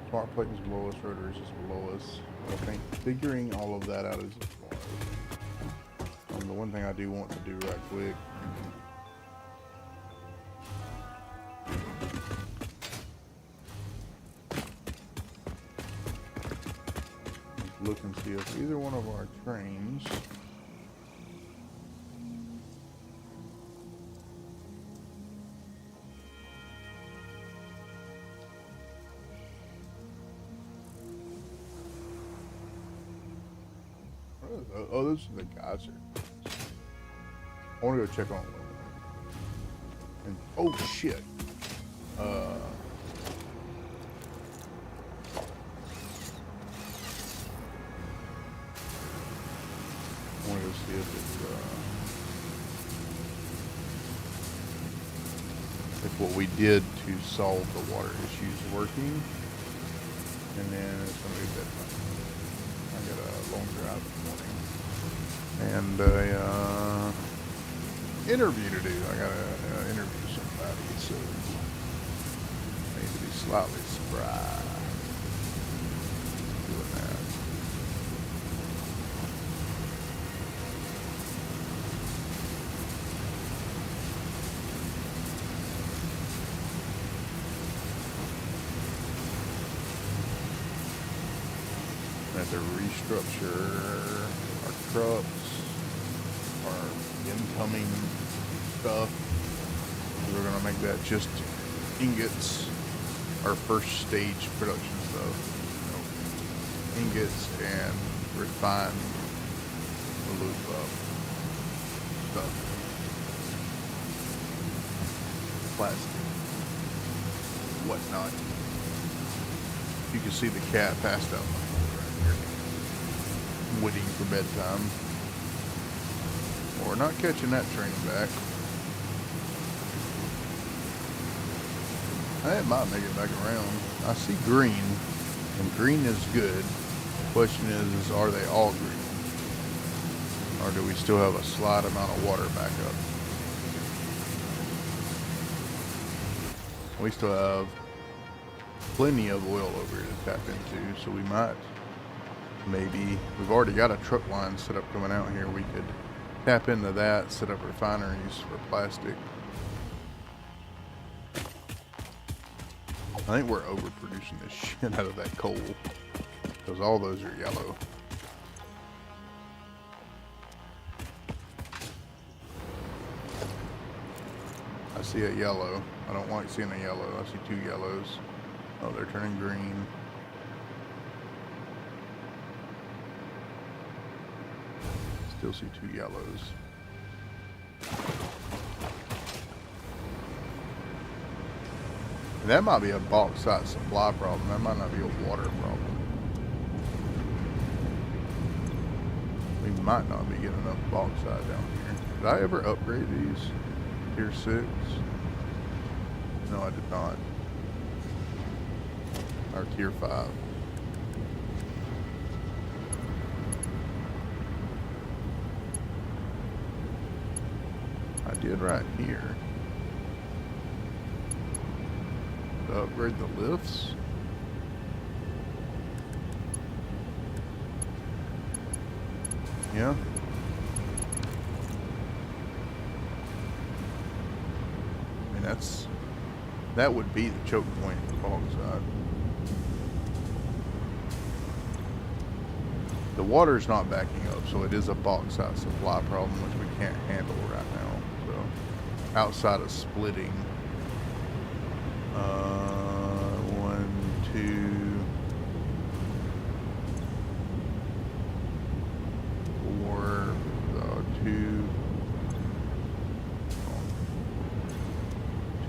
Smart plate is below us, rotor is just below us. I think figuring all of that out is hard. The one thing I do want to do right quick. Look and see if either one of our trains oh, those are the geyser. I want to go check on one. And oh shit. I want to go see if it's if what we did to solve the water issues working. And then it's gonna be bedtime. I got a long drive this morning. And a interview to do. I gotta interview somebody, so I need to be slightly spry doing that. I have to restructure our trucks, our incoming stuff. We're gonna make that just ingots, our first stage production stuff. Ingots and refine the loop up stuff. Plastic, whatnot. You can see the cat passed out right here, waiting for bedtime. We're not catching that train back. It might make it back around. I see green, and green is good. The question is are they all green? Or do we still have a slight amount of water back up? We still have plenty of oil over here to tap into, so we might maybe, we've already got a truck line set up coming out here. We could tap into that, set up refineries for plastic. I think we're overproducing this shit out of that coal, because all those are yellow. I see a yellow. I don't like seeing a yellow. I see two yellows. Oh, they're turning green. Still see two yellows. And that might be a bauxite supply problem. That might not be a water problem. We might not be getting enough bauxite down here. Did I ever upgrade these? Tier 6? No, I did not. Or tier 5. I did right here. To upgrade the lifts. Yeah. I mean, that would be the choke point for bauxite. The water's not backing up, so it is a bauxite supply problem, which we can't handle right now. So, outside of splitting, 1, 2, 4, 2,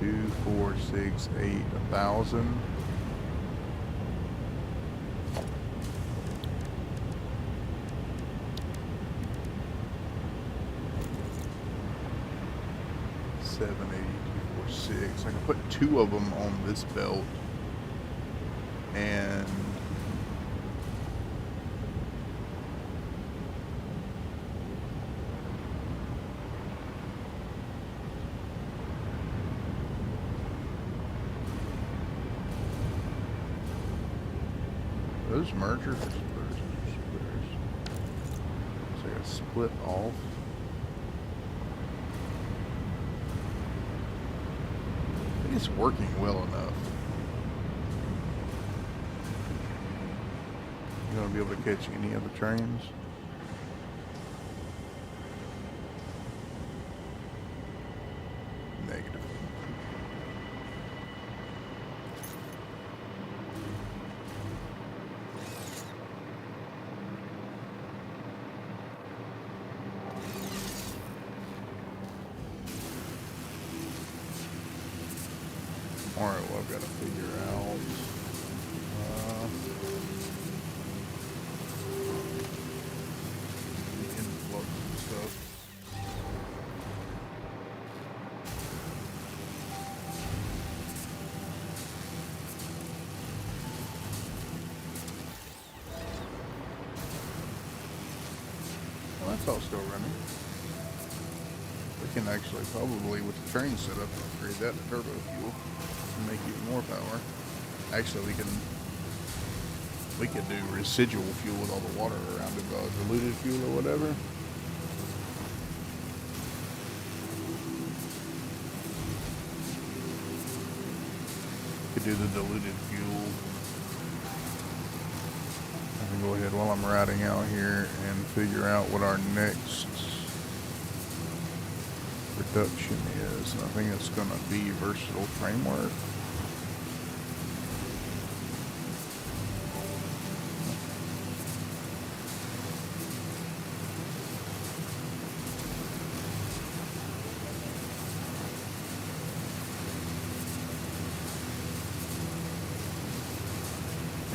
2, 4, 6, 8, 1,000. I can put 2 of them on this belt, and those mergers or splitters? Splitters. So I got split off. I think it's working well enough. You gonna be able to catch any of the trains? Negative. Alright, well I've got to figure out the influx and stuff. Well, that's all still running. We can actually probably, with the train setup, upgrade that to turbo fuel and make even more power. Actually, we could do residual fuel with all the water around it, diluted fuel or whatever. Could do the diluted fuel. I can go ahead while I'm riding out here and figure out what our next reduction is, and I think it's going to be versatile framework.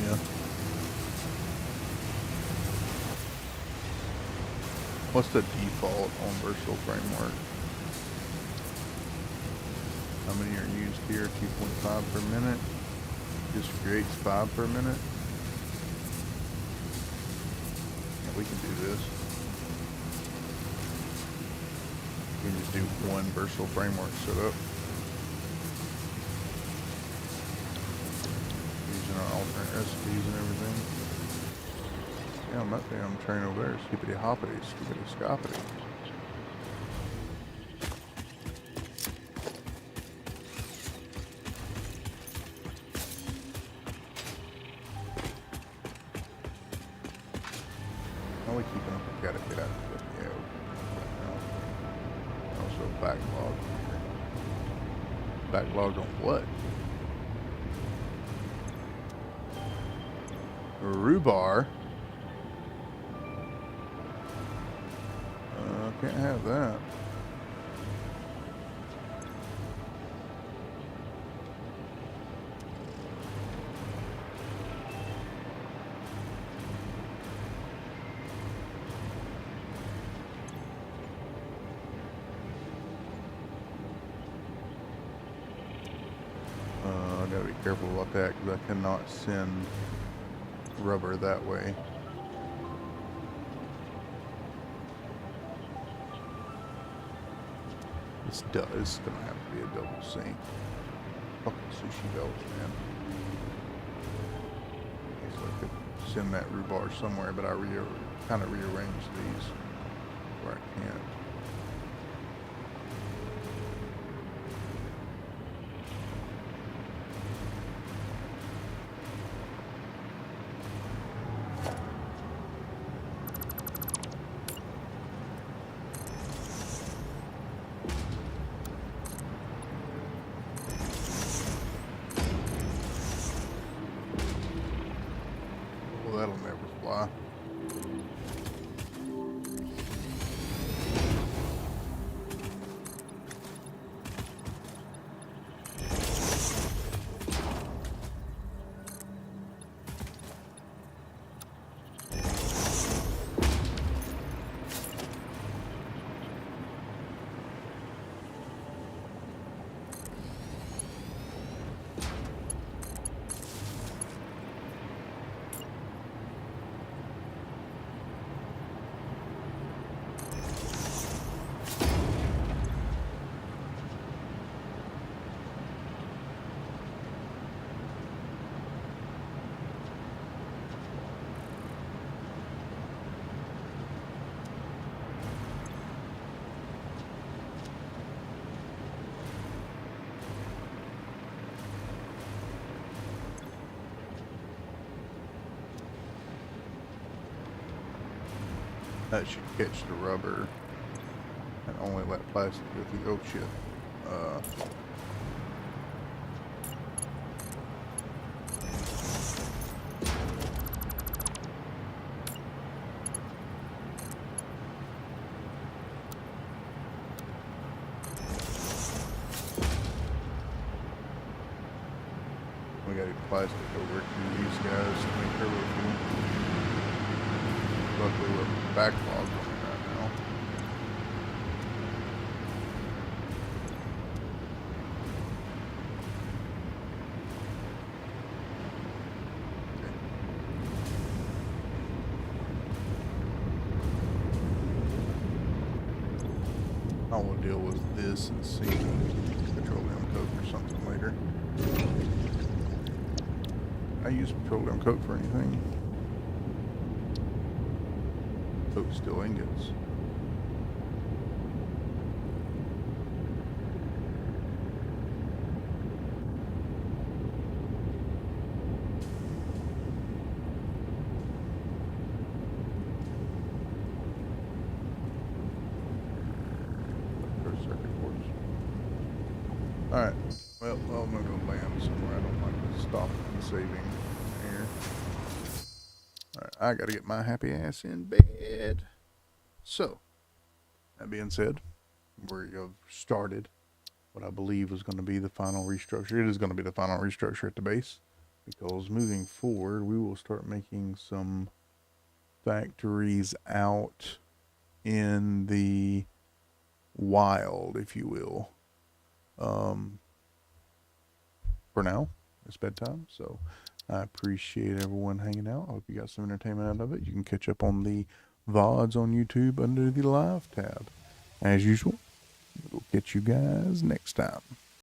Yeah. What's the default on versatile framework? How many are used here? 2.5 per minute. Just creates 5 per minute. Yeah, we can do this. We can just do one versatile framework setup. Using our alternate recipes and everything. Damn, that damn train over there, skippity hoppity, skippity scoppity. How are we keeping up? We gotta get out of it. Yeah. Also backlog. Backlogged on what? Rhubarb. Can't have that. I gotta be careful about that because I cannot send rubber that way. It's gonna have to be a double sink. Fucking sushi bells, man. Okay, so I could send that rhubarb somewhere, but I kind of rearrange these where I can't. That'll never fly. That should catch the rubber and only let plastic go through. Oh shit. We got plastic over to these guys to make turbo fuel. Luckily we're backlogged on it right now. I will deal with this and see petroleum coke or something later. I use petroleum coke for anything. Coke still ingots. Alright, well, I'm gonna go land somewhere. I don't like stopping and saving here. Alright, I gotta get my happy ass in bed. So, that being said, we have started what I believe is going to be the final restructure. It is going to be the final restructure at the base, because moving forward, we will start making some factories out in the wild, if you will. For now, it's bedtime, so I appreciate everyone hanging out. I hope you got some entertainment out of it. You can catch up on the VODs on YouTube under the live tab. As usual, we'll catch you guys next time.